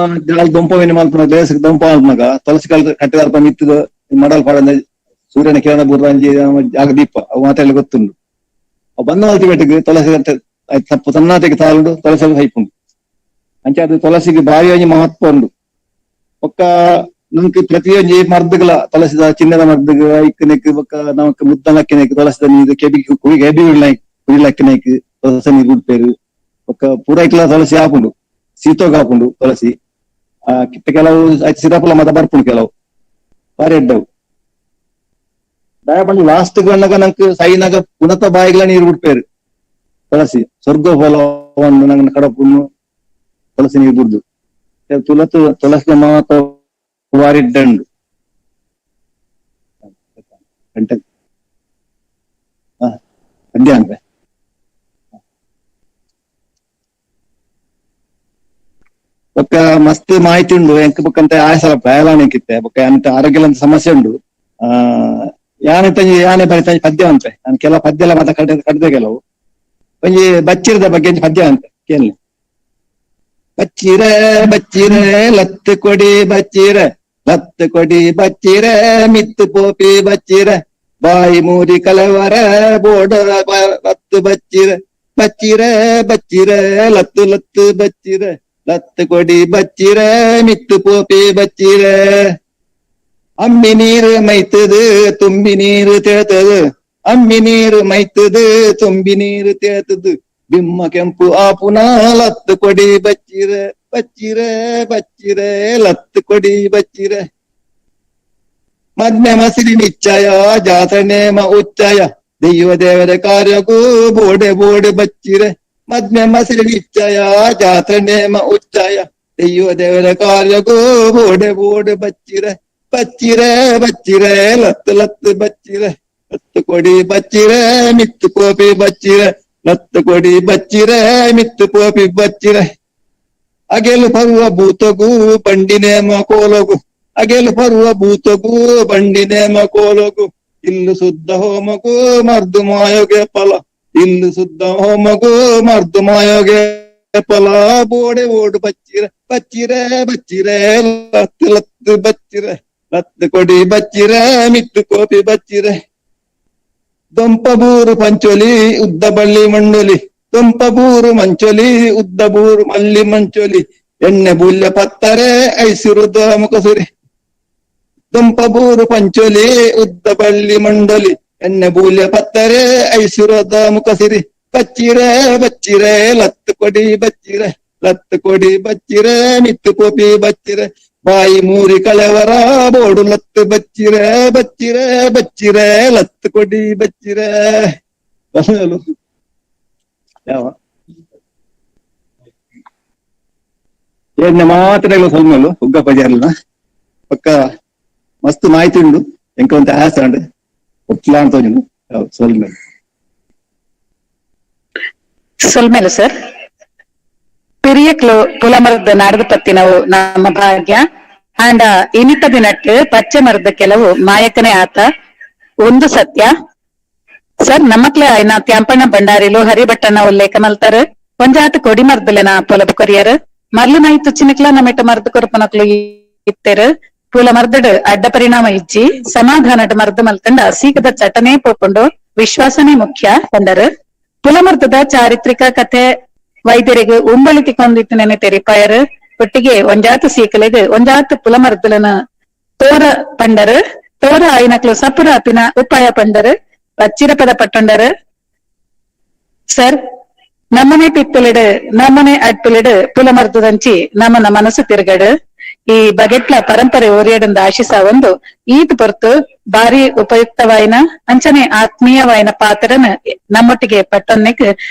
[SPEAKER 3] ದೊಂಪವೇನು ಮಾಡ್ತಾನ ದೇಶಕ್ಕೆ ದೊಂಪ ಮಾಡ್ನಾಗ ತುಳಸಿ ಕಾಲ ಕಟ್ಟಿದಾರ ಮಿತ್ತದ ಮಡಲ್ ಪಾಡ ಸೂರ್ಯನ ಕಿರಣ ಬೂರ್ಜಿ ಜಾಗ ದೀಪ ಅವು ಮಾತೆಲ್ಲ ಗೊತ್ತುಂಡು ಅವು ಬಂದ ಮಾಲ್ತಿ ಬೆಟ್ಟಿಗೆ ತುಳಸಿ ತಪ್ಪು ಸನ್ನಾತೆಗೆ ತಾಳುಂಡು ತುಳಸಿ ಹೈಪುಂಡು ಅಂಚೆ ಅದು ತುಳಸಿಗೆ ಭಾರಿ ಒಂಜಿ ಮಹತ್ವ ಉಂಡು ಒಕ್ಕ ನಮ್ಗೆ ಪ್ರತಿಯೊಂದು ಮರ್ದಗಳ ತುಳಸಿದ ಚಿನ್ನದ ಮರ್ದಗ ಐಕ್ಕನೆಕ್ ಬೊಕ್ಕ ನಮಕ್ ಮುದ್ದಲಕ್ಕಿನೆಕ್ ತುಳಸಿದ ನೀರು ಕೆಬಿ ಕುಡಿಲಕ್ಕಿನೆಕ್ ತುಳಸಿ ನೀರು ಗುಡ್ಪೇರು ಒಕ್ಕ ಪೂರೈಕ್ಲ ತುಳಸಿ ಹಾಪುಂಡು ಸೀತೋಗ ಹಾಪುಂಡು ತುಳಸಿ ಕಿತ್ತ ಕೆಲವು ಸಿರಪುಲ ಮತ ಬರ್ಪುಂಡು ಕೆಲವು ಬಾರಿ ಎಡ್ಡವು ದಯ ಬಂದು ಲಾಸ್ಟ್ ಬಣ್ಣಗ ನಂಗೆ ಸೈನಾಗ ಪುನತ ಬಾಯಿಗಳ ನೀರು ಬಿಡ್ಪೇರು ತುಳಸಿ ಸ್ವರ್ಗ ಫಲವನ್ನು ನಂಗೆ ಕಡಪುನ್ನು ತುಳಸಿ ನೀರು ಬಿಡ್ದು ತುಳಸಿ ಮಾತ್ರ ವಾರಿಡ್ಡಂಡು ಪದ್ಯ ಅಂದ್ರೆ ಬೊಕ್ಕ ಮಸ್ತ್ ಮಾಹಿತಿ ಉಂಡು ಎಂಕ್ ಬೊಕ್ಕಂತ ಆಯಸಲ ಪ್ರಯಾಣಿಕಿತ್ತೆ ಬೊಕ್ಕ ಅಂತ ಆರೋಗ್ಯದ ಸಮಸ್ಯೆ ಉಂಡು ಯಾನೆ ಬರಿತ ಪದ್ಯ ಅಂತೆ ನಾನು ಕೆಲವು ಪದ್ಯ ಎಲ್ಲ ಮಾತ ಕಡ್ದೆ ಕೆಲವು ಒಂಜಿ ಬಚ್ಚಿರದ ಬಗ್ಗೆ ಪದ್ಯ ಅಂತೆ ಕೇಳಿ ಬಚ್ಚಿರೆ ಬಚ್ಚಿರೆ ಲತ್ತು ಕೊಡಿ ಬಚ್ಚಿರೆ ಲತ್ತು ಕೊಡಿ ಬಚ್ಚಿರೆ ಮಿತ್ತು ಪೋಪಿ ಬಚ್ಚಿರೆ ಬಾಯಿ ಮೂರಿ ಕಲವರ ಬೋಡ ಲತ್ತು ಬಚ್ಚಿರೆ ಬಚ್ಚಿರೆ ಬಚ್ಚಿರೆ ಲತ್ತು ಲತ್ತು ಬಚ್ಚಿರೆ ಲತ್ತು ಕೊಡಿ ಬಚ್ಚಿರೆ ಮಿತ್ತು ಪೋಪಿ ಬಚ್ಚಿರೆ ಅಮ್ಮಿ ನೀರು ಮೈತದು ತುಂಬಿ ನೀರು ತೇಳ್ತದು ಅಮ್ಮಿ ನೀರು ಮೈತದು ತುಂಬಿ ನೀರು ತೇಳ್ತದು ಬಿಮ್ಮ ಕೆಂಪು ಆಪುನ ಲತ್ತು ಕೊಡಿ ಬಚ್ಚಿರೆ ಬಚ್ಚಿರೆ ಬಚ್ಚಿರೆ ಲತ್ತು ಕೊಡಿ ಬಚ್ಚಿರೆ ಮದ್ನೆ ಮಸಿರಿ ನಿಶ್ಚಯ ಜಾತ್ರೆ ನೇಮ ಉಚ್ಚಯ ದೈವ ದೇವರ ಕಾರ್ಯಕ್ಕೂ ಬೋಡೆ ಬೋಡೆ ಬಚ್ಚಿರೆ ಮದ್ನೆ ಮಸಿರಿ ನಿಶ್ಚಯ ಜಾತ್ರೆ ನೇಮ ಉಚ್ಚಯ ದೈವ ದೇವರ ಕಾರ್ಯಕ್ಕೂ ಬೋಡೆ ಬೋಡೆ ಬಚ್ಚಿರೆ ಬಚ್ಚಿರೆ ಬಚ್ಚಿರೆ ಲತ್ತು ಲತ್ತು ಬಚ್ಚಿರೆ ಲತ್ತು ಕೊಡಿ ಬಚ್ಚಿರೆ ಮಿತ್ತು ಕೋಪಿ ಬಚ್ಚಿರೆ ಲತ್ತು ಕೊಡಿ ಬಚ್ಚಿರೆ ಮಿತ್ತು ಪೋಪಿ ಬಚ್ಚಿರೆ ಅಗೆಲು ಬರುವ ಭೂತಗೂ ಬಂಡಿನೇಮ ಕೋಲಗು ಅಗೆಲು ಬರುವ ಭೂತಗೂ ಬಂಡಿನೇಮ ಕೋಲಗು ಇಲ್ಲು ಶುದ್ಧ ಹೋಮಗೂ ಮರ್ದು ಮಾಯೋಗೆ ಫಲ ಇಲ್ಲು ಶುದ್ಧ ಹೋಮಗೂ ಮರ್ದು ಮಾಯೋಗೆ ಫಲ ಬೋಡೆ ಓಡು ಬಚ್ಚಿರೆ ಬಚ್ಚಿರೆ ಬಚ್ಚಿರೆ ಲತ್ತು ಲತ್ತು ಬಚ್ಚಿರೆ ಲತ್ತು ಕೊಡಿ ಬಚ್ಚಿರೆ ಮಿತ್ತು ಕೋಪಿ ಬಚ್ಚಿರೆ ದೊಂಪಬೂರು ಪಂಚೊಲಿ ಉದ್ದ ಬಳ್ಳಿ ಮಂಡೊಲಿ ದೊಂಪಬೂರು ಮಂಚೊಲಿ ಉದ್ದ ಬೂರು ಮಲ್ಲಿ ಮಂಚೊಲಿ ಎಣ್ಣೆ ಬುಲ್ಯ ಪತ್ತರೆ ಐಸಿರುದ ಮುಖಸುರಿ ದೊಂಪಬೂರು ಪಂಚೊಲಿ ಉದ್ದ ಬಳ್ಳಿ ಮಂಡೊಲಿ ಎಣ್ಣೆ ಬೂಲ್ಯ ಪತ್ತರೆ ಐಸಿರುದ ಮುಖಸಿರಿ ಬಚ್ಚಿರೆ ಬಚ್ಚಿರೆ ಲತ್ತು ಕೊಡಿ ಬಚ್ಚಿರೆ ಲತ್ತು ಕೊಡಿ ಬಚ್ಚಿರೆ ಮಿತ್ತು ಕೋಪಿ ಬಚ್ಚಿರೆ ಬಾಯಿ ಮೂರಿ ಕಳೆವರ ಬೋಡು ಲತ್ತು ಬಚ್ಚಿರೆ ಬಚ್ಚಿರೆ ಬಚ್ಚಿರೆ ಲತ್ತು ಕೊಡಿ ಬಚ್ಚಿರೆ ಯಾವ ಏನ ಮಾತ್ರ ಸೊಲ್ಮೇಲು ಉಗ್ಗ ಪಜಾರ್ಲ ಪಕ್ಕ ಮಸ್ತ್ ಮಾಹಿತಿ ಉಂಡು ಎಂಕ ಒಂದು ಆಸ ಉಂಡು ಒಟ್ಲ ಅಂತ ಸೊಲ್ಮೇಲು
[SPEAKER 2] ಸೊಲ್ಮೇಲು ಸರ್ ಪಿರಿಯಕ್ಲು ಪುಲಮರದ ನಾಡದ ಪತ್ತಿನವು ನಮ್ಮ ಭಾಗ್ಯ ಆಂಡ ಇನಿತ ದಿನಟ್ಟು ಪಚ್ಚೆ ಮರದ ಕೆಲವು ಮಾಯಕನೇ ಆತ ಒಂದು ಸತ್ಯ ಸರ್ ನಮ್ಮಕ್ಲೆ ಆಯ್ನ ತ್ಯಾಂಪಣ್ಣ ಬಂಡಾರಿಲು ಹರಿಭಟ್ಟನ ಉಲ್ಲೇಖ ಮಲ್ತಾರ ಒಂಜಾತ ಕೊಡಿ ಮರ್ದಲೆನ ಪೊಲಬು ಕೊರಿಯರ್ ಮರ್ಲು ನೈ ತುಚ್ಚಿನಿಕ್ಲ ನಮಿಟ್ಟು ಮರ್ದ ಕೊರಪನಕ್ಲು ಇತ್ತೆರ್ ಪೂಲ ಮರ್ದಡ್ ಅಡ್ಡ ಪರಿಣಾಮ ಇಜ್ಜಿ ಸಮಾಧಾನದ ಮರ್ದ ಮಲ್ತಂಡ ಸೀಕದ ಚಟನೆ ಪೋಕೊಂಡು ವಿಶ್ವಾಸನೇ ಮುಖ್ಯ ಕಂಡರ್ ಪುಲಮರ್ದದ ಚಾರಿತ್ರಿಕ ಕಥೆ ವೈದ್ಯರಿಗೆ ಉಂಬಳಿತಿಕೊಂಡಿತ್ತನೆ ತೆರಿಪಾಯರ್ ಒಟ್ಟಿಗೆ ಒಂಜಾತು ಸೀಕಲೆಗ್ ಒಂಜಾತು ಪುಲಮರ್ದಲನ ತೋರ ಪಂಡರ್ ತೋರ ಆಯ್ನಕ್ಲು ಸಪುರ ಅಪಿನ ಉಪಾಯ ಪಂಡರ್ ಪಚ್ಚಿರ ಪದ ಪಟ್ಟೊಂಡರ್ ಸರ್ ನಮ್ಮನೆ ಪಿತ್ತಲಿಡ್ ನಮ್ಮನೆ ಅಡ್ಪಿಲಿಡ್ ಪುಲಮರ್ದದಂಚಿ ನಮ್ಮನ ಮನಸ್ಸು ತಿರುಗಡ್ ಈ ಬಗೆಟ್ಲ ಪರಂಪರೆ ಓರಿಯಡಂದ ಆಶಿಸ ಒಂದು ಈದ್ ಪೊರ್ತು ಬಾರಿ ಉಪಯುಕ್ತವಾಯಿನ ಅಂಚನೆ ಆತ್ಮೀಯವಾಯಿನ ಪಾತ್ರನ ನಮ್ಮೊಟ್ಟಿಗೆ ಪಟ್ಟೊನ್ನೆಗ್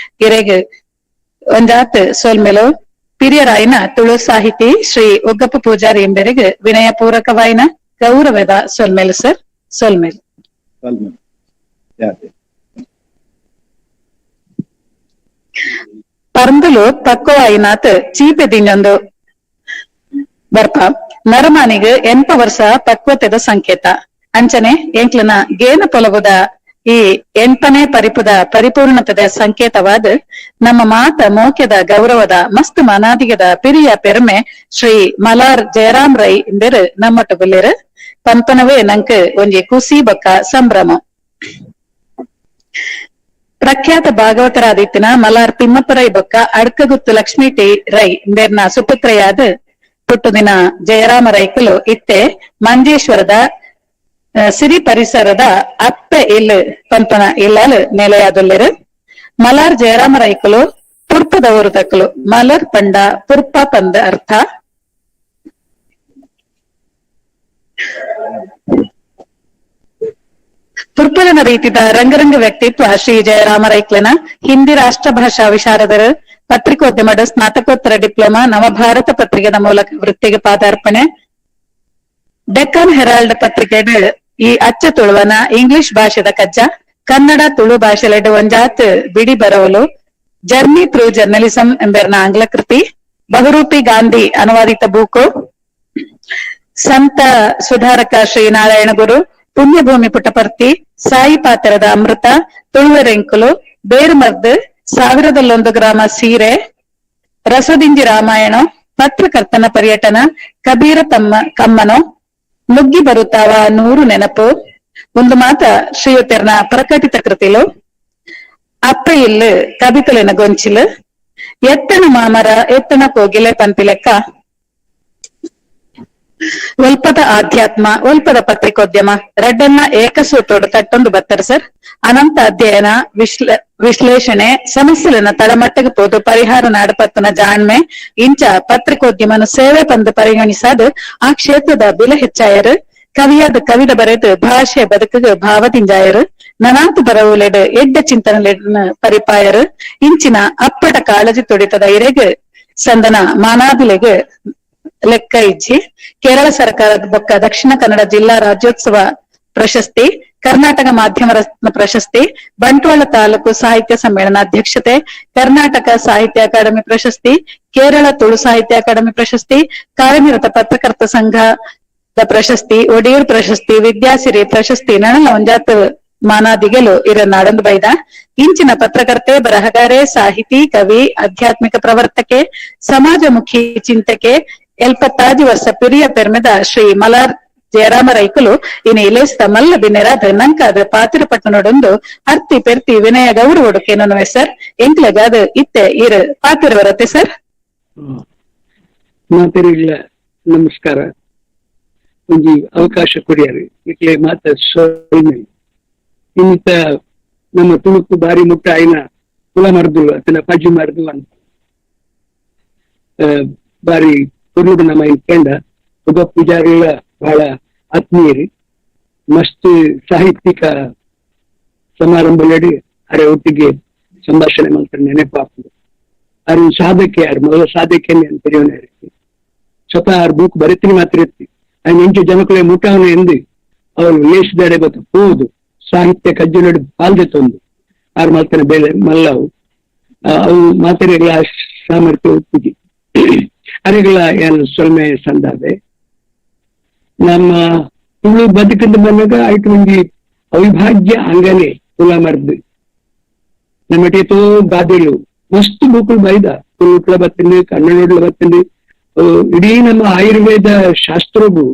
[SPEAKER 2] ಇರೆಗ್ ಒಂಜಾತ್ ಸೋಲ್ಮೆಲು ಪಿರಿಯರಾಯಿನ ತುಳು ಸಾಹಿತಿ ಶ್ರೀ ಒಗ್ಗಪ್ಪ ಪೂಜಾರಿ ಎಂಬೆರೆಗ್ ವಿನಯ ಪೂರಕವಾಯಿನ ಗೌರವದ ಸೋಲ್ಮೆಲು ಸರ್ ಸೋಲ್ಮೆಲು ಪರಂದುಲು ಪಕ್ವವಾಯಿನಾತ್ ಚೀಪೆ ದಿನೊಂದು ಬರ್ಪ ನರಮಾನಿಗ್ 80 ವರ್ಷ ಪಕ್ವತೆದ ಸಂಕೇತ ಅಂಚನೆ ಎಂಕ್ಲನ ಗೇನ ಪೊಲಬುದ ಈ 8ನೇ ಪರಿಪುದ ಪರಿಪೂರ್ಣತೆದ ಸಂಕೇತವಾದ ನಮ್ಮ ಮಾತ ಮೋಕ್ಯದ ಗೌರವದ ಮಸ್ತ್ ಮನಾದಿಗದ ಪಿರಿಯ ಪೆರ್ಮೆ ಶ್ರೀ ಮಲಾರ್ ಜಯರಾಮ್ ರೈ ಎಂಬೆರ್ ನಮ್ಮಟ್ಟು ಬಲ್ಲೆರ್ ಪಂಪನವೇ ನಂಕ್ ಒಂಜಿ ಕುಸಿ ಬೊಕ್ಕ ಸಂಭ್ರಮ ಪ್ರಖ್ಯಾತ ಭಾಗವತರಾದಿತ್ತಿನ ಮಲಾರ್ ತಿಮ್ಮಪ್ಪ ರೈ ಬೊಕ್ಕ ಅಡ್ಕಗುತ್ತು ಲಕ್ಷ್ಮೀ ಟಿ ರೈ ಎಂಬೆರ್ನ ಸುಪುತ್ರೆಯಾದ ಪುಟ್ಟುದಿನ ಜಯರಾಮ ರೈಕಲು ಇತ್ತೆ ಮಂಜೇಶ್ವರದ ಸಿರಿ ಪರಿಸರದ ಅಪ್ಪೆ ಇಲ್ ಪಂಪನ ಇಲ್ಲಲ್ ನೆಲೆಯಾದೊಲ್ಲೆರು ಮಲಾರ್ ಜಯರಾಮ ರೈಕಲು ಪುರ್ಪದವರು ತಕ್ಕಲು ಮಲರ್ ಪಂಡ ಪುರ್ಪ ಪಂದ ಅರ್ಥ ಪುರ್ಪಲನ ರೀತಿದ ರಂಗರಂಗ ವ್ಯಕ್ತಿತ್ವ ಶ್ರೀ ಜಯರಾಮ ರೈಕ್ಲನ ಹಿಂದಿ ರಾಷ್ಟ್ರ ಭಾಷಾ ವಿಶಾರದರು ಪತ್ರಿಕೋದ್ಯಮದ ಸ್ನಾತಕೋತ್ತರ ಡಿಪ್ಲೊಮಾ ನವಭಾರತ ಪತ್ರಿಕೆದ ಮೂಲಕ ವೃತ್ತಿಗೆ ಪಾದಾರ್ಪಣೆ ಡೆಕ್ಕನ್ ಹೆರಾಲ್ಡ್ ಪತ್ರಿಕೆಡ್ ಈ ಅಚ್ಚ ತುಳುವನ ಇಂಗ್ಲಿಷ್ ಭಾಷೆದ ಕಜ್ಜ ಕನ್ನಡ ತುಳು ಭಾಷೆಲೆಡ್ ಒಂಜಾತ್ ಬಿಡಿ ಬರವಲು ಜರ್ನಿ ಥ್ರೂ ಜರ್ನಲಿಸಂ ಎಂಬೆರ್ನ ಆಂಗ್ಲ ಕೃತಿ ಬಹುರೂಪಿ ಗಾಂಧಿ ಅನುವಾದಿತ ಬೂಕು ಸಂತ ಸುಧಾರಕ ಶ್ರೀ ನಾರಾಯಣ ಗುರು ಪುಣ್ಯಭೂಮಿ ಪುಟಪರ್ತಿ ಸಾಯಿ ಪಾತ್ರದ ಅಮೃತ ತುಳುವೆರೆಂಕುಲು ಬೇರುಮರ್ದ್ 1001 ಗ್ರಾಮ ಸೀರೆ ರಸದಿಂಜಿ ರಾಮಾಯಣ ಪತ್ರಕರ್ತನ ಪರ್ಯಟನ ಕಬೀರ ಕಮ್ಮನೋ ನುಗ್ಗಿ ಬರುತ್ತಾವ 100 ನೆನಪು ಒಂದು ಮಾತ ಶ್ರೀಯುತೆರ್ನ ಪ್ರಕಟಿತ ಕೃತಿಲು ಅಪ್ಪ ಇಲ್ಲು ಕಬಿತಲಿನ ಗೊಂಚಿಲು ಎತ್ತನ ಮಾಮರ ಎತ್ತನ ಕೋಗಿಲೆ ಪಂಪಿಲೆಕ್ಕ ಒಲ್ಪದ ಆಧ್ಯಾತ್ಮ ಒಲ್ಪದ ಪತ್ರಿಕೋದ್ಯಮ ರಡ್ಡನ್ನ ಏಕಸೂತೋಡು ತಟ್ಟೊಂದು ಬತ್ತರು ಸರ್ ಅನಂತ ಅಧ್ಯಯನ ವಿಶ್ಲೇಷಣೆ ಸಮಸ್ಯೆಲನ್ನ ತಳಮಟ್ಟಗೆ ಪೋದು ಪರಿಹಾರ ನಾಡಪತ್ತನ ಜಾಣ್ಮೆ ಇಂಚ ಪತ್ರಿಕೋದ್ಯಮನ ಸೇವೆ ಪಂದು ಪರಿಗಣಿಸಾದು ಆ ಕ್ಷೇತ್ರದ ಬಿಲ ಹೆಚ್ಚಾಯರು ಕವಿಯಾದ ಕವಿದ ಬರೆದು ಭಾಷೆ ಬದುಕಿಗೆ ಭಾವದಿಂಜಾಯರು ನನಾತು ಬರವುಲೆಡ್ ಎಡ್ಡ ಚಿಂತನೆಲೆಡ್ನ ಪರಿಪಾಯರು ಇಂಚಿನ ಅಪ್ಪಟ ಕಾಳಜಿ ತೊಡಿತದ ಇರೆಗ್ ಸಂದನ ಮಾನಾದಿಲೆಗ್ ಲೆಕ್ಕ ಇಜ್ಜಿ ಕೇರಳ ಸರ್ಕಾರದ ಬೊಕ್ಕ ದಕ್ಷಿಣ ಕನ್ನಡ ಜಿಲ್ಲಾ ರಾಜ್ಯೋತ್ಸವ ಪ್ರಶಸ್ತಿ ಕರ್ನಾಟಕ ಮಾಧ್ಯಮ ರತ್ನ ಪ್ರಶಸ್ತಿ ಬಂಟ್ವಾಳ ತಾಲೂಕು ಸಾಹಿತ್ಯ ಸಮ್ಮೇಳನ ಅಧ್ಯಕ್ಷತೆ ಕರ್ನಾಟಕ ಸಾಹಿತ್ಯ ಅಕಾಡೆಮಿ ಪ್ರಶಸ್ತಿ ಕೇರಳ ತುಳು ಸಾಹಿತ್ಯ ಅಕಾಡೆಮಿ ಪ್ರಶಸ್ತಿ ಕಾರ್ಯನಿರತ ಪತ್ರಕರ್ತ ಸಂಘದ ಪ್ರಶಸ್ತಿ ಒಡಿಯೂರ್ ಪ್ರಶಸ್ತಿ ವಿದ್ಯಾಸಿರಿ ಪ್ರಶಸ್ತಿ ನಣಲ ಒಂಜಾತ್ ಮಾನಾದಿಗೆಲು ಇರನಾಡಂದು ಬೈದ ಇಂಚಿನ ಪತ್ರಕರ್ತೆ ಬರಹಗಾರೆ ಸಾಹಿತಿ ಕವಿ ಆಧ್ಯಾತ್ಮಿಕ ಪ್ರವರ್ತಕೆ ಸಮಾಜಮುಖಿ ಚಿಂತಕೆ 70 ವರ್ಷ ಪಿರಿಯ ಪೆರ್ಮೆದ ಶ್ರೀ ಮಲಾರ್ ಜಯರಾಮ ರೈಕಲು ಇನ್ನು ಇಲೇಸ್ತ ಮಲ್ಲ ಬಿನ್ನೆರಾದ ನಂಕಾದ ಪಾತಿರಪಟ್ಟನೊಡೊಂದು ಅರ್ತಿ ಪೆರ್ತಿ ವಿನಯ ಗೌರವೊಡುಕೇನೊನವೆ ಸರ್ ಎಂಕ್ಲೆಗಾದ ಇತ್ತೆ ಇರು ಪಾತಿರ ಬರತ್ತೆ ಸರ್.
[SPEAKER 4] ಮಾತರಿಗಳ ನಮಸ್ಕಾರ. ಒಂಜಿ ಅವಕಾಶ ಕೊಡಿಯಾರಿ ಇಟ್ಲೆ ಮಾತ ಇನ್ನಿತ ನಮ್ಮ ತುಳುಕು ಬಾರಿ ಮುಟ್ಟ ಆಯ್ನ ಕುಲ ಮರ್ದು ಅತನ ಪಜ್ಜಿ ಮರ್ದು ಅಂತ ಬಾರಿ ಕುರುಡು ನಮ್ಮ ಇಂಡ ಒಬ್ಬ ಪೂಜಾರಿಗಳ ಬಹಳ ಆತ್ಮೀಯರಿ ಮಸ್ತ್ ಸಾಹಿತ್ಯಿಕ ಸಮಾರಂಭದಲ್ಲಿ ಅರೆ ಒಟ್ಟಿಗೆ ಸಂಭಾಷಣೆ ಮಾಡ್ತಾರೆ ನೆನಪಾಗ್ತದೆ. ಅವ್ರ ಸಾಧಕೆ ಯಾರು ಮೊದಲ ಸಾಧಕೆ ಅಂತ ತೆರೆಯೋಣ ಸ್ವತಃ ಅವ್ರ ಬುಕ್ ಬರೀತೀನಿ ಮಾತ್ರ ಇರ್ತಿ ಅವ್ನ ಎಂಟು ಜನಗಳೇ ಮುಟ್ಟವನು ಎಂದು ಅವ್ರು ಲೇಸಿದಾಡೆ ಬತ್ತು ಹೋದು ಸಾಹಿತ್ಯ ಕಜ್ಜುನಡು ಪಾಲ್ದೆ ತಂದು ಅವ್ರು ಮಾಡ್ತಾನೆ ಬೇಳೆ ಮಲ್ಲವು ಅವು ಮಾತೆರೆಗಳ ಸಾಮರ್ಥ್ಯ ಒಪ್ಪಿಗೆ ಅರೆಗಳ ಏನು ಸೊಲ್ಮೆ ಸಂದಾದೆ ನಮ್ಮ ತುಳು ಬದುಕಂದು ಬಂದಾಗ ಆಯ್ತು ಒಂದು ಅವಿಭಾಜ್ಯ ಅಂಗನೆ ಕುಲ ಮರ್ದು ನಮ್ಮಟೇತೋ ಗಾದೆಲು ಮಸ್ತ್ ಬುಕ್ಗಳು ಬೈದ ತುಳುಟ್ಲ ಬತ್ತಂದು ಕನ್ನಡ ಬತ್ತಂದು ಇಡೀ ನಮ್ಮ ಆಯುರ್ವೇದ ಶಾಸ್ತ್ರವು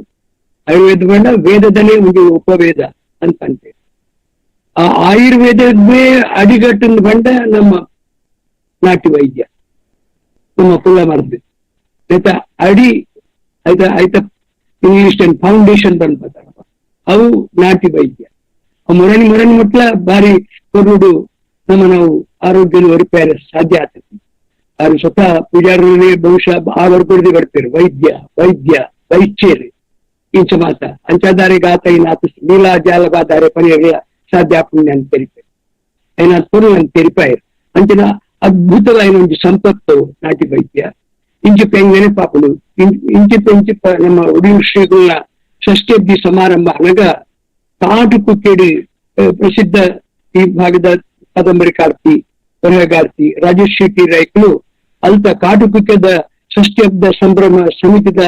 [SPEAKER 4] ಆಯುರ್ವೇದ ಬಂಡ ವೇದದಲ್ಲೇ ಒಂದು ಉಪವೇದ ಅಂತ ಅಂತೆ. ಆ ಆಯುರ್ವೇದವೇ ಅಡಿಗಟ್ಟನ್ನು ಬಂಡ ನಮ್ಮ ನಾಟಿ ವೈದ್ಯ ನಮ್ಮ ಕುಲ ಮರ್ದು ಆಯ್ತಾ ಅಡಿ ಆಯ್ತಾ ಇಂಗ್ಲಿಷ್ ಫೌಂಡೇಶನ್ ಬಂದ್ಬತ್ತಾರ ಅವು ನಾಟಿ ವೈದ್ಯ ಮೊರಣಿ ಮುಟ್ಲ ಬಾರಿ ಕೊಡುಡು ನಾವು ಆರೋಗ್ಯ ರಿಪೇರ್ ಸಾಧ್ಯ ಆಗ್ತದೆ. ಅವ್ರು ಸ್ವತಃ ಪೂಜಾರೇ ಬಹುಶಃ ಆ ವರ್ಗದಲ್ಲಿ ಬರ್ತಾರೆ ವೈದ್ಯ ವೈದ್ಯರು ಇಂಚ ಮಾತ ಅಂಚಾದಾರೆ ಗಾತ ಏನಾತ ನೀಲಾ ಜಾಲಗಾದಾರೆ ಪರಿಯಗಳ ಸಾಧ್ಯ ಪುಣ್ಯ ಅಂತ ತೆರಿಪಾರೆ ಏನಾದ ಪುಣ್ಯ ಅಂತ ತೆರಿಪಾಯರು ಅಂಚಿನ ಅದ್ಭುತವಾದ ಒಂದು ಸಂಪತ್ತು ನಾಟಿ ವೈದ್ಯ. ಇಂಚಿಪ್ಪ ಹೆಂಗ್ ನೆನಪಾಪುಡು ಇಂಚಿಪ್ಪ ನಮ್ಮ ಉಡಿಯೂರು ಶ್ರೀಗಳ ಷಷ್ಠಿ ಸಮಾರಂಭ ಅನಗ ಕಾಟು ಕುಕ್ಕೇಡಿ ಪ್ರಸಿದ್ಧ ಈ ಭಾಗದ ಕಾದಂಬರಿಕಾರ್ತಿ ಬರಹಗಾರ್ತಿ ರಾಜೇಶ್ ಶೆಟ್ಟಿ ರೈಕಲು ಅಲ್ತ ಕಾಟು ಕುಕ್ಕದ ಷಷ್ಠಿ ಹಬ್ಬದ ಸಂಭ್ರಮ ಸಮಿತಿದ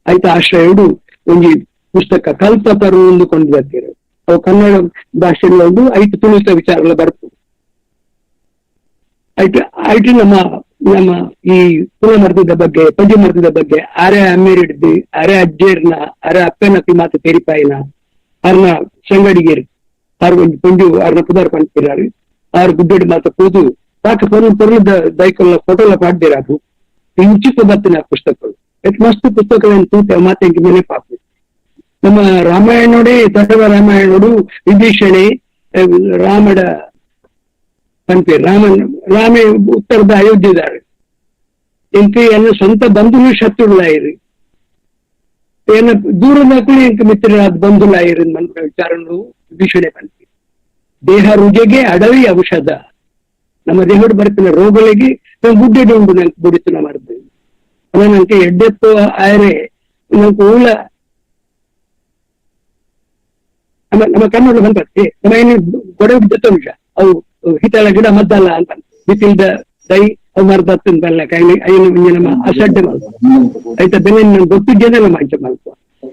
[SPEAKER 4] ಆಯ್ತ ಆಶ್ರಯಡು ಒಂದು ಪುಸ್ತಕ ಕಲ್ಪತರು ಕೊಂಡು ಬರ್ತೀರ ಅವು ಕನ್ನಡ ಭಾಷೆಯಲ್ಲಿ ಒಂದು ಐದು ತುಳಿತ ವಿಚಾರಗಳು ಬರ್ತದೆ. ಆಯ್ತು ನಮ್ಮ ಈ ಕುಲ ಮರ್ದದ ಬಗ್ಗೆ ಪಂಜಿ ಮರ್ದದ ಬಗ್ಗೆ ಅರೆ ಅಮ್ಮೇರಿಡ್ದು ಅರೆ ಅಜ್ಜೇರ್ನ ಅರೆ ಅಪ್ಪನಪ್ಪಿ ಮಾತು ತೆರಿಪಾಯಿನ ಅವ್ರನ್ನ ಸಂಗಡಿಗೇರಿ ಅವ್ರ ಒಂದು ಪಂಜು ಅವ್ರನ್ನ ಪುದಾರ್ ಪಂಡ್ತಿರಾರು ಅವ್ರ ಗುಡ್ಡಡಿ ಮಾತು ಕೂದು ಸಾಕು ಪೊರ್ಲದ ದೈಕೊಲ್ಲ ಫೋಟೋಲ ಪಾಡ್ದಿರಾಕು ಇಂಚಿಪ್ಪ ಬತ್ತಿನ ಪುಸ್ತಕಗಳು ಎಷ್ಟು ಮಸ್ತ್ ಪುಸ್ತಕಗಳನ್ನು ತೂತ ಮಾತೆ ನೆನಪಾಕು. ನಮ್ಮ ರಾಮಾಯಣೋಡೆ ದಶವ ರಾಮಾಯಣೋಡು ವಿಭೀಷಣೆ ರಾಮಡ ಪಂಪೆ ರಾಮೇ ಉತ್ತರದ ಅಯೋಧ್ಯೆದಾರೆ ಎಂಕ ಎನ್ನ ಸ್ವಂತ ಬಂಧುನು ಶತ್ರುಗಳಾಯಿರಿ ಏನ ದೂರದ ಎಂಕ ಮಿತ್ರರಾದ ಬಂಧುಲಾಯಿರಿ ಮನ್ಪ ವಿಚಾರನು ವಿಭೀಷಣೆ ಪಂಪೆ. ದೇಹ ರುಜೆಗೆ ಅಡವಿ ಔಷಧ ನಮ್ಮ ದೇಹದ ಬರ್ತಿನ ರೋಗಗಳಿಗೆ ಗುಡ್ಡೆಡು ಉಂಡು ನಂಗೆ ಬುಡಿತನ ಮಾಡ್ತೇವೆ ಅದ ನಂಗೆ ಎಡ್ಡೆತ್ತು ಆಯರೆ ನಂಗೆ ಊಳ ನಮ್ಮ ಕನ್ನಡ ಬಂದ್ಬರ್ತಿ ನಮ್ಮ ಏನು ಗೊಡೆ ಬಿದ್ದ ಅಂಶ ಅವು ಹಿತಳ ಗಿಡ ಮದ್ದಲ್ಲ ಅಂತ ಬಿತ್ತಿಲ್ದ ದೈ ಅವು ಮರ್ದತ್ತನ್ ಬಲ್ಲ ಐನು ನಮ್ಮ ಅಸಡ್ಡೆ ಮಲ್ಪ ಆಯ್ತಾ ಬೆಲೆ ನನ್ ಗೊತ್ತಿದ್ದೇನಲ್ಲ ಮಾಂಚ ಮಲ್ಪ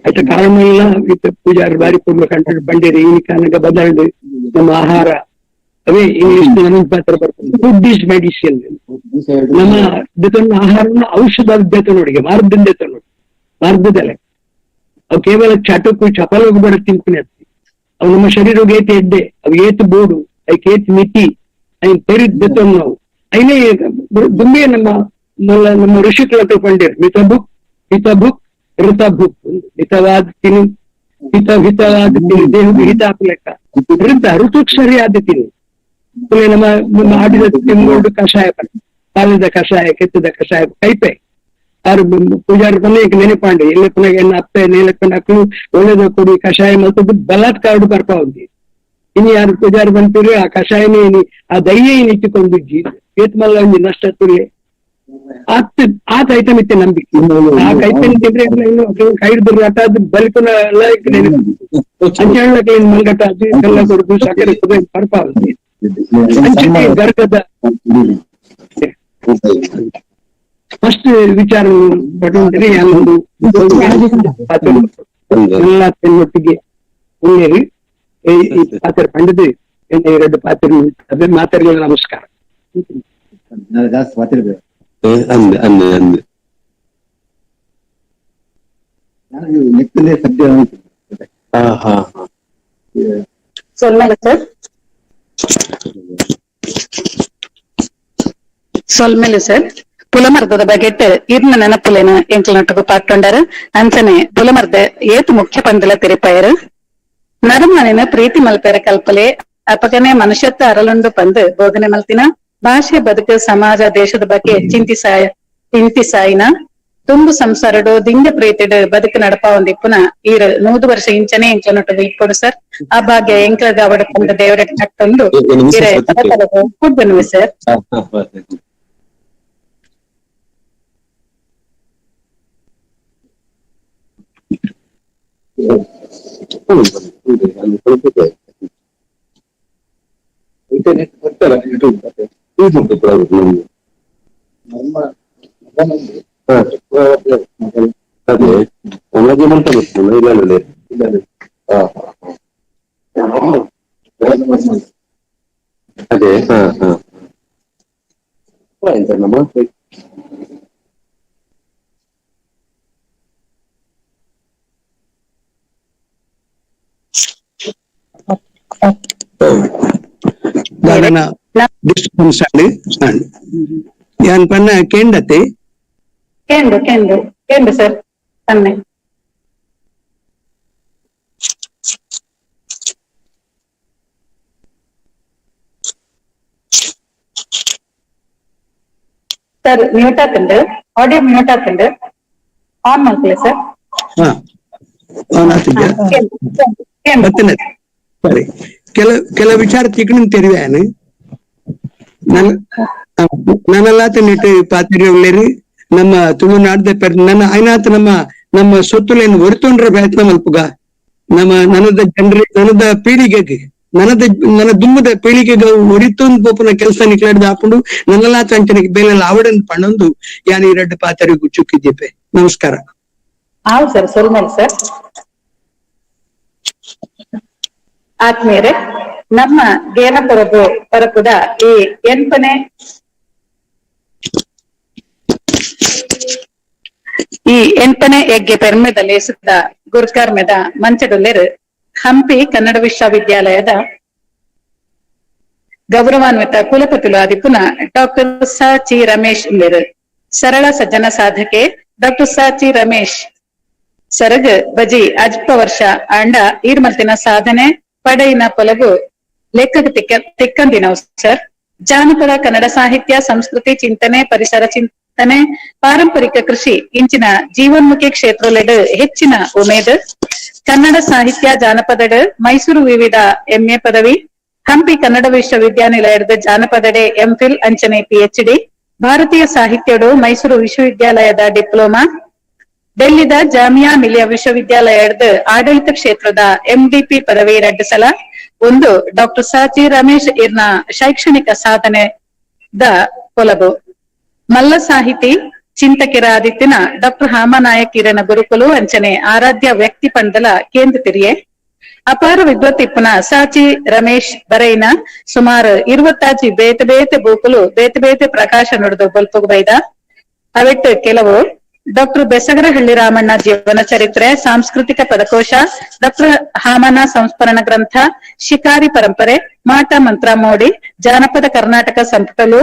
[SPEAKER 4] ಆಯ್ತಾ ಕಾರಣ ಇಲ್ಲ ಇತ್ತ ಪೂಜಾರಿ ಬಾರಿ ಕೊಡ್ಲು ಕಂಡು ಬಂಡೇರಿ ಈ ಕಾರಣಗ ಬದಲಾಡು ನಮ್ಮ ಆಹಾರ ಅವೇ ಇಂಗ್ಲಿಷ್ ನಮಗೆ ಮಾತ್ರ ಬರ್ತದೆ. ಫುಡ್ ಈಸ್ ಮೆಡಿಸಿನ್ ನಮ್ಮ ಜೊತೆನ ಆಹಾರನ ಔಷಧ ನೋಡಿ ಮಾರ್ಗದಿಂದ ನೋಡಿ ಮಾರ್ಗದಲ್ಲೇ ಅವು ಕೇವಲ ಚಟಕ್ಕೂ ಚಪಲಗೂ ಬಡ ತಿನ್ಕುನೆ ಅವು ನಮ್ಮ ಶರೀರಕ್ಕೆ ಏತ್ ಎಡ್ಡೆ ಅವು ಏತ್ ಬೋಡು ಅದಕ್ಕೆ ಏತ್ ಮಿತಿ ಅಯ್ನ ತೆರಿದ ನಾವು అయినే ದುಂಬೆ ನಮ್ಮ ಋಷಿಗಳ ತಿಳ್ಕೊಂಡಿರ್ ಹಿತಭುಕ್ ಋತಭುಕ್ ಹಿತವಾದ ತಿನಿ ಹಿತವಾದ ತಿನಿ ದೇಹಕ್ಕೆ ಹಿತ ಹಾಕ್ಲೆಕ್ಕ ಋತುಕ್ ಸರಿಯಾದ ತಿನಿ ನಮ್ಮ ಆಡಿದ ತಿಂಗಳು ಕಷಾಯ ಕಾಲದ ಕಷಾಯ ಕೆತ್ತದ ಕಷಾಯ ಕೈಪೆ ಅವ್ರು ಪೂಜಾರಿ ಪನ್ನ ಈಗ ನೆನಪಾಂಡಿ ಎಲ್ಲ ಪುನಃ ಎನ್ನ ಅಪ್ಪೆ ನೇಲಕ್ಕಂಡು ಹಾಕಲು ಒಳ್ಳೇದ ಕೊಡಿ ಕಷಾಯ ಮತ್ತು ಬಲಾತ್ಕಾರಡು ಬರ್ತಾ ಹೋಗಿ ಇನ್ನು ಯಾರು ಪೂಜಾರಿ ಬಂತೀರಿ ಆ ಕಷಾಯನೇ ಆ ದಯ್ಯೇ ಇಟ್ಟಿಕೊಂಡು ಏತ್ ಮಲ್ಲ ಒಂದು ನಷ್ಟ ತುಳ್ಳೆ ಆತ ಐಟಮ್ ಇತ್ತೆ ನಂಬಿಕೆ ಆ ಕೈಪೆನ್ ತಿಂದ್ರೆ ಕೈಡ್ದು ಆಟ ಅದು ಬಲಿಪುನ ಅಂಚೆ ಮಲ್ಗಟ್ಟ ಅದು ಎಲ್ಲ ಕೊಡುದು ಸಕ್ಕರೆ ಪರ್ಪ ಅಂಚಿಕೆ ಗರ್ಗದ ಫಸ್ಟ್ ವಿಚಾರ ಪಟ್ಟುಂಟರಿ ಒಂದು ಎಲ್ಲ ಒಟ್ಟಿಗೆ ಉಳ್ಳೇರಿ ಈ ಪಾತ್ರ ಪಂಡದು ಎರಡು ಪಾತ್ರ ಅದೇ ಮಾತಾಡಿಗಳ ನಮಸ್ಕಾರ.
[SPEAKER 3] ಜಾಸ್ತಿ ಮಾತಾಡ್ಬೇಕು ನೆಕ್ತಲೇ ಸದ್ಯ
[SPEAKER 2] ಸೊಲ್ಮೇಲೆ ಸರ್ ಪುಲಮರ್ದದ ಬಗೆಟ್ ಇರ್ನ ನೆನಪುಲೇನ ಎಂಕ್ಲನೊಟ್ಟಗು ಪಾಕೊಂಡಾರ ಅಂಚನೆ ಪುಲಮರ್ದ ಏತು ಮುಖ್ಯ ಪಂದಲ ತೆರಿಪಾಯರು ನರಮನಿನ ಪ್ರೀತಿ ಮಲ್ಪೆರ ಕಲ್ಪಲೆ ಅಪಗನೆ ಮನುಷ್ಯತ್ವ ಅರಲುಂಡು ಪಂದ್ ಬೋಧನೆ ಮಲ್ತಿನ ಭಾಷೆ ಬದುಕು ಸಮಾಜ ದೇಶದ ಬಗ್ಗೆ ಚಿಂತಿಸಾಯಿನ ತುಂಬು ಸಂಸಾರಡು ದಿಂಗ ಪ್ರೀತಿಡು ಬದುಕು ನಡಪ ಒಂದಿಪ್ಪುನ ಈರ 100 ವರ್ಷ ಇಂಚನೆ ಎಂಕ್ಲನೊಟ್ಟಗು ಇಪ್ಪೊಡು ಸರ್ ಆ ಭಾಗ್ಯ ಎಂಕ್ಲಗ ಅವಡಕೊಂಡ ದೇವರ ಕಟ್ಟೊಂದು ಇರೆ ಕೂಡ್ಬನ್ನುವೆ ಸರ್.
[SPEAKER 3] ಇಂಟರ್ನೆಟ್ ಬರ್ತಾರ ಅದೇ
[SPEAKER 5] ಅದೇ ನಮ್ಮ
[SPEAKER 4] ದಾದನ ಡಿಸ್ಟರ್ಬೆನ್ಸ್ ಅಂಡ್ ಯಾನ್ ಪನ್ನ ಕೇಂಡತೆ
[SPEAKER 2] ಕೇಂದು ಸರ್ ತನ್ನೆ ಸರ್ ಮ್ಯೂಟ್ ಆತುಂಡು ಆಡಿಯೋ ಮ್ಯೂಟ್ ಆತುಂಡು ಆನ್ ಮಾಡ್ಕೊಳ್ಳಿ ಸರ್
[SPEAKER 4] ಸರಿ ಕೆಲ ವಿಚಾರ ತಿಕ್ಕಣ ತೆರಿವಾನು ನನ್ನೆಲ್ಲಾತ ನೆಟ್ಟು ಪಾತಿರಿ ನಮ್ಮ ತುಳುನಾಡ್ದ ನನ್ನ ಐನಾತ್ ನಮ್ಮ ಸೊತ್ತುಲೇನು ಹೊರತೊಂಡ್ರ ಪ್ರಯತ್ನ ಮಲ್ಪುಗ ನನ್ನದ ನನ್ನದ ಪೀಳಿಗೆಗೆ ನನ್ನ ದುಮ್ಮದ ಪೀಳಿಗೆಗೆ ಹೊರಿತೊಂದು ಪೋಪನ ಕೆಲಸ ನಿಕ್ಲಾಡ್ದು ಹಾಕೊಂಡು ನನ್ನೆಲ್ಲಾ ಚಂಚನಿಗೆ ಬೇಲೆಲ್ಲ ಆವಡನ್ ಪಣ್ಣೊಂದು ಯಾನ್ ಈ ಎರಡು ಪಾತರಿಗೂ ಚುಕ್ಕಿದ್ದೀಪೆ ನಮಸ್ಕಾರ.
[SPEAKER 2] ಹೌದು ಸರ್ ಸೊಲ್ಮೇಲೆ ಸರ್ ಆತ್ಮೀಯರೇ, ನಮ್ಮ ಗೇನ ಪರಪುದ ಈ ಎಂಟನೇ ಯಜ್ಞ ಪೆರ್ಮೆದಲ್ಲಿ ಸುತ್ತ ಗುರುಕರ್ಮೆದ ಮಂಚದೊಲ್ಲೆರು ಹಂಪಿ ಕನ್ನಡ ವಿಶ್ವವಿದ್ಯಾಲಯದ ಗೌರವಾನ್ವಿತ ಕುಲಪತಿಲು ಆದಿಪುನ ಡಾಕ್ಟರ್ ಸ ಚಿ ರಮೇಶ್ ಉಲ್ಲೆರು ಸರಳ ಸಜ್ಜನ ಸಾಧಕೆ ಡಾಕ್ಟರ್ ಸ ಚಿ ರಮೇಶ್ ಸರಗ್ ಬಜಿ ಅಜ್ಪ ವರ್ಷ ಅಂಡ ಈರ್ಮಲ್ತಿನ ಸಾಧನೆ ಪಡೆಯಿನ ಪೊಲಗು ಲೆಕ್ಕಕ್ಕೆ ತಿಕ್ಕಂದಿನವು ಸರ್. ಜಾನಪದ ಕನ್ನಡ ಸಾಹಿತ್ಯ ಸಂಸ್ಕೃತಿ ಚಿಂತನೆ ಪರಿಸರ ಚಿಂತನೆ ಪಾರಂಪರಿಕ ಕೃಷಿ ಇಂಚಿನ ಜೀವನ್ಮುಖಿ ಕ್ಷೇತ್ರಲೆಡ್ ಹೆಚ್ಚಿನ ಉಮೇದ್. ಕನ್ನಡ ಸಾಹಿತ್ಯ ಜಾನಪದಡ್ ಮೈಸೂರು ವಿವಿಧ MA ಪದವಿ, ಹಂಪಿ ಕನ್ನಡ ವಿಶ್ವವಿದ್ಯಾನಿಲಯದ ಜಾನಪದಡೆ MPhil ಅಂಚನೆ PhD, ಭಾರತೀಯ ಸಾಹಿತ್ಯಡು ಮೈಸೂರು ವಿಶ್ವವಿದ್ಯಾಲಯದ ಡಿಪ್ಲೊಮಾ, ಡೆಲ್ಲಿದ ಜಾಮಿಯಾ ಮಿಲಿಯಾ ವಿಶ್ವವಿದ್ಯಾಲಯದ ಆಡಳಿತ ಕ್ಷೇತ್ರದ MDP ಪದವಿ 2 ಸಲ. ಒಂದು ಡಾಕ್ಟರ್ ಸ ಚಿ ರಮೇಶ್ ಇರ್ನ ಶೈಕ್ಷಣಿಕ ಸಾಧನೆ ದ ಕೊಲಬು. ಮಲ್ಲ ಸಾಹಿತಿ ಚಿಂತಕಿರ ಆದಿತ್ಯನ ಡಾಕ್ಟರ್ ಹಾಮನಾಯಕ್ ಇರನ ಗುರುಕುಲು ಅಂಚನೆ ಆರಾಧ್ಯ ವ್ಯಕ್ತಿ ಪಂಡಲ ಕೇಂದ್ರ ತಿರಿಯೆ. ಅಪಾರ ವಿದ್ವತ್ತಿಪ್ಪನ ಸಾಚಿ ರಮೇಶ್ ಬರೈನ ಸುಮಾರು 20 ಬೇತೆ ಬೂಕುಲು ಬೇತೆ ಪ್ರಕಾಶ ನುಡಿದು ಬಲ್ಪು ಬೈದ. ಅವೆಟ್ಟು ಕೆಲವು ಡಾಕ್ಟರ್ ಬೆಸಗರಹಳ್ಳಿ ರಾಮಣ್ಣ ಜೀವನ ಚರಿತ್ರೆ, ಸಾಂಸ್ಕೃತಿಕ ಪದಕೋಶ, ಡಾಕ್ಟರ್ ಹಾಮನ ಸಂಸ್ಮರಣ ಗ್ರಂಥ, ಶಿಕಾರಿ ಪರಂಪರೆ, ಮಾಟ ಮಂತ್ರ ಮೋಡಿ, ಜಾನಪದ ಕರ್ನಾಟಕ ಸಂಪುಟಲು,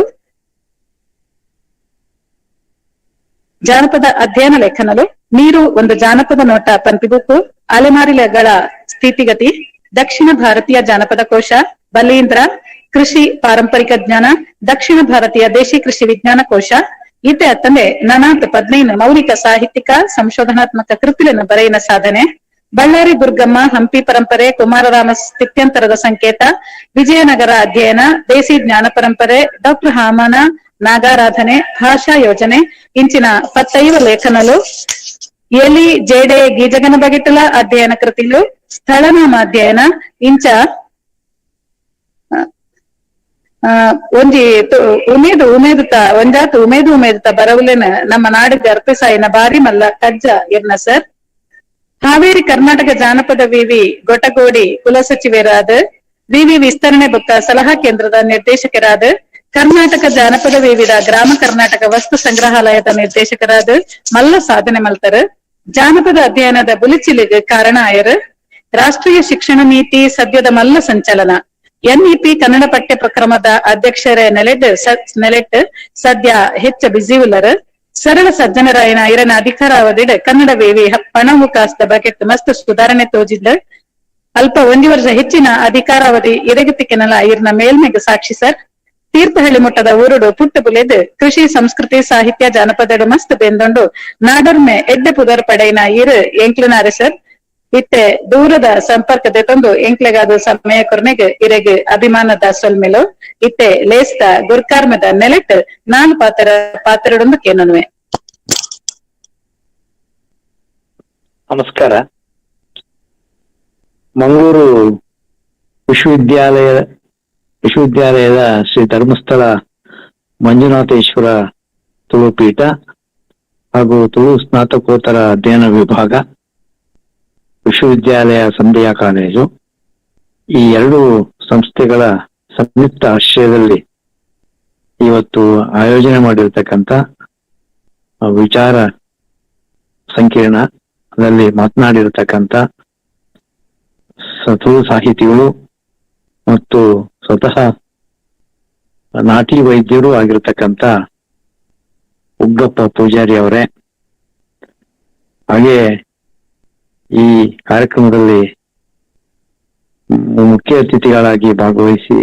[SPEAKER 2] ಜಾನಪದ ಅಧ್ಯಯನ ಲೇಖನಲು, ನೀರು ಒಂದು ಜಾನಪದ ನೋಟ ಪಂಪಿಬುಕ್ಕು, ಅಲೆಮಾರಿಗಳ ಸ್ಥಿತಿಗತಿ, ದಕ್ಷಿಣ ಭಾರತೀಯ ಜಾನಪದ ಕೋಶ, ಬಲೀಂದ್ರ ಕೃಷಿ ಪಾರಂಪರಿಕ ಜ್ಞಾನ, ದಕ್ಷಿಣ ಭಾರತೀಯ ದೇಶಿ ಕೃಷಿ ವಿಜ್ಞಾನ ಕೋಶ ಇತ್ತೆ ಅತ್ತಂದೆ ನನಾತ್ 15 ಮೌಲಿಕ ಸಾಹಿತ್ಯಿಕ ಸಂಶೋಧನಾತ್ಮಕ ಕೃತಿಗಳನ್ನು ಬರೆಯಿನ ಸಾಧನೆ. ಬಳ್ಳಾರಿ ದುರ್ಗಮ್ಮ ಹಂಪಿ ಪರಂಪರೆ, ಕುಮಾರರಾಮ ಸ್ಥಿತ್ಯಂತರದ ಸಂಕೇತ, ವಿಜಯನಗರ ಅಧ್ಯಯನ, ದೇಸಿ ಜ್ಞಾನ ಪರಂಪರೆ, ಡಾಕ್ಟರ್ ಹಾಮನ ನಾಗಾರಾಧನೆ, ಭಾಷಾ ಯೋಜನೆ ಇಂಚಿನ 15 ಲೇಖನಲು, ಎಲಿ ಜೇಡೆ ಗೀಜಗನ ಬಗೆಟಲ ಅಧ್ಯಯನ ಕೃತಿಲು, ಸ್ಥಳನಾಮ ಅಧ್ಯಯನ ಇಂಚ ಒಂಜಿ ಉಮೇದುತ ಬರವುಲೆನ ನಮ್ಮ ನಾಡಿಗೆ ಅರ್ಪಿಸಾಯಿನ ಬಾರಿ ಮಲ್ಲ ಕಜ್ಜ ಎರ್ನ ಸರ್. ಹಾವೇರಿ ಕರ್ನಾಟಕ ಜಾನಪದ ವಿವಿ ಗೊಟಗೋಡಿ ಕುಲಸಚಿವರಾದ, ವಿವಿ ವಿಸ್ತರಣೆ ಬುಕ್ಕ ಸಲಹಾ ಕೇಂದ್ರದ ನಿರ್ದೇಶಕರಾದ, ಕರ್ನಾಟಕ ಜಾನಪದ ವಿವಿಧ ಗ್ರಾಮ ಕರ್ನಾಟಕ ವಸ್ತು ಸಂಗ್ರಹಾಲಯದ ನಿರ್ದೇಶಕರಾದ ಮಲ್ಲ ಸಾಧನೆ ಮಲ್ತರು. ಜಾನಪದ ಅಧ್ಯಯನದ ಬುಲಿಚಿಲಿಗೆ ಕಾರಣ ಆಯರು. ರಾಷ್ಟ್ರೀಯ ಶಿಕ್ಷಣ ನೀತಿ ಸದ್ಯದ ಮಲ್ಲ ಸಂಚಲನ, NEP ಕನ್ನಡ ಪಠ್ಯ ಪ್ರಕ್ರಮದ ಅಧ್ಯಕ್ಷರೇ ನೆಲೆಟ್ ಸದ್ಯ ಹೆಚ್ಚ ಬಿಸಿ ಉಲ್ಲರು. ಸರಳ ಸಜ್ಜನರಾಯನ ಇರನ ಅಧಿಕಾರಾವಧಿಡ್ ಕನ್ನಡ ವಿವಿ ಪಣವು ಕಾಸ್ದ ಬಗೆಟ್ ಮಸ್ತ್ ಸುಧಾರಣೆ ತೋಜಿದ್ದ. ಅಲ್ಪ 1 ವರ್ಷ ಹೆಚ್ಚಿನ ಅಧಿಕಾರಾವಧಿ ಇರಗತಿಕೆನಲ ಇರ್ನ ಮೇಲ್ಮೆಗೆ ಸಾಕ್ಷಿ ಸರ್. ತೀರ್ಥಹಳ್ಳಿ ಮುಟ್ಟದ ಊರುಡು ಪುಟ್ಟ ಬುಲೆದ್ ಕೃಷಿ ಸಂಸ್ಕೃತಿ ಸಾಹಿತ್ಯ ಜಾನಪದಡು ಮಸ್ತ್ ಬೆಂದೊಂಡು ನಾಡರ್ಮೆ ಎಡ್ಡೆ ಪುದರ್ ಪಡೆಯಿನ ಇರು ಎಂಕ್ಲನಾರೆ ಸರ್. ಇತ್ತೆ ದೂರದ ಸಂಪರ್ಕದ ತಂದು ಎಂಕ್ಲೆಗಾದ ಸಮಯ ಕೊರ್ನೆಗೆ ಇರೆಗೆ ಅಭಿಮಾನದ ಸೊಲ್ಮೆಲು ಇತ್ತೆ ಲೇಸ್ತ ಗುರ್ಕಾರ್ಮದ ನೆಲೆಟ್ ನಾನು ಪಾತ್ರಡೊಂದು ಕೇನನುವೆ.
[SPEAKER 5] ನಮಸ್ಕಾರ. ಮಂಗಳೂರು ವಿಶ್ವವಿದ್ಯಾಲಯದ ಶ್ರೀ ಧರ್ಮಸ್ಥಳ ಮಂಜುನಾಥೇಶ್ವರ ತುಳುಪೀಠ ಹಾಗೂ ತುಳು ಸ್ನಾತಕೋತ್ತರ ಅಧ್ಯಯನ ವಿಭಾಗ ವಿಶ್ವವಿದ್ಯಾಲಯ ಸಂಧ್ಯಾ ಕಾಲೇಜು, ಈ ಎರಡು ಸಂಸ್ಥೆಗಳ ಸಂಯುಕ್ತ ಆಶ್ರಯದಲ್ಲಿ ಇವತ್ತು ಆಯೋಜನೆ ಮಾಡಿರ್ತಕ್ಕಂಥ ವಿಚಾರ ಸಂಕಿರಣದಲ್ಲಿ ಮಾತನಾಡಿರ್ತಕ್ಕಂಥ ತುಳು ಸಾಹಿತಿಗಳು ಮತ್ತು ಸ್ವತಃ ನಾಟಿ ವೈದ್ಯರು ಆಗಿರ್ತಕ್ಕಂಥ ಉಗ್ಗಪ್ಪ ಪೂಜಾರಿ ಅವರೇ, ಹಾಗೆ ಈ ಕಾರ್ಯಕ್ರಮದಲ್ಲಿ ಮುಖ್ಯ ಅತಿಥಿಗಳಾಗಿ ಭಾಗವಹಿಸಿ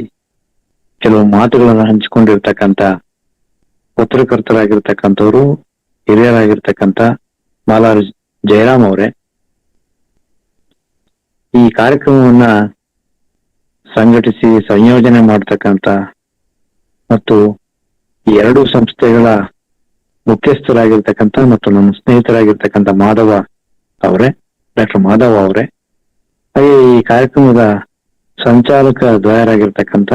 [SPEAKER 5] ಕೆಲವು ಮಾತುಗಳನ್ನು ಹಂಚಿಕೊಂಡಿರ್ತಕ್ಕಂಥ ಪತ್ರಕರ್ತರಾಗಿರ್ತಕ್ಕಂಥವ್ರು, ಹಿರಿಯರಾಗಿರ್ತಕ್ಕಂಥ ಮಾಲಾರ್ ಜಯರಾಮ್ ಅವರೇ, ಈ ಕಾರ್ಯಕ್ರಮವನ್ನ ಸಂಘಟಿಸಿ ಸಂಯೋಜನೆ ಮಾಡತಕ್ಕಂಥ ಮತ್ತು ಈ ಎರಡು ಸಂಸ್ಥೆಗಳ ಮುಖ್ಯಸ್ಥರಾಗಿರ್ತಕ್ಕಂಥ ಮತ್ತು ನಮ್ಮ ಸ್ನೇಹಿತರಾಗಿರ್ತಕ್ಕಂಥ ಡಾಕ್ಟರ್ ಮಾಧವ ಅವರೇ, ಹಾಗೆ ಈ ಕಾರ್ಯಕ್ರಮದ ಸಂಚಾಲಕ ದ್ವಯರಾಗಿರ್ತಕ್ಕಂಥ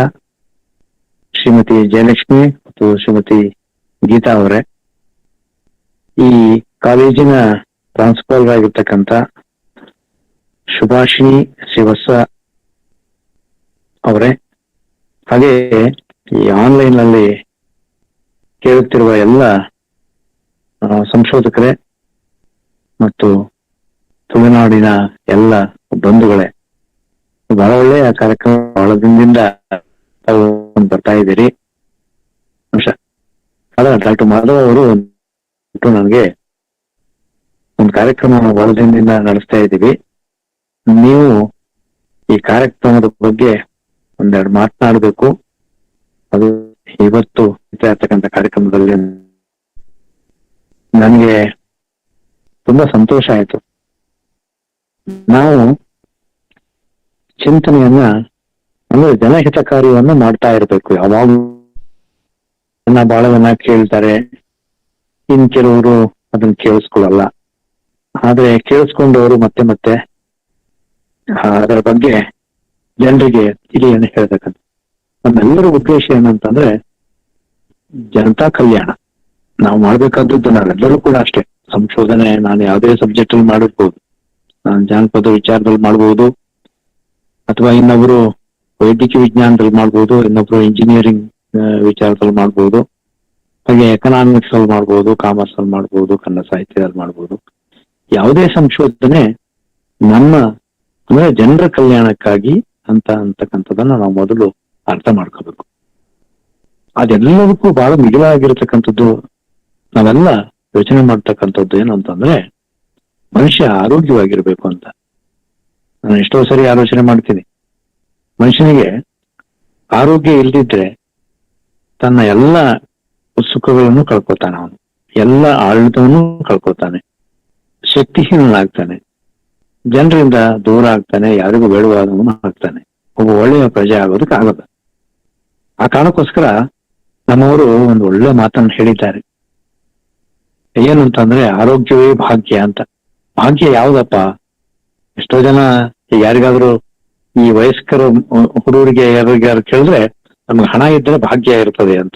[SPEAKER 5] ಶ್ರೀಮತಿ ಜಯಲಕ್ಷ್ಮಿ ಮತ್ತು ಶ್ರೀಮತಿ ಗೀತಾ ಅವರೇ, ಈ ಕಾಲೇಜಿನ ಪ್ರಾನ್ಸಿಪಾಲ್ ಆಗಿರ್ತಕ್ಕಂಥ ಸುಭಾಷಿಣಿ ಶ್ರೀವತ್ಸ ಅವರೇ, ಹಾಗೆ ಈ ಆನ್ಲೈನ್ ನಲ್ಲಿ ಕೇಳುತ್ತಿರುವ ಎಲ್ಲ ಸಂಶೋಧಕರೇ ಮತ್ತು ತುಳುನಾಡಿನ ಎಲ್ಲ ಬಂಧುಗಳೇ, ಬಹಳ ಒಳ್ಳೆಯ ಕಾರ್ಯಕ್ರಮ, ಬಹಳ ದಿನದಿಂದ ಬರ್ತಾ ಇದ್ದೀರಿ. ಡಾಕ್ಟರ್ ಮಾಧವ್ ಅವರು ನನಗೆ ಒಂದು ಕಾರ್ಯಕ್ರಮ ಬಹಳ ದಿನದಿಂದ ನಡೆಸ್ತಾ ಇದ್ದೀವಿ, ನೀವು ಈ ಕಾರ್ಯಕ್ರಮದ ಬಗ್ಗೆ ಒಂದೆರಡು ಮಾತನಾಡಬೇಕು, ಅದು ಇವತ್ತು ಇರ್ತಕ್ಕಂಥ ಕಾರ್ಯಕ್ರಮದಲ್ಲಿ ನನಗೆ ತುಂಬಾ ಸಂತೋಷ ಆಯ್ತು. ನಾವು ಚಿಂತನೆಯನ್ನ ಅಂದ್ರೆ ಜನಹಿತ ಕಾರ್ಯವನ್ನ ಮಾಡ್ತಾ ಇರ್ಬೇಕು. ಯಾವಾಗ ಬಹಳ ಜನ ಕೇಳ್ತಾರೆ, ಇನ್ ಕೆಲವರು ಅದನ್ನ ಕೇಳಿಸ್ಕೊಳ್ಳಲ್ಲ. ಆದ್ರೆ ಕೇಳಿಸ್ಕೊಂಡವರು ಮತ್ತೆ ಮತ್ತೆ ಅದರ ಬಗ್ಗೆ ಜನರಿಗೆ ತಿಳಿಯನ್ನು ಹೇಳ್ತಕ್ಕಂಥ ನಮ್ಮೆಲ್ಲರ ಉದ್ದೇಶ ಏನಂತಂದ್ರೆ ಜನತಾ ಕಲ್ಯಾಣ. ನಾವು ಮಾಡ್ಬೇಕಾದದ್ದು ನಾವೆಲ್ಲರೂ ಕೂಡ ಅಷ್ಟೇ. ಸಂಶೋಧನೆ ನಾನು ಯಾವುದೇ ಸಬ್ಜೆಕ್ಟ್ ಅಲ್ಲಿ ಮಾಡಿರ್ಬೋದು, ನಾನು ಜಾನಪದ ವಿಚಾರದಲ್ಲಿ ಮಾಡ್ಬೋದು, ಅಥವಾ ಇನ್ನೊಬ್ರು ವೈದ್ಯಕೀಯ ವಿಜ್ಞಾನದಲ್ಲಿ ಮಾಡ್ಬೋದು, ಇನ್ನೊಬ್ರು ಇಂಜಿನಿಯರಿಂಗ್ ವಿಚಾರದಲ್ಲಿ ಮಾಡ್ಬೋದು, ಹಾಗೆ ಎಕನಾಮಿಕ್ಸ್ ಅಲ್ಲಿ ಮಾಡ್ಬೋದು, ಕಾಮರ್ಸ್ ಅಲ್ಲಿ ಮಾಡ್ಬೋದು, ಕನ್ನಡ ಸಾಹಿತ್ಯದಲ್ಲಿ ಮಾಡ್ಬೋದು. ಯಾವುದೇ ಸಂಶೋಧನೆ ನಮ್ಮ ಅಂದ್ರೆ ಜನರ ಕಲ್ಯಾಣಕ್ಕಾಗಿ ಅಂತಕ್ಕಂಥದ್ದನ್ನ ನಾವು ಮೊದಲು ಅರ್ಥ ಮಾಡ್ಕೋಬೇಕು. ಅದೆಲ್ಲದಕ್ಕೂ ಬಹಳ ಮಿಗಿಲಾಗಿರ್ತಕ್ಕಂಥದ್ದು ನಾವೆಲ್ಲ ಯೋಚನೆ ಮಾಡ್ತಕ್ಕಂಥದ್ದು ಏನು ಅಂತಂದ್ರೆ ಮನುಷ್ಯ ಆರೋಗ್ಯವಾಗಿರ್ಬೇಕು ಅಂತ. ನಾನು ಎಷ್ಟೋ ಸರಿ ಆಲೋಚನೆ ಮಾಡ್ತೀನಿ, ಮನುಷ್ಯನಿಗೆ ಆರೋಗ್ಯ ಇಲ್ದಿದ್ರೆ ತನ್ನ ಎಲ್ಲ ಸುಖಗಳನ್ನು ಕಳ್ಕೊತಾನೆ, ಅವನು ಎಲ್ಲ ಆಡಳಿತವನ್ನು ಕಳ್ಕೊತಾನೆ, ಶಕ್ತಿಹೀನನಾಗ್ತಾನೆ, ಜನರಿಂದ ದೂರ ಆಗ್ತಾನೆ, ಯಾರಿಗೂ ಬೇಡವಾದವನು ಆಗ್ತಾನೆ, ಒಬ್ಬ ಒಳ್ಳೆಯ ಪ್ರಜೆ ಆಗೋದಕ್ಕೆ ಆಗಲ್ಲ. ಆ ಕಾರಣಕ್ಕೋಸ್ಕರ ನಮ್ಮವರು ಒಂದು ಒಳ್ಳೆ ಮಾತನ್ನು ಹೇಳಿದ್ದಾರೆ. ಏನು ಅಂತಂದ್ರೆ ಆರೋಗ್ಯವೇ ಭಾಗ್ಯ ಅಂತ. ಭಾಗ್ಯ ಯಾವ್ದಪ್ಪ? ಎಷ್ಟೋ ಜನ ಯಾರಿಗಾದ್ರೂ ಈ ವಯಸ್ಕರ ಹುಡುಗರಿಗೆ ಯಾರಿಗಾರು ಕೇಳಿದ್ರೆ ನಮ್ಗೆ ಹಣ ಇದ್ರೆ ಭಾಗ್ಯ ಇರ್ತದೆ ಅಂತ,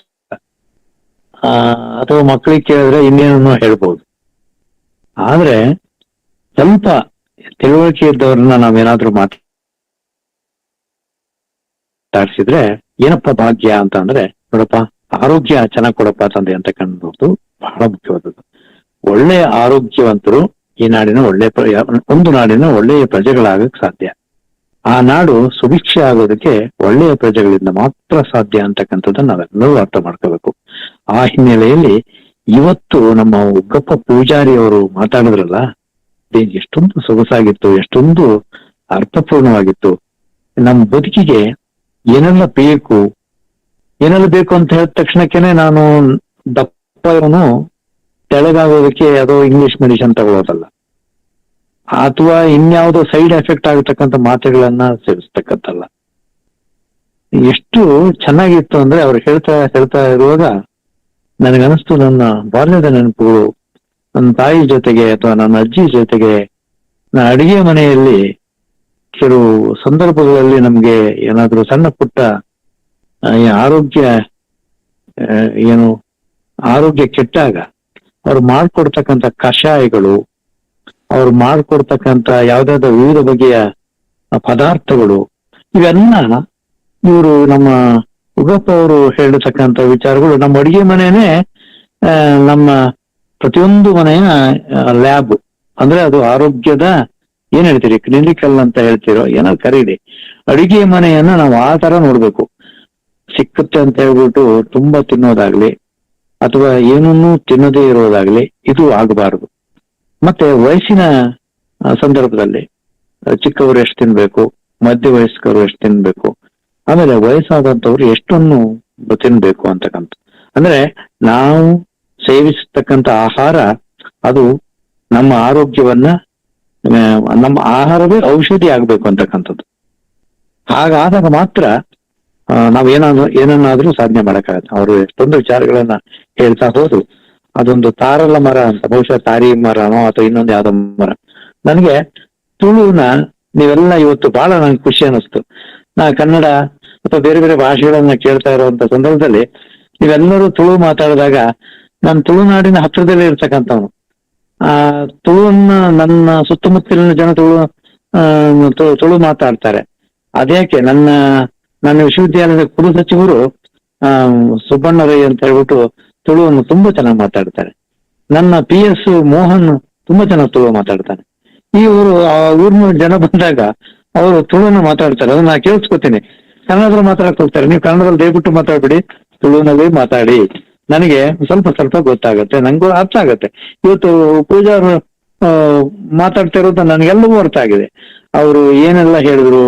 [SPEAKER 5] ಅಥವಾ ಮಕ್ಕಳಿಗೆ ಕೇಳಿದ್ರೆ ಇನ್ನೇನೋ ಹೇಳ್ಬೋದು. ಆದ್ರೆ ಸ್ವಲ್ಪ ತಿಳುವಳಿಕೆ ಇದ್ದವ್ರನ್ನ ನಾವೇನಾದ್ರೂ ಮಾತಾಡ್ಸಿದ್ರೆ ಏನಪ್ಪ ಭಾಗ್ಯ ಅಂತ ಅಂದ್ರೆ, ನೋಡಪ್ಪ ಆರೋಗ್ಯ ಚೆನ್ನಾಗಿ ಕೊಡಪ್ಪ ತಂದೆ ಅಂತಕ್ಕಂಥದ್ದು ಬಹಳ ಮುಖ್ಯವಾದದ್ದು. ಒಳ್ಳೆಯ ಆರೋಗ್ಯವಂತರು ಈ ನಾಡಿನ ಒಂದು ನಾಡಿನ ಒಳ್ಳೆಯ ಪ್ರಜೆಗಳಾಗಕ್ ಸಾಧ್ಯ. ಆ ನಾಡು ಸುಭಿಕ್ಷೆ ಆಗೋದಕ್ಕೆ ಒಳ್ಳೆಯ ಪ್ರಜೆಗಳಿಂದ ಮಾತ್ರ ಸಾಧ್ಯ ಅಂತಕ್ಕಂಥದ್ದನ್ನ ನಾವೆಲ್ಲರೂ ಅರ್ಥ ಮಾಡ್ಕೋಬೇಕು. ಆ ಹಿನ್ನೆಲೆಯಲ್ಲಿ ಇವತ್ತು ನಮ್ಮ ಉಗ್ಗಪ್ಪ ಪೂಜಾರಿ ಅವರು ಮಾತಾಡಿದ್ರಲ್ಲ, ಎಷ್ಟೊಂದು ಸೊಗಸಾಗಿತ್ತು, ಎಷ್ಟೊಂದು ಅರ್ಥಪೂರ್ಣವಾಗಿತ್ತು. ನಮ್ಮ ಬದುಕಿಗೆ ಏನೆಲ್ಲ ಬೇಕು ಅಂತ ಹೇಳಿದ ತಕ್ಷಣಕ್ಕೇನೆ ನಾನು ದಪ್ಪ ಇವನು ತೆಳಗಾಗೋದಕ್ಕೆ ಅದು ಇಂಗ್ಲಿಷ್ ಮೆಡಿಸಿನ್ ತಗೊಳ್ಳೋದಲ್ಲ, ಅಥವಾ ಇನ್ಯಾವುದೋ ಸೈಡ್ ಎಫೆಕ್ಟ್ ಆಗತಕ್ಕಂಥ ಮಾತ್ರೆಗಳನ್ನ ಸೇವಿಸ್ತಕ್ಕಂಥಲ್ಲ. ಎಷ್ಟು ಚೆನ್ನಾಗಿತ್ತು ಅಂದ್ರೆ ಅವ್ರು ಹೇಳ್ತಾ ಇರುವಾಗ ನನಗನ್ನಿಸ್ತು, ನನ್ನ ಬಾಲ್ಯದ ನೆನಪುಗಳು, ನನ್ನ ತಾಯಿ ಜೊತೆಗೆ ಅಥವಾ ನನ್ನ ಅಜ್ಜಿ ಜೊತೆಗೆ ಅಡಿಗೆ ಮನೆಯಲ್ಲಿ ಕೆಲವು ಸಂದರ್ಭಗಳಲ್ಲಿ ನಮ್ಗೆ ಏನಾದ್ರೂ ಸಣ್ಣ ಪುಟ್ಟ ಆರೋಗ್ಯ ಕೆಟ್ಟಾಗ ಅವ್ರು ಮಾಡ್ಕೊಡ್ತಕ್ಕಂಥ ಕಷಾಯಗಳು, ಅವ್ರು ಮಾಡ್ಕೊಡ್ತಕ್ಕಂತ ಯಾವ್ದಾದ್ರು ವಿವಿಧ ಬಗೆಯ ಪದಾರ್ಥಗಳು, ಇವೆಲ್ಲ ಇವರು ನಮ್ಮ ಉಗಪ್ಪ ಅವರು ಹೇಳಿರ್ತಕ್ಕಂಥ ವಿಚಾರಗಳು ನಮ್ಮ ಅಡಿಗೆ ಮನೆಯೇ ನಮ್ಮ ಪ್ರತಿಯೊಂದು ಮನೆಯ ಲ್ಯಾಬ್. ಅಂದ್ರೆ ಅದು ಆರೋಗ್ಯದ ಏನ್ ಹೇಳ್ತೀರಿ, ಕ್ಲಿನಿಕಲ್ ಅಂತ ಹೇಳ್ತಿರೋ ಏನೋ ಕರೀರಿ, ಅಡಿಗೆ ಮನೆಯನ್ನ ನಾವು ಆ ತರ ನೋಡ್ಬೇಕು. ಸಿಕ್ಕುತ್ತೆ ಅಂತ ಹೇಳ್ಬಿಟ್ಟು ತುಂಬಾ ತಿನ್ನೋದಾಗ್ಲಿ ಅಥವಾ ಏನನ್ನೂ ತಿನ್ನದೇ ಇರೋದಾಗ್ಲಿ ಇದು ಆಗಬಾರದು. ಮತ್ತೆ ವಯಸ್ಸಿನ ಸಂದರ್ಭದಲ್ಲಿ ಚಿಕ್ಕವರು ಎಷ್ಟು ತಿನ್ಬೇಕು, ಮಧ್ಯ ವಯಸ್ಕರು ಎಷ್ಟು ತಿನ್ಬೇಕು, ಆಮೇಲೆ ವಯಸ್ಸಾದಂಥವ್ರು ಎಷ್ಟನ್ನು ತಿನ್ಬೇಕು ಅಂತಕ್ಕಂಥ. ಅಂದ್ರೆ ನಾವು ಸೇವಿಸತಕ್ಕಂಥ ಆಹಾರ ಅದು ನಮ್ಮ ಆರೋಗ್ಯವನ್ನ, ನಮ್ಮ ಆಹಾರವೇ ಔಷಧಿ ಆಗ್ಬೇಕು ಅಂತಕ್ಕಂಥದ್ದು. ಹಾಗಾದಾಗ ಮಾತ್ರ ನಾವ್ ಏನನ್ನಾದ್ರೂ ಸಾಧನೆ ಮಾಡಕ್ಕಾಗತ್ತೆ. ಅವರು ಎಷ್ಟೊಂದು ವಿಚಾರಗಳನ್ನ ಹೇಳ್ತಾ ಹೋದ್ರು. ಅದೊಂದು ತಾರಲ ಮರ ಅಂತ, ಬಹುಶಃ ತಾರಿ ಮರನೋ ಅಥವಾ ಇನ್ನೊಂದು ಯಾವ್ದೋ ಮರ. ನನಗೆ ತುಳುನ ನೀವೆಲ್ಲ ಇವತ್ತು ಬಹಳ ನಂಗೆ ಖುಷಿ ಅನ್ನಿಸ್ತು. ನಾ ಕನ್ನಡ ಅಥವಾ ಬೇರೆ ಬೇರೆ ಭಾಷೆಗಳನ್ನ ಕೇಳ್ತಾ ಇರುವಂತ ಸಂದರ್ಭದಲ್ಲಿ ನೀವೆಲ್ಲರೂ ತುಳು ಮಾತಾಡಿದಾಗ ನಾನು ತುಳುನಾಡಿನ ಹತ್ತಿರದಲ್ಲೇ ಇರ್ತಕ್ಕಂಥವ್ನು. ತುಳುವನ್ನ ನನ್ನ ಸುತ್ತಮುತ್ತಲಿನ ಜನ ತುಳು ಮಾತಾಡ್ತಾರೆ. ಅದ್ಯಾಕೆ ನನ್ನ ವಿಶ್ವವಿದ್ಯಾಲಯದ ಕುಲ ಸಚಿವರು ಸುಬ್ಬಣ್ಣ ರೈ ಅಂತ ಹೇಳ್ಬಿಟ್ಟು ತುಳುವನ್ನು ತುಂಬಾ ಚೆನ್ನಾಗಿ ಮಾತಾಡ್ತಾರೆ. ನನ್ನ PS ಮೋಹನ್ ತುಂಬಾ ಚೆನ್ನಾಗಿ ತುಳು ಮಾತಾಡ್ತಾನೆ. ಈ ಊರಿನ ಜನ ಬಂದಾಗ ಅವರು ತುಳುನ ಮಾತಾಡ್ತಾರೆ, ಅದನ್ನ ನಾ ಕೇಳಿಸ್ಕೊತೀನಿ. ಕನ್ನಡದಲ್ಲಿ ಮಾತಾಡಕ್ ಹೋಗ್ತಾರೆ, ನೀವು ಕನ್ನಡದಲ್ಲಿ ದಯವಿಟ್ಟು ಮಾತಾಡ್ಬಿಡಿ, ತುಳುನಲ್ಲಿ ಮಾತಾಡಿ, ನನಗೆ ಸ್ವಲ್ಪ ಸ್ವಲ್ಪ ಗೊತ್ತಾಗತ್ತೆ, ನಂಗೂ ಅರ್ಥ ಆಗತ್ತೆ. ಇವತ್ತು ಪೂಜಾರು ಮಾತಾಡ್ತಾ ಇರೋದು ನನಗೆಲ್ಲವೂ ಅರ್ಥ ಆಗಿದೆ. ಅವರು ಏನೆಲ್ಲ ಹೇಳಿದ್ರು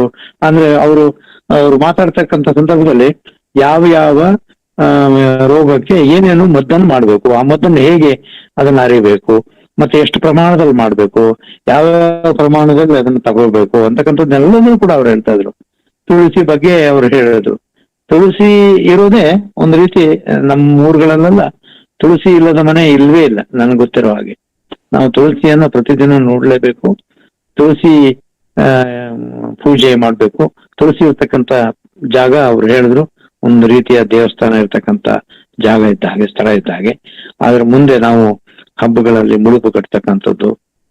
[SPEAKER 5] ಅಂದ್ರೆ ಅವರು ಮಾತಾಡ್ತಕ್ಕಂಥ ಸಂದರ್ಭದಲ್ಲಿ ಯಾವ ರೋಗಕ್ಕೆ ಏನೇನು ಮದ್ದನ್ನು ಮಾಡ್ಬೇಕು, ಆ ಮದ್ದನ್ನು ಹೇಗೆ ಅದನ್ನ ಅರಿಬೇಕು, ಮತ್ತೆ ಎಷ್ಟು ಪ್ರಮಾಣದಲ್ಲಿ ಮಾಡ್ಬೇಕು, ಯಾವ ಪ್ರಮಾಣದಲ್ಲಿ ಅದನ್ನ ತಗೋಬೇಕು ಅಂತಕ್ಕಂಥದ್ದೆಲ್ಲವೂ ಕೂಡ ಅವ್ರು ಹೇಳ್ತಾ ಇದ್ರು. ತುಳಸಿ ಬಗ್ಗೆ ಅವ್ರು ಹೇಳಿದ್ರು. ತುಳಸಿ ಇರೋದೇ ಒಂದು ರೀತಿ ನಮ್ಮ ಊರುಗಳಲ್ಲೆಲ್ಲ ತುಳಸಿ ಇಲ್ಲದ ಮನೆ ಇಲ್ವೇ ಇಲ್ಲ ನನಗೆ ಗೊತ್ತಿರೋ ಹಾಗೆ. ನಾವು ತುಳಸಿಯನ್ನ ಪ್ರತಿದಿನ ನೋಡ್ಲೇಬೇಕು, ತುಳಸಿ ಪೂಜೆ ಮಾಡ್ಬೇಕು. ತುಳಸಿ ಇರ್ತಕ್ಕಂಥ ಜಾಗ ಅವ್ರು ಹೇಳಿದ್ರು ಒಂದು ರೀತಿಯ ದೇವಸ್ಥಾನ ಇರ್ತಕ್ಕಂಥ ಜಾಗ ಇದ್ದ ಹಾಗೆ, ಸ್ಥಳ ಇದ್ದ ಹಾಗೆ. ಅದ್ರ ಮುಂದೆ ನಾವು ಹಬ್ಬಗಳಲ್ಲಿ ಮುಡುಪು ಕಟ್ತಕ್ಕಂಥದ್ದು,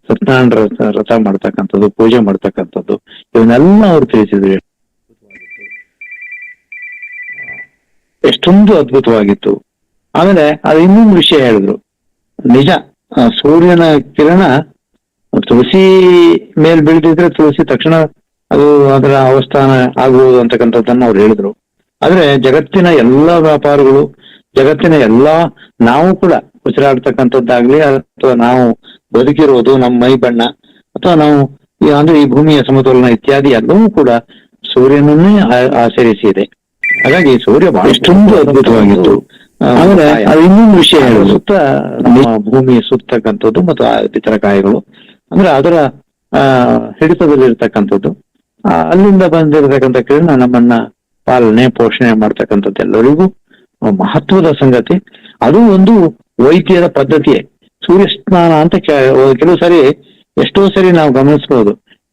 [SPEAKER 5] ಸತ್ಯನಾರಾಯಣ ರಥ ಮಾಡ್ತಕ್ಕಂಥದ್ದು, ಪೂಜೆ ಮಾಡ್ತಕ್ಕಂಥದ್ದು, ಇವನ್ನೆಲ್ಲ ಅವ್ರು ತಿಳಿಸಿದ್ರು. ಎಷ್ಟೊಂದು ಅದ್ಭುತವಾಗಿತ್ತು. ಆಮೇಲೆ ಅದು ಇನ್ನೊಂದು ವಿಷಯ ಹೇಳಿದ್ರು, ನಿಜ ಸೂರ್ಯನ ಕಿರಣ ತುಳಸಿ ಮೇಲ್ ಬೀಳ್ತಿದ್ರೆ ತುಳಸಿ ತಕ್ಷಣ ಅದು ಅದರ ಅವಸ್ಥಾನ ಆಗುವುದು ಅಂತಕ್ಕಂಥದ್ದನ್ನ ಅವ್ರು ಹೇಳಿದ್ರು. ಆದ್ರೆ ಜಗತ್ತಿನ ಎಲ್ಲಾ ವ್ಯಾಪಾರಗಳು, ಜಗತ್ತಿನ ನಾವು ಕೂಡ ಉಸಿರಾಡ್ತಕ್ಕಂಥದ್ದಾಗ್ಲಿ ಅಥವಾ ನಾವು ಬದುಕಿರೋದು ನಮ್ಮ ಮೈ ಬಣ್ಣ ಅಥವಾ ನಾವು ಅಂದ್ರೆ ಈ ಭೂಮಿಯ ಸಮತೋಲನ ಇತ್ಯಾದಿ ಎಲ್ಲವೂ ಕೂಡ ಸೂರ್ಯನನ್ನೇ ಆಚರಿಸಿ ಇದೆ. ಹಾಗಾಗಿ ಸೂರ್ಯ ಎಷ್ಟೊಂದು ಅದ್ಭುತವಾಗಿತ್ತು. ಆಮೇಲೆ ಅದು ಇನ್ನೊಂದು ವಿಷಯ ಸುತ್ತ ನಮ್ಮ ಭೂಮಿ ಸುತ್ತಕ್ಕಂಥದ್ದು ಮತ್ತು ಇತರ ಕಾಯಿಗಳು ಅಂದ್ರೆ ಅದರ ಹಿಡಿತದಲ್ಲಿ ಇರ್ತಕ್ಕಂಥದ್ದು, ಅಲ್ಲಿಂದ ಬಂದಿರತಕ್ಕಂಥ ಕಿರಣ ನಮ್ಮನ್ನ ಪಾಲನೆ ಪೋಷಣೆ ಮಾಡ್ತಕ್ಕಂಥದ್ದು ಎಲ್ಲರಿಗೂ ಮಹತ್ವದ ಸಂಗತಿ. ಅದು ಒಂದು ವೈದ್ಯದ ಪದ್ಧತಿಯೇ. ಸೂರ್ಯ ಸ್ನಾನ ಅಂತ ಕೆಲವು ಸರಿ ಎಷ್ಟೋ ಸರಿ ನಾವು ಗಮನಿಸ್ಬೋದು.